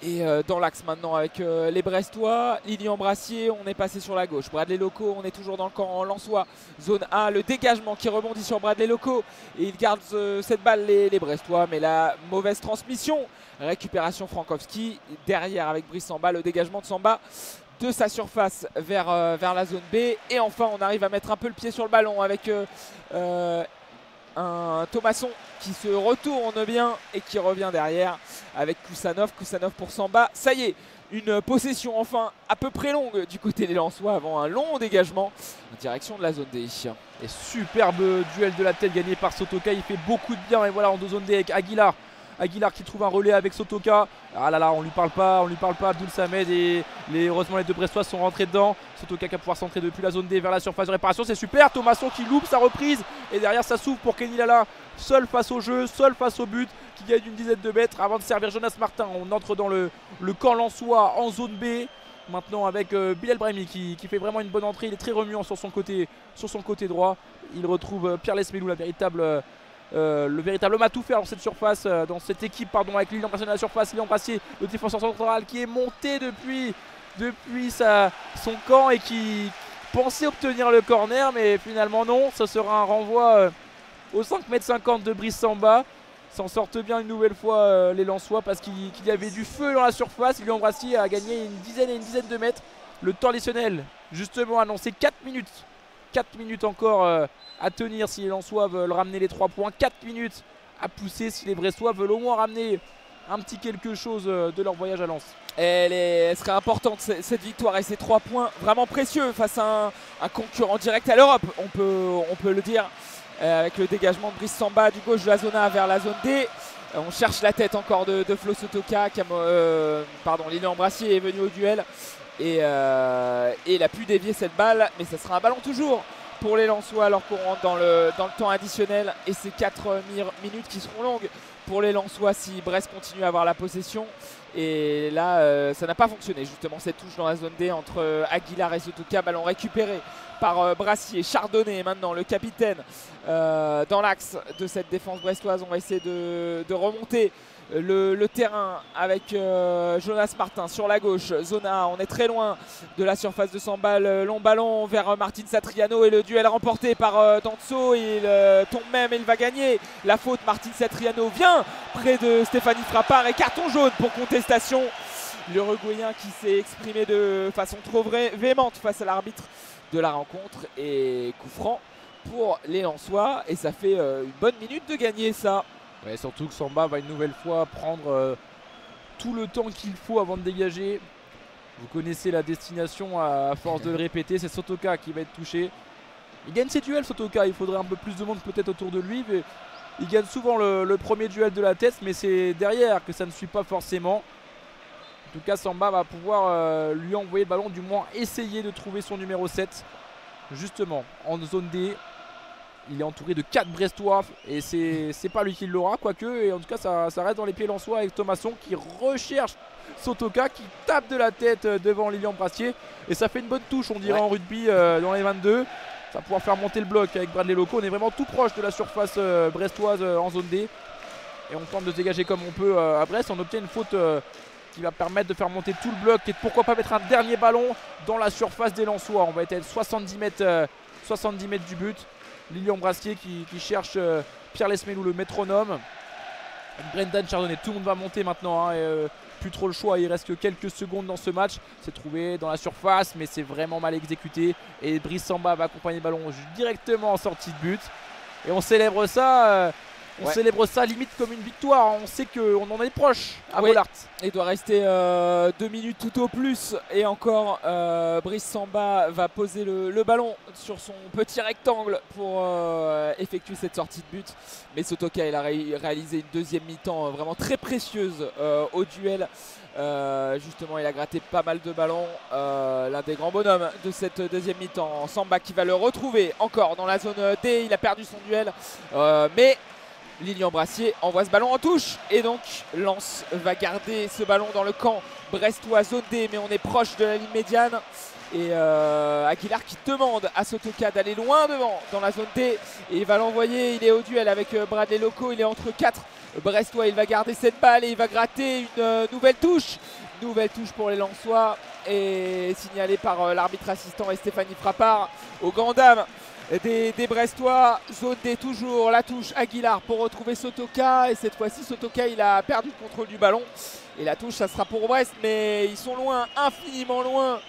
Et dans l'axe maintenant avec les Brestois, Lilian Brassier, on est passé sur la gauche. Bradley Loco, on est toujours dans le camp lensois. Zone A, le dégagement qui rebondit sur Bradley Loco. Et il garde cette balle les Brestois, mais la mauvaise transmission. Récupération Frankowski, derrière avec Brice Samba, le dégagement de Samba de sa surface vers la zone B. Et enfin on arrive à mettre un peu le pied sur le ballon avec un Thomasson qui se retourne bien et qui revient derrière avec Kusanov pour Samba. Ça y est, une possession enfin à peu près longue du côté des Lensois avant un long dégagement en direction de la zone D.
Et superbe duel de la tête gagné par Sotoka, il fait beaucoup de bien. Et voilà, en deux zone D avec Aguilar qui trouve un relais avec Sotoka. Ah là là, on lui parle pas, Abdul Samed, et heureusement les deux Brestois sont rentrés dedans. Sotoka qui va pouvoir centrer depuis la zone D vers la surface de réparation, c'est super. Thomasson qui loupe sa reprise, et derrière ça s'ouvre pour Kenny Lala, seul face au jeu, seul face au but, qui gagne une dizaine de mètres avant de servir Jonas Martin. On entre dans le camp lensois en zone B maintenant avec Bilal Brahimi qui fait vraiment une bonne entrée. Il est très remuant sur son côté droit. Il retrouve Pierre Lesmelou, le véritable homme à tout faire dans cette surface, dans cette équipe, pardon, avec Lilian Brassier dans la surface. Lilian Brassier, le défenseur central qui est monté depuis son camp et qui pensait obtenir le corner, mais finalement non. Ce sera un renvoi au 5,50 m de Brice Samba. S'en sortent bien une nouvelle fois les Lensois, parce qu'il y avait du feu dans la surface. Lilian Brassier a gagné une dizaine de mètres. Le temps additionnel justement annoncé 4 minutes. 4 minutes encore à tenir si les Lensois veulent ramener les 3 points. 4 minutes à pousser si les Brestois veulent au moins ramener un petit quelque chose de leur voyage à Lens.
Elle serait importante cette victoire et ces 3 points vraiment précieux face à un concurrent direct à l'Europe, on peut le dire, avec le dégagement de Brice Samba du gauche de la zone A vers la zone D. On cherche la tête encore de Flo Sotoka, Lilian Brassier est venu au duel et il a pu dévier cette balle, mais ça sera un ballon toujours pour les Lensois alors qu'on rentre dans le temps additionnel, et ces 4 minutes qui seront longues pour les Lensois si Brest continue à avoir la possession. Et là ça n'a pas fonctionné justement, cette touche dans la zone D entre Aguilar et Sotoka. Ballon récupéré par Brassier. Chardonnay maintenant, le capitaine, dans l'axe de cette défense brestoise. On va essayer de remonter le terrain avec Jonas Martin sur la gauche. Zone A, on est très loin de la surface de Samba. Le long ballon vers Martin Satriano et le duel remporté par Danso. Il tombe même et il va gagner la faute. Martin Satriano vient près de Stéphanie Frappard et carton jaune pour contestation. L'Uruguayen qui s'est exprimé de façon trop véhémente face à l'arbitre de la rencontre, et coup franc pour les Lensois, et ça fait une bonne minute de gagner ça.
Ouais, surtout que Samba va une nouvelle fois prendre tout le temps qu'il faut avant de dégager. Vous connaissez la destination à force de le répéter, c'est Sotoka qui va être touché. Il gagne ses duels, Sotoka, il faudrait un peu plus de monde peut-être autour de lui, mais il gagne souvent le premier duel de la tête, mais c'est derrière que ça ne suit pas forcément. En tout cas, Samba va pouvoir lui envoyer le ballon, du moins essayer de trouver son numéro 7. Justement, en zone D, il est entouré de 4 Brestois et c'est pas lui qui l'aura, quoique. Et en tout cas, ça reste dans les pieds lensois avec Thomasson qui recherche Sotoka, qui tape de la tête devant Lilian Brassier. Et ça fait une bonne touche, on dirait, en rugby dans les 22. Ça va pouvoir faire monter le bloc avec Bradley Loco. On est vraiment tout proche de la surface brestoise en zone D. et on tente de se dégager comme on peut à Brest. On obtient une faute qui va permettre de faire monter tout le bloc et pourquoi pas mettre un dernier ballon dans la surface des Lensois. On va être à 70 mètres du but. Lilian Brassier qui cherche Pierre Lesmelou, le métronome. Brendan Chardonnay, tout le monde va monter maintenant, hein, plus trop le choix, il reste que quelques secondes dans ce match. C'est trouvé dans la surface mais c'est vraiment mal exécuté et Brice Samba va accompagner le ballon directement en sortie de but. Et on célèbre ça, célèbre ça limite comme une victoire. On sait qu'on en est proche à Bollaert.
Il doit rester 2 minutes tout au plus. Et encore, Brice Samba va poser le ballon sur son petit rectangle pour effectuer cette sortie de but. Mais Sotoka, il a réalisé une deuxième mi-temps vraiment très précieuse au duel. Justement, il a gratté pas mal de ballons. L'un des grands bonhommes de cette deuxième mi-temps. Samba qui va le retrouver encore dans la zone D. Il a perdu son duel. Mais Lilian Brassier envoie ce ballon en touche et donc Lens va garder ce ballon dans le camp brestois zone D, mais on est proche de la ligne médiane et Aguilar qui demande à Sotoka d'aller loin devant dans la zone D et il va l'envoyer. Il est au duel avec Bradley Loco, il est entre 4 brestois, il va garder cette balle et il va gratter une nouvelle touche pour les Lensois et signalée par l'arbitre assistant et Stéphanie Frappard aux grandes dames des Brestois. Zone D toujours, la touche Aguilar pour retrouver Sotoka et cette fois-ci Sotoka il a perdu le contrôle du ballon et la touche ça sera pour Brest, mais ils sont loin, infiniment loin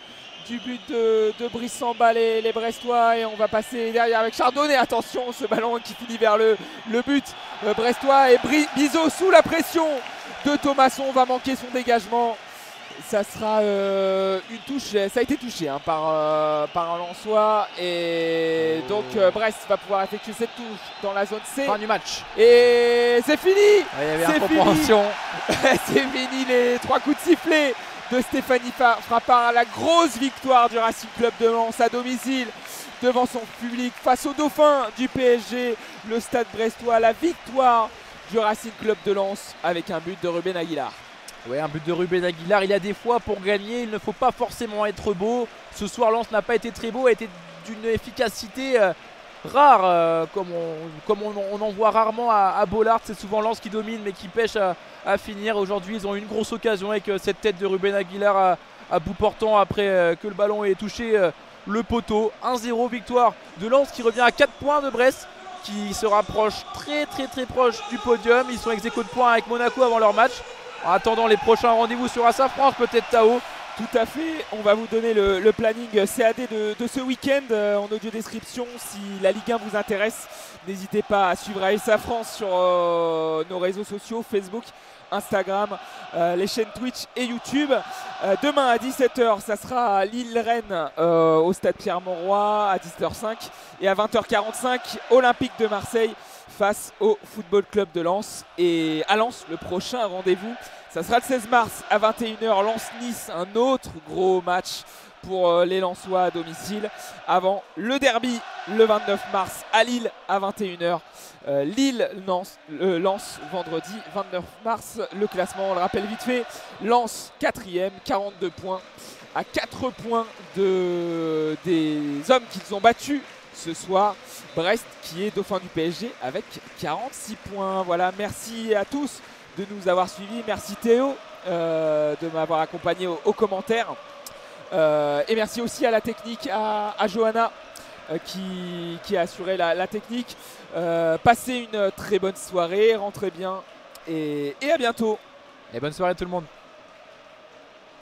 du but de Brice Samba les Brestois et on va passer derrière avec Chardonnay. Attention, ce ballon qui finit vers le but brestois et Bizot sous la pression de Thomasson va manquer son dégagement. Ça sera une touche, ça a été touché hein, par un Lensois et donc Brest va pouvoir effectuer cette touche dans la zone C.
Fin du match.
Et c'est fini.
Il y avait incompréhension.
C'est fini les 3 coups de sifflet de Stéphanie Frappard. La grosse victoire du Racing Club de Lens à domicile devant son public face au dauphin du PSG, le Stade brestois. La victoire du Racing Club de Lens avec un but de Ruben Aguilar.
Ouais, un but de Ruben Aguilar. Il y a des fois pour gagner, il ne faut pas forcément être beau. Ce soir, Lens n'a pas été très beau, a été d'une efficacité rare, comme on en voit rarement à Bollaert. C'est souvent Lens qui domine, mais qui pêche à finir. Aujourd'hui, ils ont eu une grosse occasion avec cette tête de Ruben Aguilar à bout portant après que le ballon ait touché le poteau. 1-0, victoire de Lens qui revient à 4 points de Brest, qui se rapproche très proche du podium. Ils sont ex-aequo de points avec Monaco avant leur match. En attendant les prochains rendez-vous sur Assaf France, peut-être Tao.
Tout à fait, on va vous donner le planning CAD de ce week-end en audio description. Si la Ligue 1 vous intéresse, n'hésitez pas à suivre ASA France sur nos réseaux sociaux, Facebook, Instagram, les chaînes Twitch et YouTube. Demain à 17h, ça sera Lille-Rennes au stade Pierre-Mauroy à 17h05 et à 20h45, Olympique de Marseille face au Football Club de Lens. Et à Lens, le prochain rendez-vous, ça sera le 16 mars à 21h, Lens-Nice, un autre gros match pour les Lensois à domicile. Avant le derby, le 29 mars à Lille à 21h. Lille-Lens vendredi 29 mars. Le classement, on le rappelle vite fait. Lens 4e, 42 points. À 4 points des hommes qu'ils ont battus ce soir. Brest qui est dauphin du PSG avec 46 points. Voilà, merci à tous de nous avoir suivis. Merci Théo de m'avoir accompagné aux commentaires. Et merci aussi à la technique, à Johanna qui a assuré la technique. Passez une très bonne soirée, rentrez bien et à bientôt.
Et bonne soirée tout le monde.